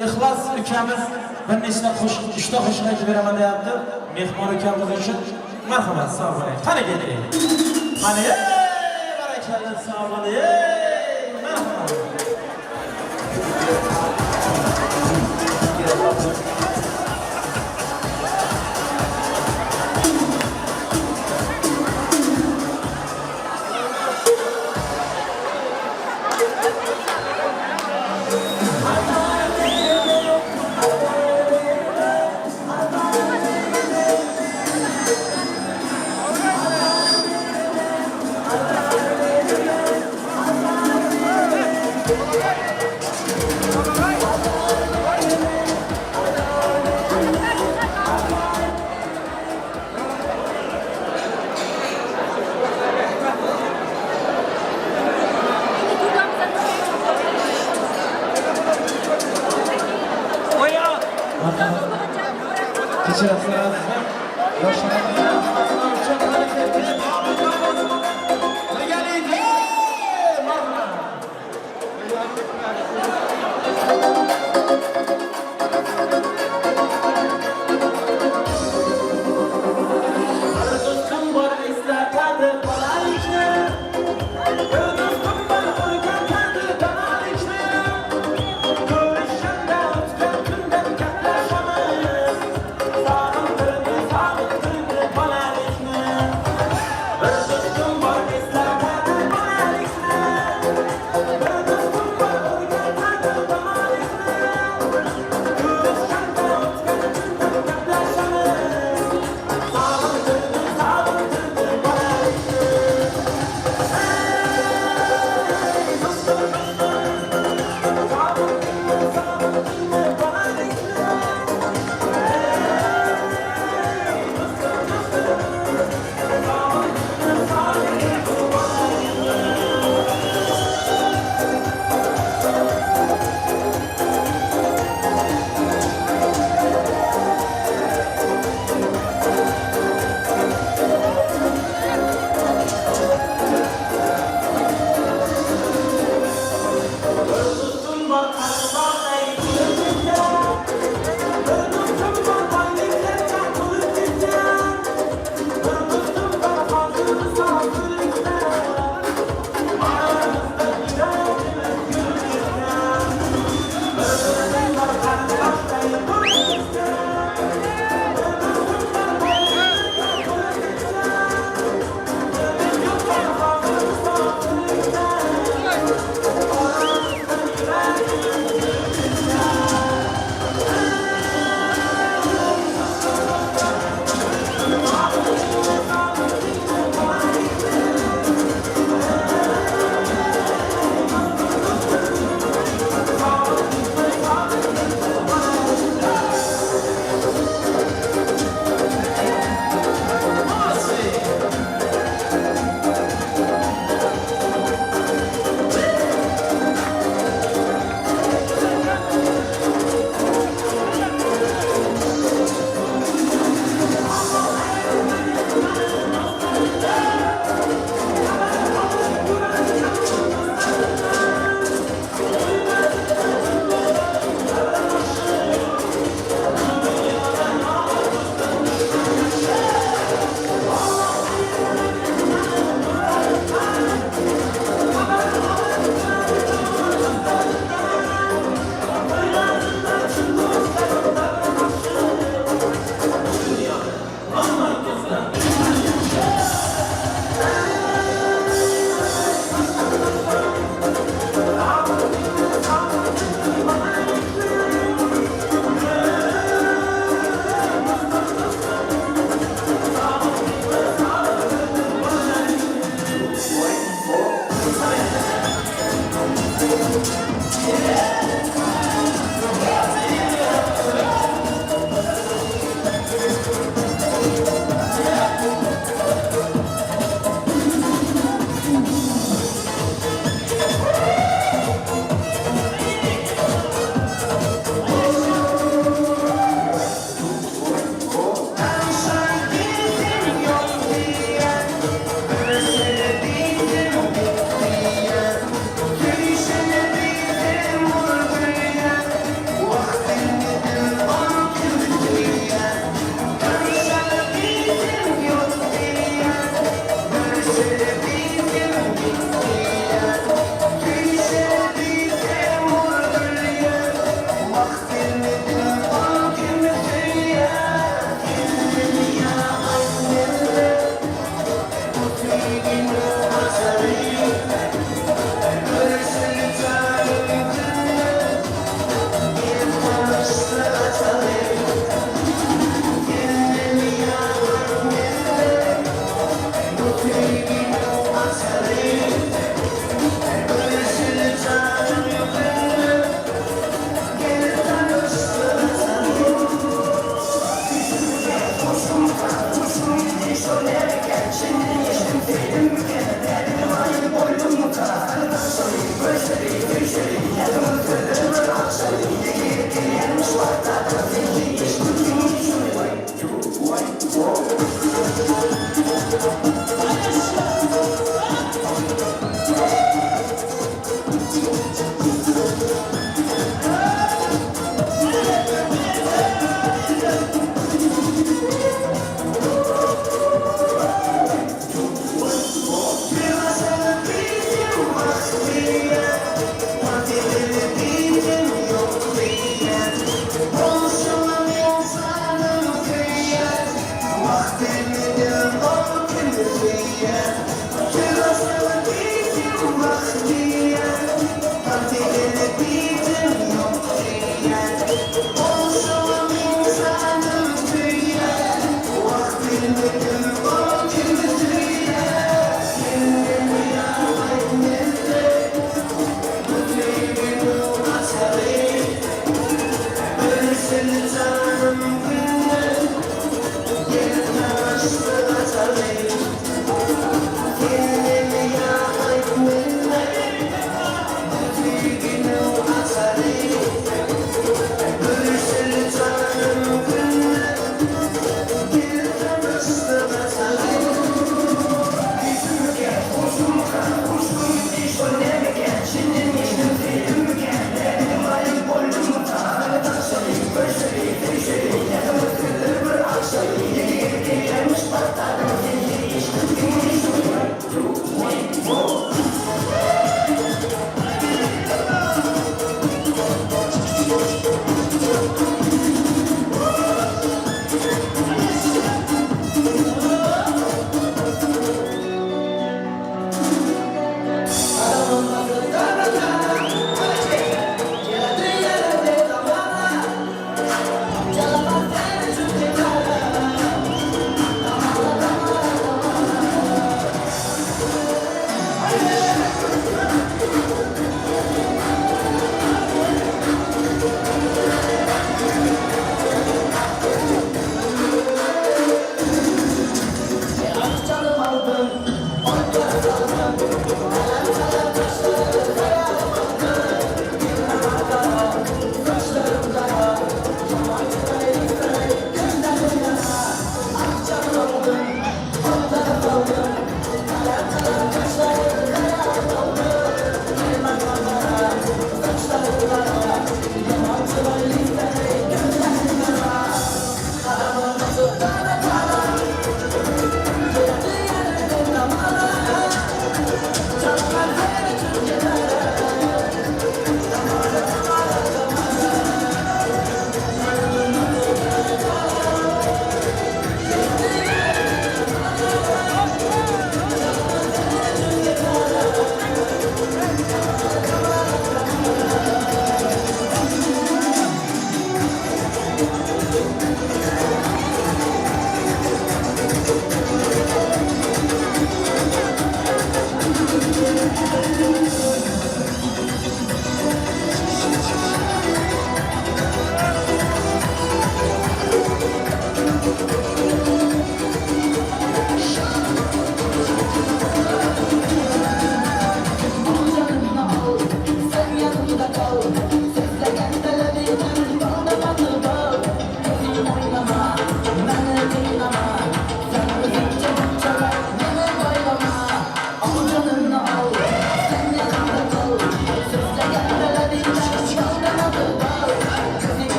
İhlas ülkemiz bir neçe işte hoşuna gideremedi yaptı. Mehmur ülkemiz için merhamet sağ olun. Hani geliyor. Hani bereketle sağ olun. Merhamet. Görüşüm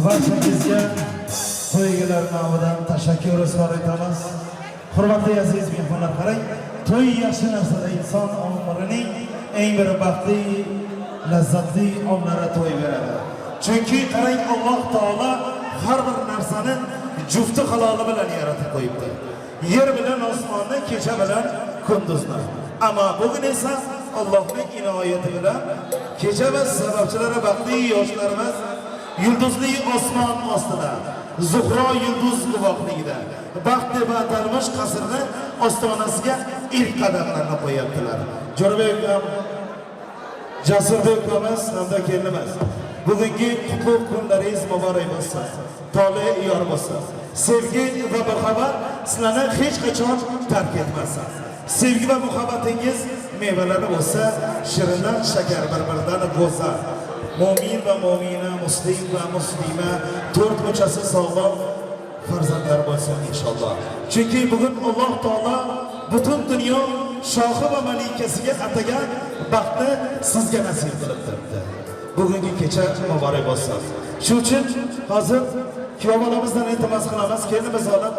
barchangizga to'ygilar nomidan tashakkür izhor etamiz. Hurmatli aziz mehmonlar, qarang, to'y yaxshi narsada inson umrining eng bir baxtli, lazzatli onlari to'y beradi. Chunki qarang, Alloh taolo har bir narsani jufti haloli bilan yaratib qo'yibdi. Yer bilan osmonni, kecha bilan kunduzni. Ammo bugun esa Allohning inoyati bilan kecha va sababchilari baxtli yoshlarimiz yulduzli osmon ostida, Zuhro yulduz guvohligida baxt deb atalmish qasrni ostonasiga ilk qadamlarini qo'yaptilar. Jo'rabek ham, Jasurbek ukamiz hamda kelinimiz, bugungi qutlug' kunlaringiz muborak bo'lsin. Tole yor bo'lsin. Sevgi va muhabbat sizlarni hech qachon tark etmasin. Sevgi va muhabbatingiz mevalari bo'lsa, shirindan shakar bir-biridan go'zal. Mo'min va mo'mina, muslim va muslima, to'rt ko'chasi sog'lom farzandlar bo'lsin inshaalloh. Chunki bugun Alloh taolo butun dunyo shohi va malikasiga atagan baxtni sizga nasib qilib turibdi. Bugungi kecha muborak bo'lsin. Shuning uchun hozir kuyovolamizdan iltimos qilamiz, kelinimiz olib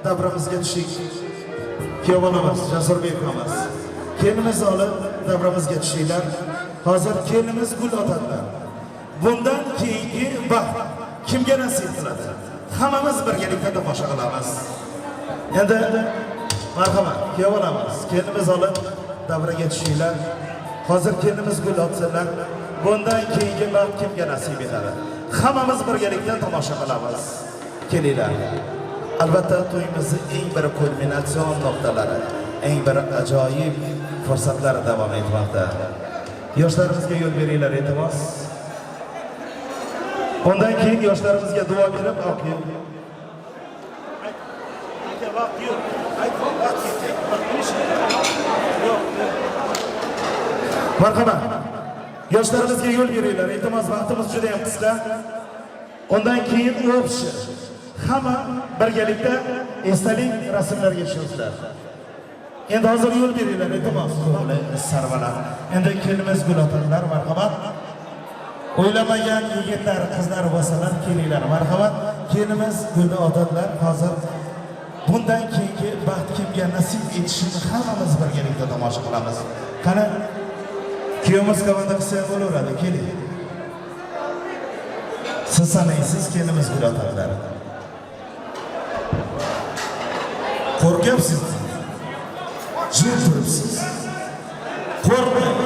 davramizga tushing. Kuyovolamiz Jasurbek ukamiz, kelinimiz olib davramizga tushinglar. Hozir kelinimiz gul otadilar. Bundan keyingi baxt kimga nasib qiladi? Hammamiz birgalikda tomosha qilamiz. Endi marhamat, kuyovolamiz, kelinimiz olib davraga tushinglar. Hozir kelinimiz gul otsinlar. Bundan keyingi baxt kimga nasib etadi? Hammamiz birgalikda tomosha qilamiz. Kelinglar. Albatta to'yimizning eng bir kulminatsion nuqtalari, eng bir ajoyib fursatlar davom etmoqda. Yoshlarimizga yo'l beringlar, iltimos. Undan keyin yoshlarimizga duo berib, oqing. Vaqt yo'q. Marhamat. Yoshlarimizga yo'l beringlar, iltimos, vaqtimiz juda ham qisqa. Undan keyin o'pish. Hamma birgalikda esdalik rasmlarga tushinglar. Endi hozir yo'l beringlar, iltimos. Sarvalar. Endi kelinimiz gul otadilar, marhamat. O'ylamagan yigitlar, qizlar bo'lsalar, kelinglar, marhamat. Kelinimiz gulni otadilar. Hozir bundan keyingi baxt kimga nasib etishini hammamiz birgalikda tomosha qilamiz. Qani kuyovimiz komanda qilsa bo'laveradi, keling. Siz sanaysiz, kelinimiz gul otadilar. Qo'rqyapsiz? Jim turibsiz. Qo'rqmang.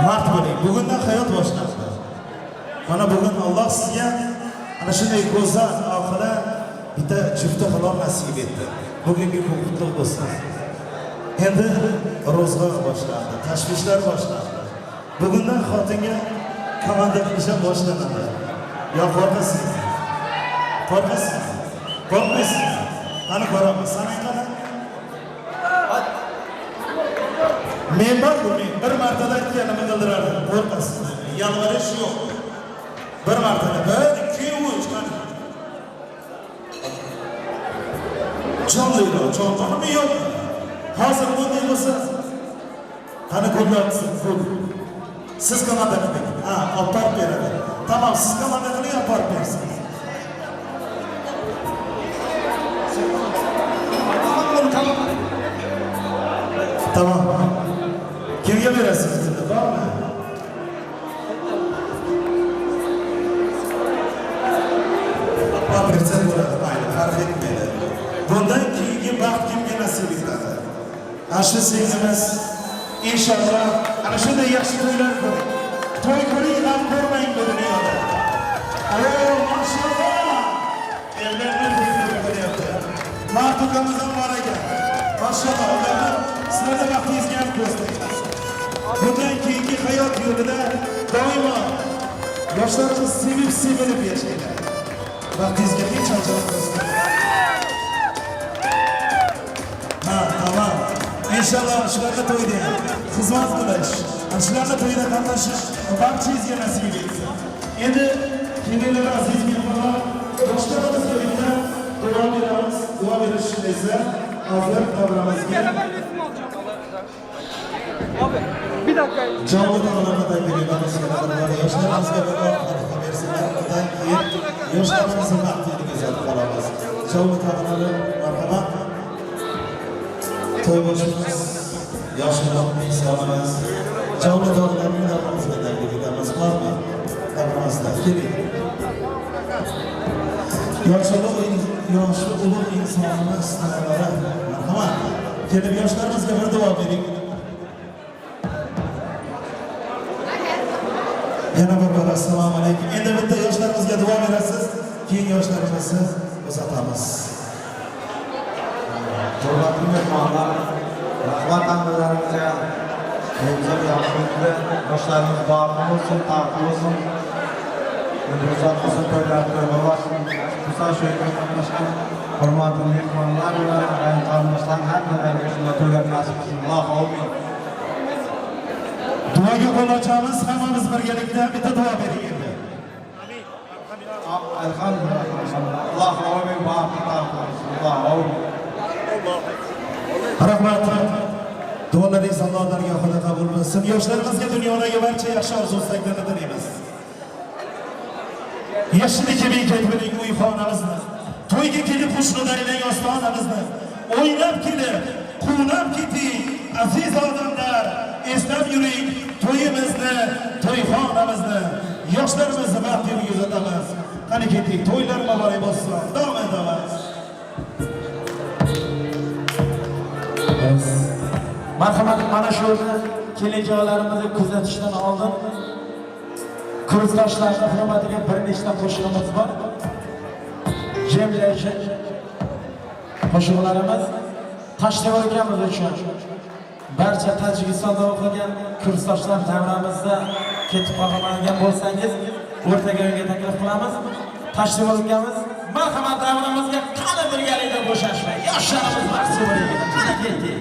Mard bo'ling. Bugundan hayot boshlandi. Mana bugun Alloh sizga ana shunday go'zal oqila bitta juftli halol nasib etdi. Bugungi kun qutlug' bo'lsin. Endi ro'zg'or boshlandi, tashvishlar boshlandi. Bugundan xotinga komanda qilish ham boshlanadi. Yo qo'rqasiz? Qo'rqasiz? Qo'rqmaysiz? Qani ko'ramiz. Sanang qani? Men bir martada aytganimni bildiradi. Qo'rqasiz. Yalvarish yo'q. Bir martada, bir, ikki, uch qani. Jonlilar, jonlilarmi yo'q? Hozir bunday bo'lsa, qani ko'rlayapsiz, ko'p. Siz komanda qiling. Ha, olib borib beradi. Tamam, siz komanda qiling, olib borib berasiz. Tamam. Kimga berasiz? Bormi? Bersa bo'ladi, mayli, farq etmaydi. Bundan keyingi baxt kimga nasib etadi? Ashu singlimiz inshaalloh ana shunday yaxshi to'ylar ko'ring. To'y ko'ring, ham ko'rmang bu dunyoda. Maşallah. Ellerine to'y ko'ryapti. Mardukimizdan bor ekan. Maşallah. Sizlarga baxtingizga ham ko'z tegsin. Bundan keyingi hayot yo'lida doimo yoshlarimiz sevib yashaydi. Baxtingizga hech qachon ko'z tegmaydi. Ha, tamam. İnşallah shularga to'yda xizmat qilish, shularga to'yda qatnashish barchangizga nasib etsin. Endi kelinglar aziz mehmonlar, yoshlarimiz birga duo beramiz. Duo berishni esa hozir davramizga bir dakika. Canlı davranma taklif edilmesi yoshlarımizga bir vaqt bersinlar. Undan keyin Yoshlarımızın vaktini güzel kalamiz. Çavlu tadınları marhaban. Toy boşumuz, yaşlılar, insanımız. Çavlu tadınlarını da aramızda tebrik ederiz. Var mı? Aramızda. Gelin. Yaşlı ulug' insonimiz sınavlara marhamat. Kelib yoshlarimizga bir duo bering. Yana bir bor assalomu alaykum. Endi bitta yoshlarimizga duo berasiz, keyin yoshlarimizni uzatamiz. Hurmatli mehmonlar, rahmat hamdalarimizga bizga yaxshilikda yoshlarimiz bog'li bo'lsin, taqi bo'lsin. Uzoq bo'lsin, to'ylar to'ylar bo'lsin. Xususan shu yerga qatnashgan hurmatli mehmonlar va qarindoshlar hammalariga shunday to'ylar nasib qilsin. Allohu amin. Duoga qo'l ochamiz, hammamiz birgalikda bitta duo bering endi. Alhamdulillah. Allohu amin. Allohu amin. Rahmat. Duolaringiz Allohlarga xudo qabul qilsin. Yoshlarimizga dunyodagi barcha yaxshi orzu-istaklarni tilaymiz. Yashili kelin ketbining uy xonamizni, to'yga kelib xushnudaylay ostonamizni, o'ynab kelib, quvnab keting, aziz odamlar, eslab yuring to'yimizni, to'yxonamizni, yoshlarimizni baxtiga uzatamiz. Qani keting, to'ylar muborak bo'lsin. Davom etamiz. Marhamat, mana shu kelinjoylarimizni kuzatishdan oldin kursdoshlarning hurmatiga bir nechta qo'shig'imiz bor. Jemlaychi qo'shiqlarimiz Tashlab o'tganimiz uchun barcha Tojikistonda o'qigan kursdoshlar davramizda ketib qolgan bo'lsangiz, o'rtaga o'yinga taklif qilamiz. Tashlab o'tganimiz marhamat davramizga qani birgalikda bo'shashmay, yoshlarimiz baxtli bo'laylik. Qani ketdik.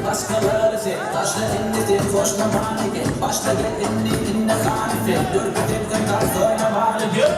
Başkaları sen, taşla dinledin, koşma mani gel. Başla gel, dinle kani sen. Dur bitirden tarz oynamani gel.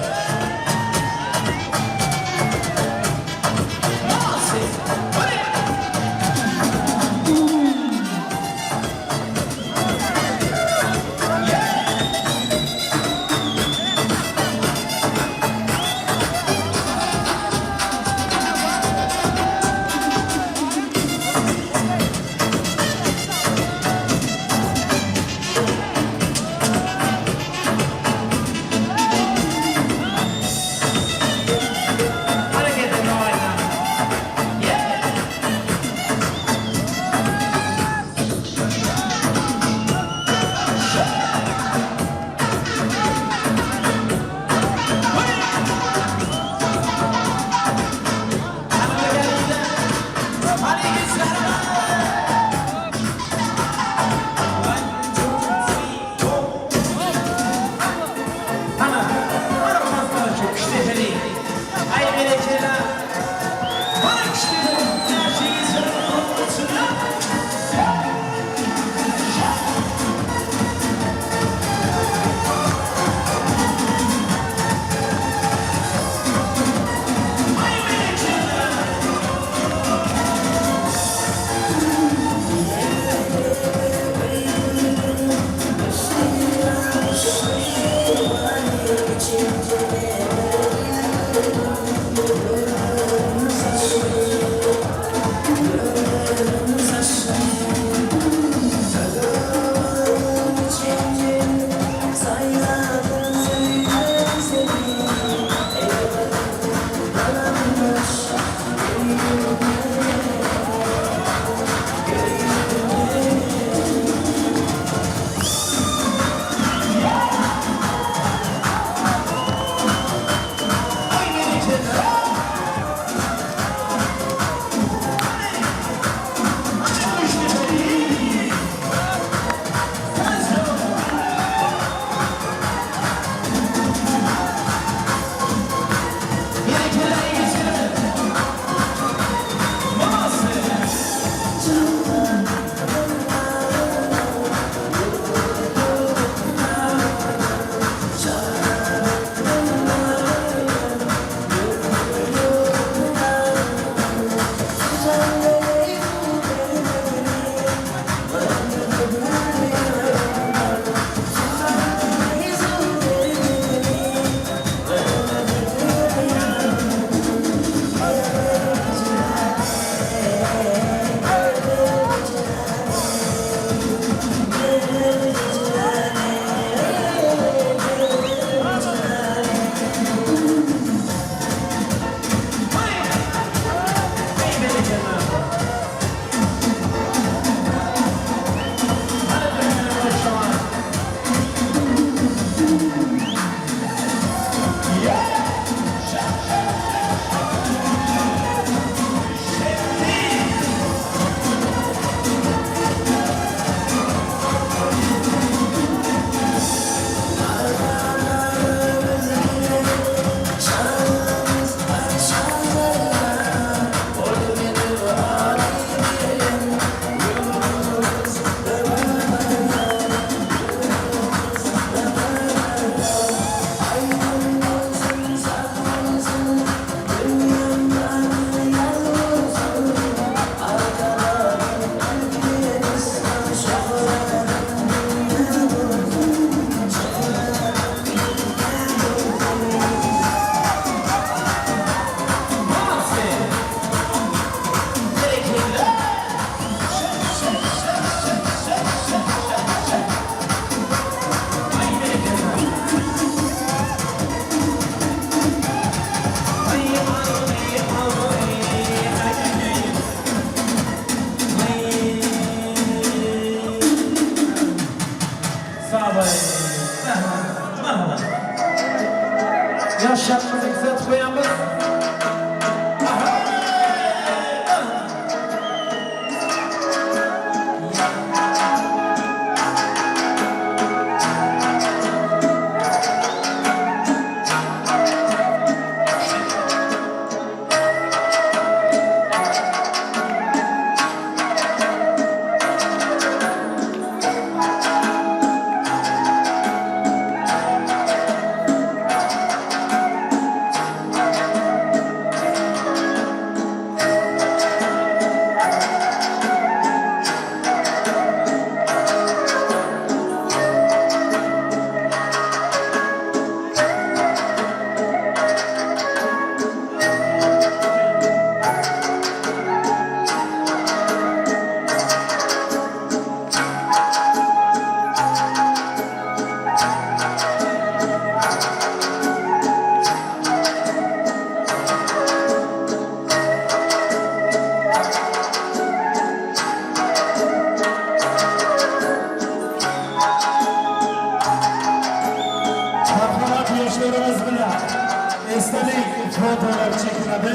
fotolar çekiladi.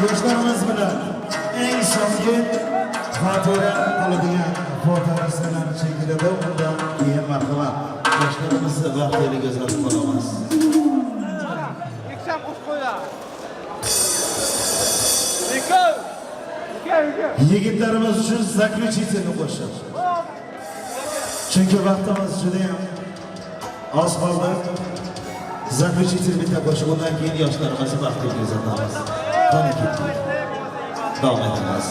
Yoshlarimiz bilan eng so'nggi xotira qoladigan fotorestavratsiyalar chekiladi. Undan keyin marhamat yoshlarimizni vaqtida kuzatib qolamiz. Yigitlarimiz uchun zakljuchitelni qo'shiq. Chunki vaqtimiz juda ham oz qoldi. Zakljuchitel bitta qo'shiq, undan keyin yoshlarimizni vaqtida kuzatamiz. Qani ketdik. Davom etamiz.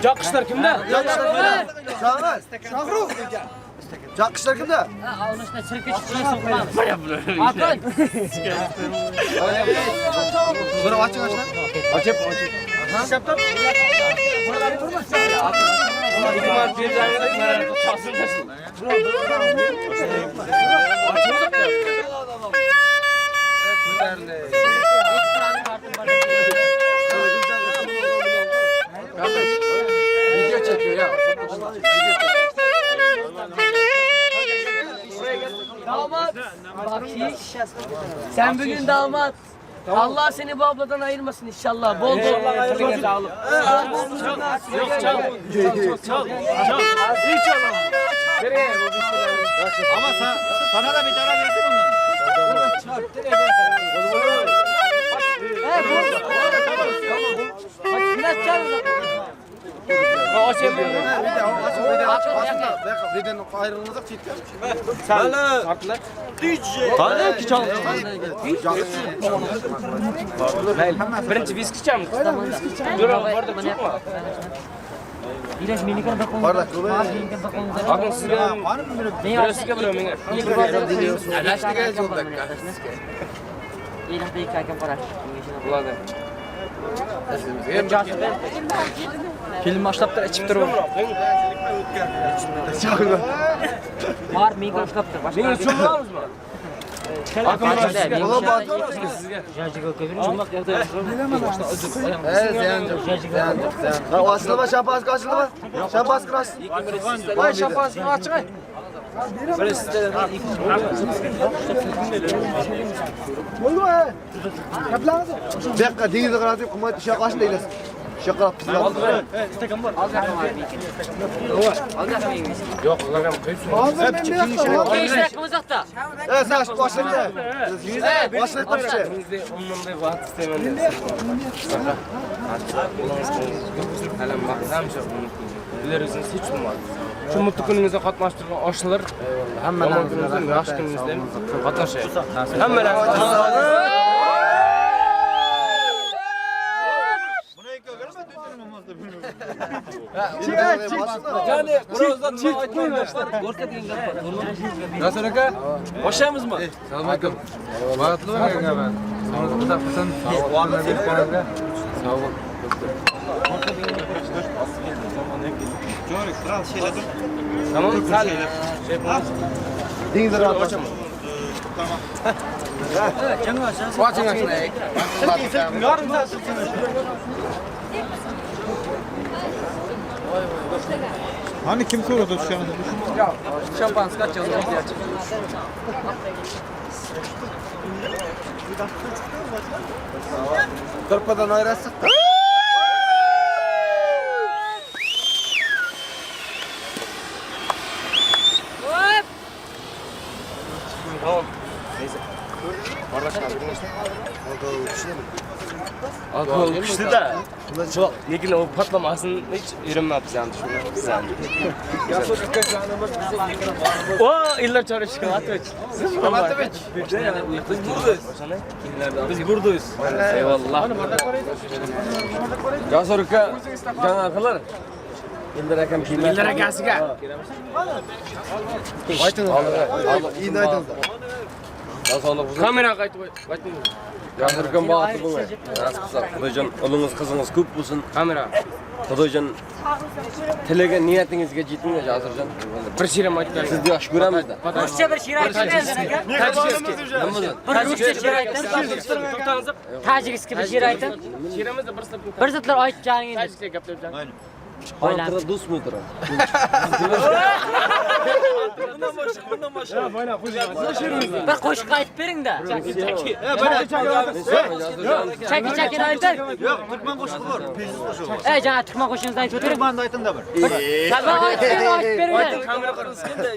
Cakışlar kimde? Cakışlar kimde? Almışlar çirkin çıkmasın falan. Akın. Bunu açın açın. Açıp açıp. Şaptan. İkmal bir tane çalsın çalsın. Video çekiyor ya. Damat. Bak sen bugün damat. Allah seni bu abladan ayırmasın inşallah. Bol bol. Ama sana da bir tane versin ondan. Ayrılmadık çekti. Sen kartlar. Hadi ki çal. Birinci viski içeceğim. Dur orada çıkma. İlaç minikana bakın. Bardak. Bakın sizge. Ben sizge biliyorum. Alaş da geldi o dakika. İlaç da yıkarken para. Ulan. Film başlaptır içip durur. Var minikana çıkaptır. Benim çok var mı? Akın var. Ola bağlı sizge. O aslında şampaz kaçıldı mı? Şampaz kırarsın. Vay şampaz mı açık ay? Böyle sizde oldu ha. Yaplanız. Bekle denize kırarsın kuma şakaşın değiliz. Şaka yaptık. Yok lan kayıp. Hep çıkın Uzakta. Evet sen başlayın. Başlayın başlayın. Ondan da vaat istemem. Halam bak hem çok bilersiniz hiç olmaz. Şu mutlu gününüzde katlaştırılan aşılar hemen gününüzde yaş gününüzde katlaşıyor. Hemen yani burozdan çift koymuşlar. Orta diyen kapı. Nasıl raka? Hoşamız mı? Selamünaleyküm. Vaatlı var ya ben. Sonra bu da kısan. O anda bir kanalda. Sağ olun. Tamam. Sağ olun. Deniz rahat açalım. Tamam. Watching us, Nick. Hani kim korudu şu anda? Ya şampans kaç yıl ihtiyaç? Kırpadan ayrılsak. Tamam. Neyse. Bardak kaldı işte. Alkol işte de. Çok lekin o patlamasın hiç erinmemiz yani düşünüyorum. O iller çalışıyor Atıç. Atıç. Biz buradayız. Eyvallah. Ya soruka can akıllar. İllere kam kimler? İllere kasıga. Aytın. İyi aydın. Kamera kayıt. Yazırken bağıtı bu. Xudoycan ulunuz kızınız köp bulsun. Kamera. Xudoycan tilege niyetingizge jetinglar yazırcan. Bir şirim aytgan. Sizni yaxshi ko'ramiz da. Ruscha bir şiir aytsangiz aka. Ruscha şiir aytdim. To'xtangizib. Tajikskiy bir şiir aytdim. Şiirimizda bir Bir zotlar aytganingiz. Tajikcha gaplar. Oylab. Do'st mudur? Bundan boshqa. Ya, mana qo'shing. Bir qo'shiq aytib bering-da. Chaki. Chaki ayting. Yo'q, Turkman qo'shig'i bor. Pejiz qo'shig'i. Ey, jana Turkman qo'shingizni aytib o'tiring. Turkmanni ayting-da bir. Sabah aytib bering. Kamera qarasangda,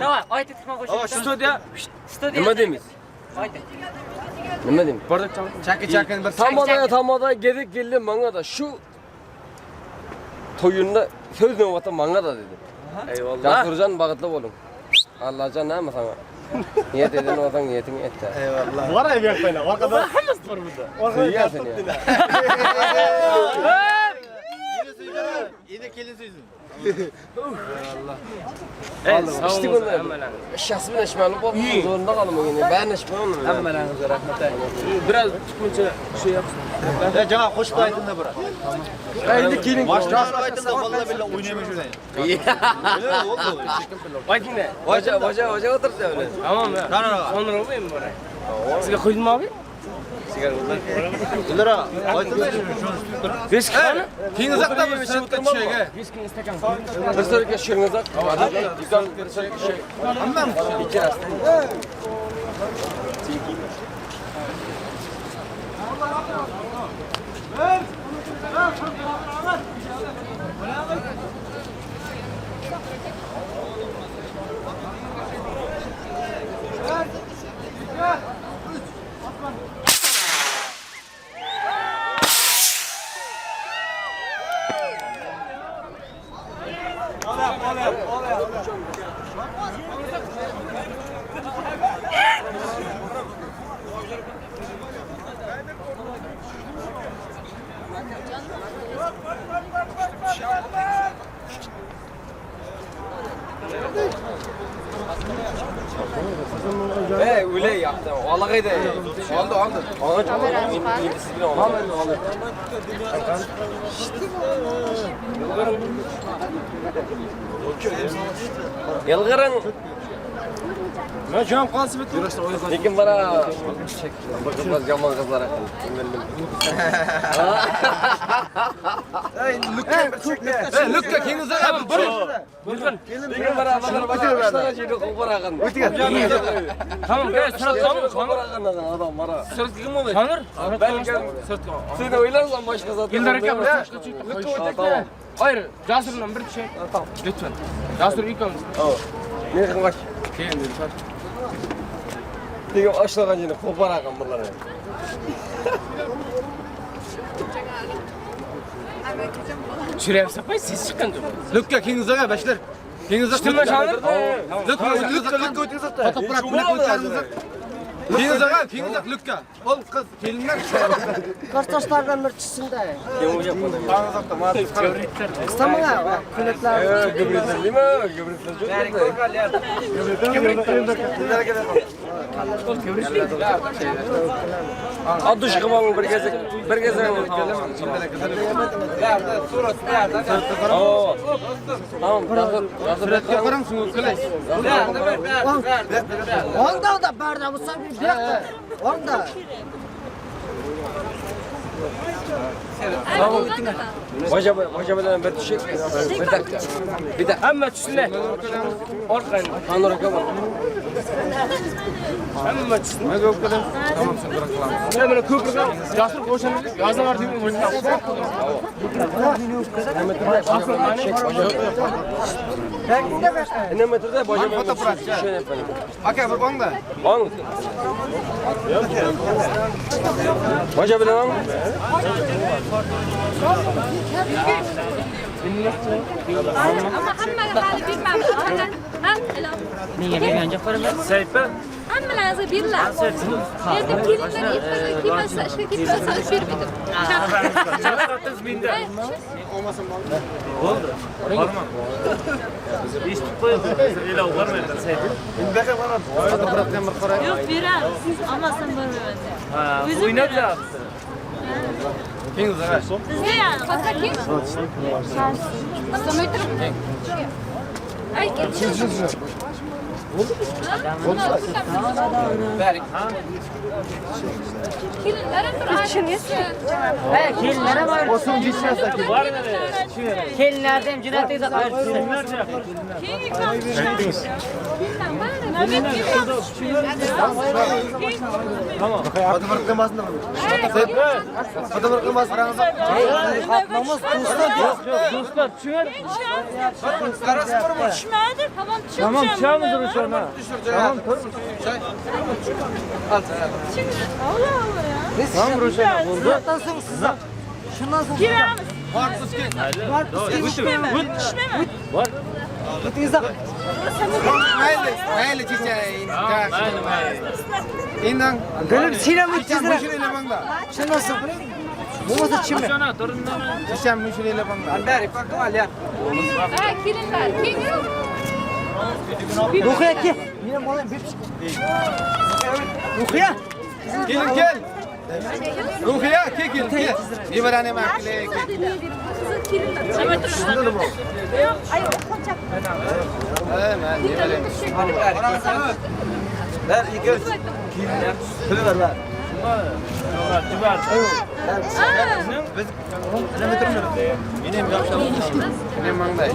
Nima? Aytib Turkman qo'shingizni. Studiya. Nima deymiz? Ayting. Nima deymiz? Chaki bir Tamoda gedib keldim menga da shu to'yinda so'z navbati menga da dedi. Eyvallah. Jasurjon bag'itli bo'ling. Allohjon nima sana? Niyat edin o'zing niyating aytdi. Eyvallah. Bor ay bu yoqda. Orqada hammasi bor burada. Orqada sotdilar. Yine kelin so'zim. Eyvallah. İşte bunlar. Şahsım neşmeli bu. Zorunda kalım o yine. Ben neşmeli. Hammalarınızga rahmat. Biraz chiqmuncha şey yapsın. Ya cana qo'shiq ayting-da bir. Endi keling. Boshqasi ayting-da, vallahi billahi o'ynayman shunday. Ayting-da. Hoca o'tirsa öyle. Tamam ya. Onur olayım bu oraya. Sizga qo'ydimmi abi? Ulara ayting-da shuni. Beskani? Keyin uzoqda bir soatga tushayga. Beskani istakan. Bir soatga tushirmiz. Yuqori ko'rsak şey. Hammam ikkalasi. Öyle yaptım. Vallahi de. Aldı. Yılgırın. Ben şu an kalsın bitti. Lekin bana biraz yaman kızlar akıl. Lukka kendinize yapın. Lekin bana başlayan şeyde koparakın. Tamam gel sıra Koparakın adam bana. Sırt kim oluyor? Tanır. Ben sen oylarsan başka zaten. Gildir hakem. Tamam. Hayır, Casur'dan bir şey. Tamam. Lütfen. Casur ilk alın. Ne kadar? Keyin dedi. Diyor aşlagan yine koparakın bunları. Şuraya sapay siz çıkın. Lukka kendinize gel başlar. Kendinize Çıkma şanır. Lukka otursak fotoğraf bırak kendinize. Kendinize Lukka. Ol kız gelinler. Kartaşlardan mırçısında. Kim yapmadı? Bağızakta mağdur. Tamam abi. Kulüpler. Gübretler değil mi? Gübretler çok güzel. Aduş kıvamı bir gezek. Tamam. Suratga qarang, suv qilay. Onda da barda bu sabi bir yakta. Onda. Hoca bilan bir tushik. Bir dakika. Hamma tushlar. Orqani. Tanrı kabul. Hamma tushlar. Tamam, sen bırak lan. Ben böyle köprüden Casur koşan yazı var değil mi? Ne metrede hoca fotoğraf. Aka bir banda. Al. Hoca bilan Ama hammaga hali bilmamiz. Ha, niye beganja qo'raman? Sayfa. hammalarga beriladi. Endi kelinlar ertaga kelmasa, ishga ketmasa bermaydi. Çarptınız menda. Olmasın bana. Oldu. Parmak. Eshitib qo'ydim. Ela o'g'irmaydi sayfa. Endi baqa bana fotoğrafdan bir qarang. Yo'q, beramiz. Siz olmasan bo'lmayman. Ha, o'ynab yuribsiz. Kim zarar? Sizga ham foto kim? Samay turibdi. Ay, ketsin. Kelinlere var. Olsun gitmezse var mı? Kelinlerden cüneyt'e de ayrılsın. Tamam. Hadi bırakılmaz mı? Hadi bırakılmaz. Namaz dostlar yok dostlar çıkar. Karası var mı? Tamam çıkamızdır uçağına. Tamam dur. Al sen. Tamam uçağına buldu. Şundan sonra Vartsız ki. Var. Mayli çiçeği. İnan. Gönül sinem 300 lira. Sen nasıl? Bu masa çim mi? Çiçeğim müşteriyle bana. Andari bakın al ya. Kelinler, kim yok? Rukiye ki. Yine bana bir. Rukiye. Gelin gel. Ruhiye gel. Bir verane makle. Şurada da bu. Hemen bir verene. Ver iyi göz. Şöyle ver ver. Benim yapacağım. Benim mangday.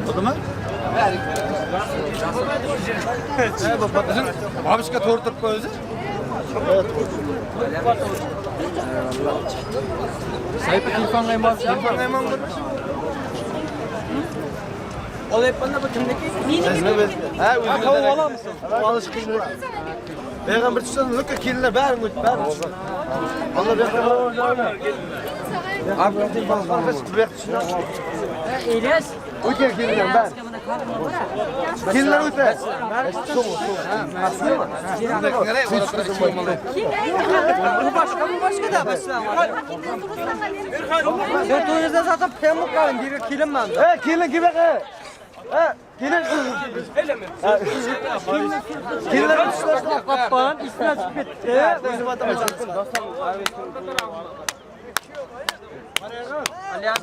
Oldu mu? Ne baba? Babişka tortup koyuyoruz. Sayıp telefon kaymaz. Telefon kaymaz. O hep bana bakımdaki. Ha, özünü ala mısın? Alışkın. Peygamber tutsan lükke kirler bari mut bari. Allah bekler. Abi telefon kaymaz. İlyas. Uçer kirler ben. Kirler uçer. Bu başka da mesela. Ben toyuzda zaten pamuk kalın bir kilim ben. Kirlen gibi. Kirlen. Kirler uçer. Kapağın üstüne bitti. Bizim adamı çaktım. Aliyan.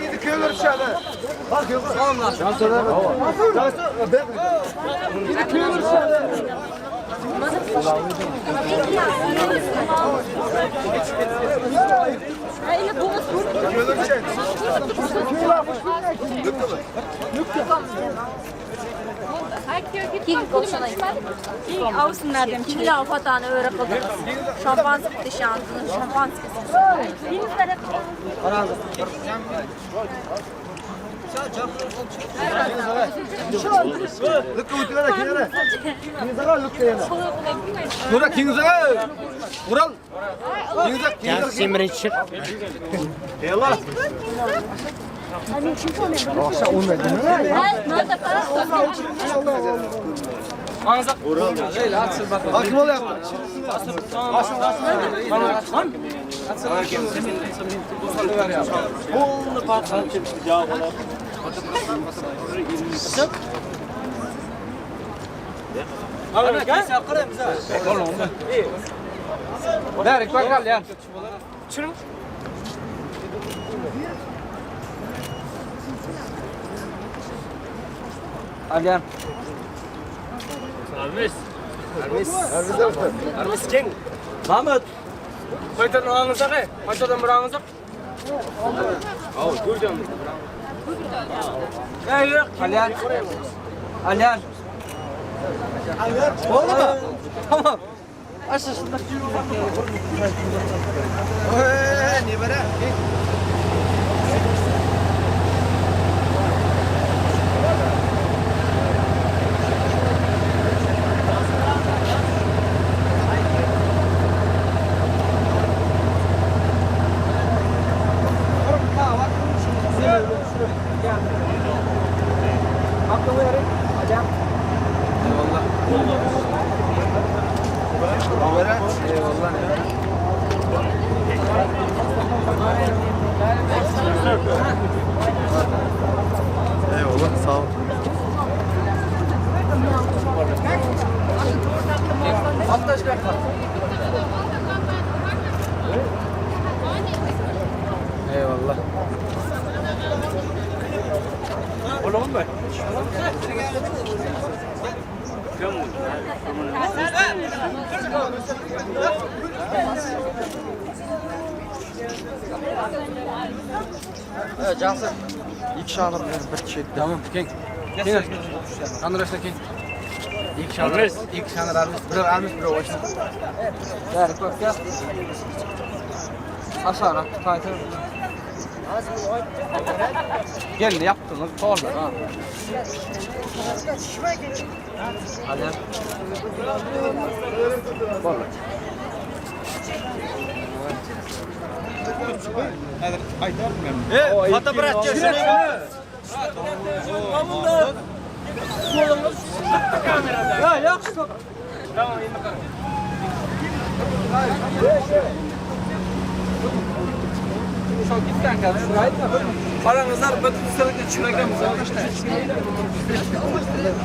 Gidi köyler şahane. Bak yok. Allah. Gidi köyler şahane. King avsınlardan kimle afatanı öyle kıldı. Şampansk dışarısını, şampansk. Lükke uçlara kinere. Kinizara lükke yana. Nura kinizara. Ural. Kinizara. Gel simri çık. Eyvallah. Akşam olmadı mı? Ağzak. Öyle atsın bakalım. Hakim ol yaptı. Bollu parça. Abi gel. Sakırım bize. Oğlum. İyi. Ver bakalım ya. Çürüm. Aliyan. Armis King. Mahmut. Koytan ağınıza kay. Koytan burağınıza. Al, göreceğim. Yok. Aliyan. Aliyan. Oldu mu? Tamam. Aşağısında. Ne böyle? Eyvallah, sağ ol. Eyvallah. Oğlum be. Evet Cansın. İlk şahlar bir çek. Tamam. Keng. Keng. Anlaştık keng. İlk şahlar. İlk şahlar almış. Bir almış bir olsun. Yani bak ya. Aşağı taytır. Geldi yaptınız. Doğru ha. Hadi. Vallahi. Hadi aytar mı? Fata bırak gelsin. Ya yaxşı. Tamam, iyi bakalım. Çok gitten kaldı. Paranızlar bütün sürekli çıkacağım.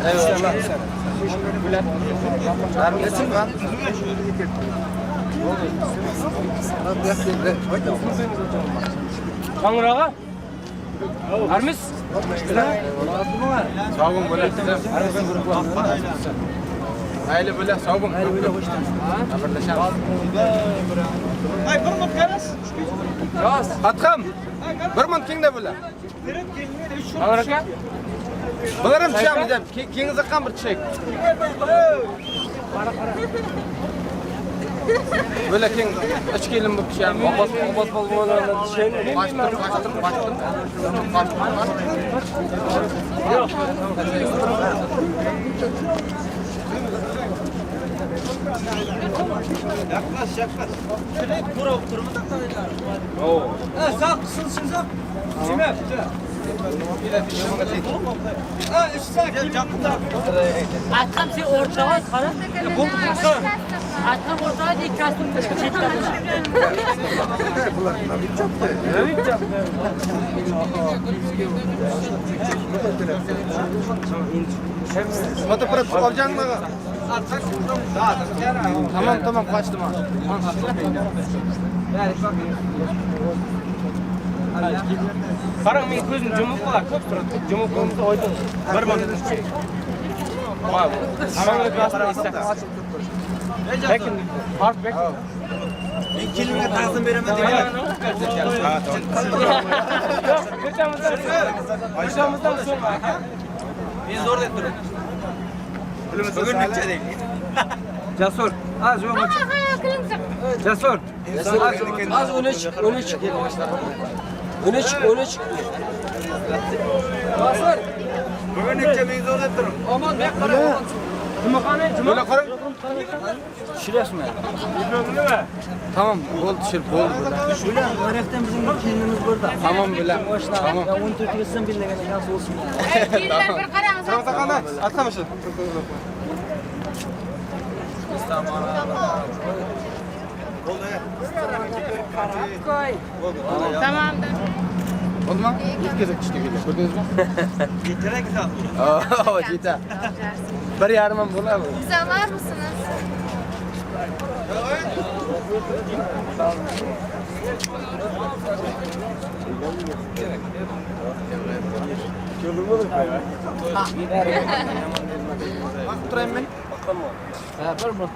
Eyvallah. Neredesin ben? Kanırağa? Armis? Sağ olun böyle. Hayırlı böyle sağ olun. Ay bir mut garas. Gas. Atkam. Bir mut kengde böyle. Kanırağa? Bilirim çam dedim. Kengize kan bir çek. Böyle keng üç kelin bu kişi. Obaz balgonlarında şey. Baştım. Yok. Yaklaş. Şöyle kura oturma da kadar. Oo. Ha sağ kısılsın sağ. Cime. Atkam sen ortağa kara. Bu Atkam ortağa değil kastım. Fotoğraf alacaksın mı? Tamam kaçtım ha. Karang men ko'zim jumuq qolar, ko'p turadi. Jumuq bo'lmasa oydin. Bir bor tushib. Vay. Amanlik rasmini istak. Lekin farq bek. Men kelimga ta'zim beraman degan. Yo'q, ko'chamizdan so'ng aka. Men zo'r deb turaman. Bugun necha deylik? Jasur. Az yo'q. Jasur. Az 13 13. Basır. Bugün necha men zo'r deb turaman. Aman bek qara. Jumaqani, juma qara. Shirasmi? Nima? Tamam, bo'ldi, shir bo'ldi. Şöyle meraktan bizim bir kelinimiz burada. Tamam bilan. Tamam. 14 yıldan bilmegen nasıl olsun. Kiyimler bir qarang. Tamam taqana. Atlamışsın. Tamamdır. Oldu mu? İlk kez çıktı geliyor. Gördünüz mü? Yeterek sağ. Oo, yeter. Bir yarımım bular mı? Güzel var mısınız? Bak durayım ben. Bakalım. Ha, bir mı?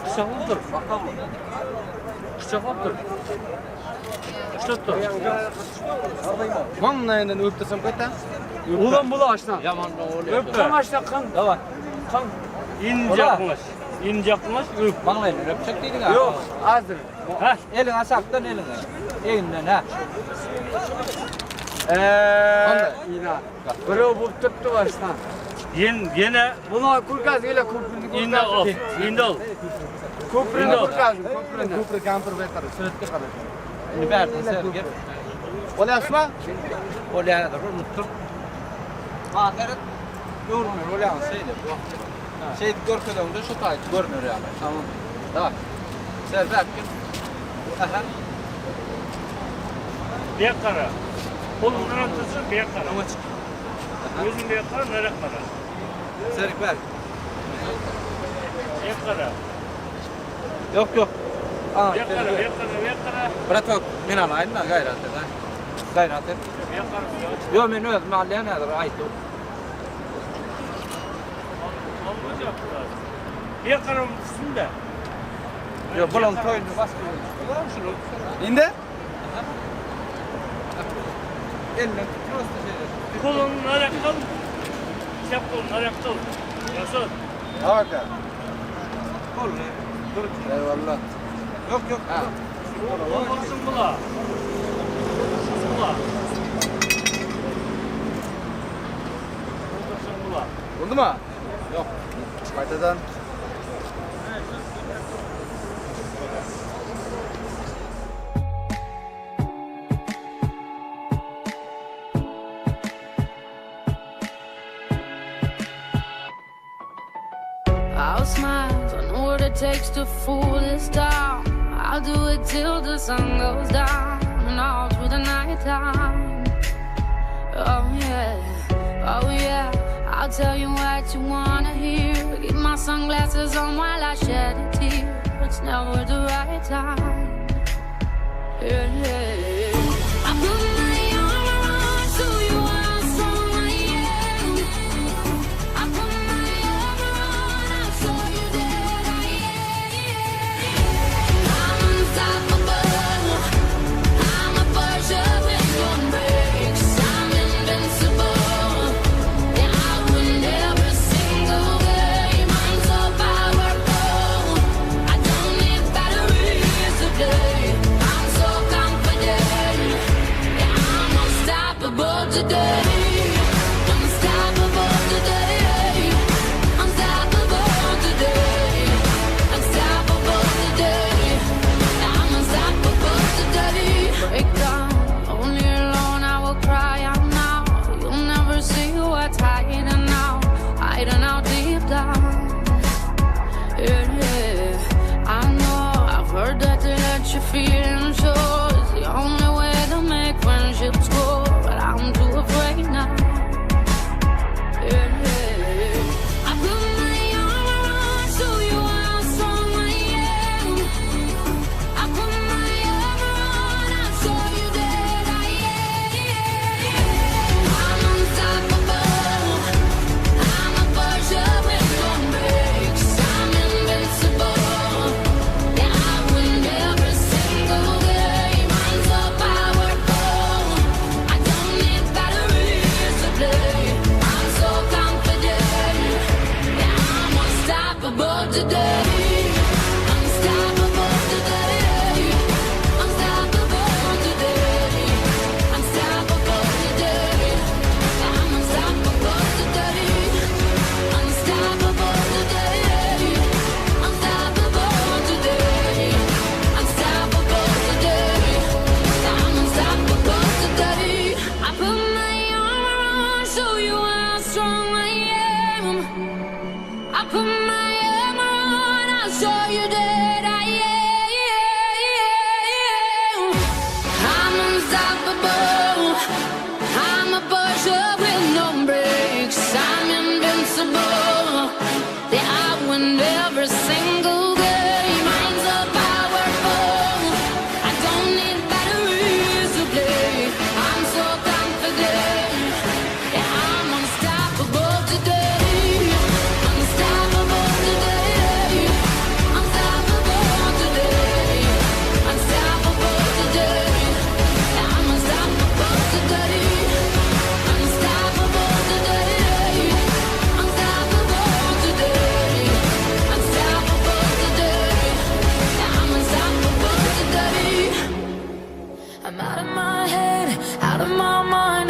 Kışaklık dur. Bakalım. Kışaklık dur. Kışaklık dur. Mam neyden öptürsem kötü? Ulan bulu açtan. Yaman da oluyor. Öp kan açtan kan. Davay. Kan. İnecekmiş. İnecekmiş. Öp. Bana verin. Öpecek değilin ha. Yok. Azdır. Ha. Elin asaktan eline. Elinden ha. Yine. Böyle bu tuttu baştan. Yine Buna kurkaz ile kurkunu yine ol. Yine ol. Kurkunu kurkaz. Kupri kamper bekar. Sürekli kadar. Ne verdin sen gel. Olay asma? Olaya da unuttum. Ahiret görmüyor. Olaya şeydi bu. Şey görkede şu tayt görmüyor yani. Tamam. Tamam. Sen verkin. Aha. Bir kara. Kolundan atırsın bir kara. Gözün bir kara, nereye kara? Serik ver. Yok yok. Aa, bırak yok. Men alayım da gayret et. Gayret et. Yok men özüm mahalleye nedir aytı. Yok bulan toyunu baskı. İndi? Eline tutuyoruz da şeyler. Kolunu ayakta. Çap kolunu ayakta. Nasıl? Hadi. Kol ne? Dur. Eyvallah. Yok yok. Ha. Olmasın bula. Oldu mu? Yok. Kaytadan. I'll smile, I know what it takes to fool this town. I'll do it till the sun goes down and all through the night time. Oh yeah, I'll tell you what you wanna hear. Keep my sunglasses on while I shed a tear. It's never the right time. Yeah. I put my arm around so you are strong I am. I put my arm around, I saw you dead I am. I'm unstoppable. I'm a Persia with one breaks. I'm invincible. Yeah, I win every single game. I'm so powerful. I don't need batteries to play. I'm so confident. Yeah, I'm unstoppable today. Unstoppable today. Unstoppable today. Unstoppable today. I'm unstoppable today. Break down, only alone I will cry out now. You'll never see what's hiding out, hiding out deep down. Yeah, I know, I've heard that to let your feelings show is the only way to make friendships grow, but I'm too afraid now. Yeah, I put my arm around so you how strong I am. I put my arm around, I saw you dead I am. I'm unstoppable. I'm a Persia with no breaks. I'm invincible. Yeah, I win every single game. I'm so powerful. I don't need batteries to play. I'm so confident. Yeah, I'm unstoppable today. Unstoppable today. Unstoppable today. Unstoppable today. I'm unstoppable today. Unstoppable today. Unstoppable today. Unstoppable today. I'm unstoppable today. I put my arm around, show you how strong I am. I put my arm around, I'll show you that I am. I'm unstoppable. I'm a Persia with no breaks. I'm invincible. Yeah, I win every single game. I'm so powerful. I don't need batteries to play. I'm so confident. Yeah, I'm unstoppable today. Unstoppable today. Unstoppable today. Unstoppable today. Yeah, I'm unstoppable today. Unstoppable today. Unstoppable today. Unstoppable today. Yeah, I'm unstoppable today. I'm out of my head, out of my mind.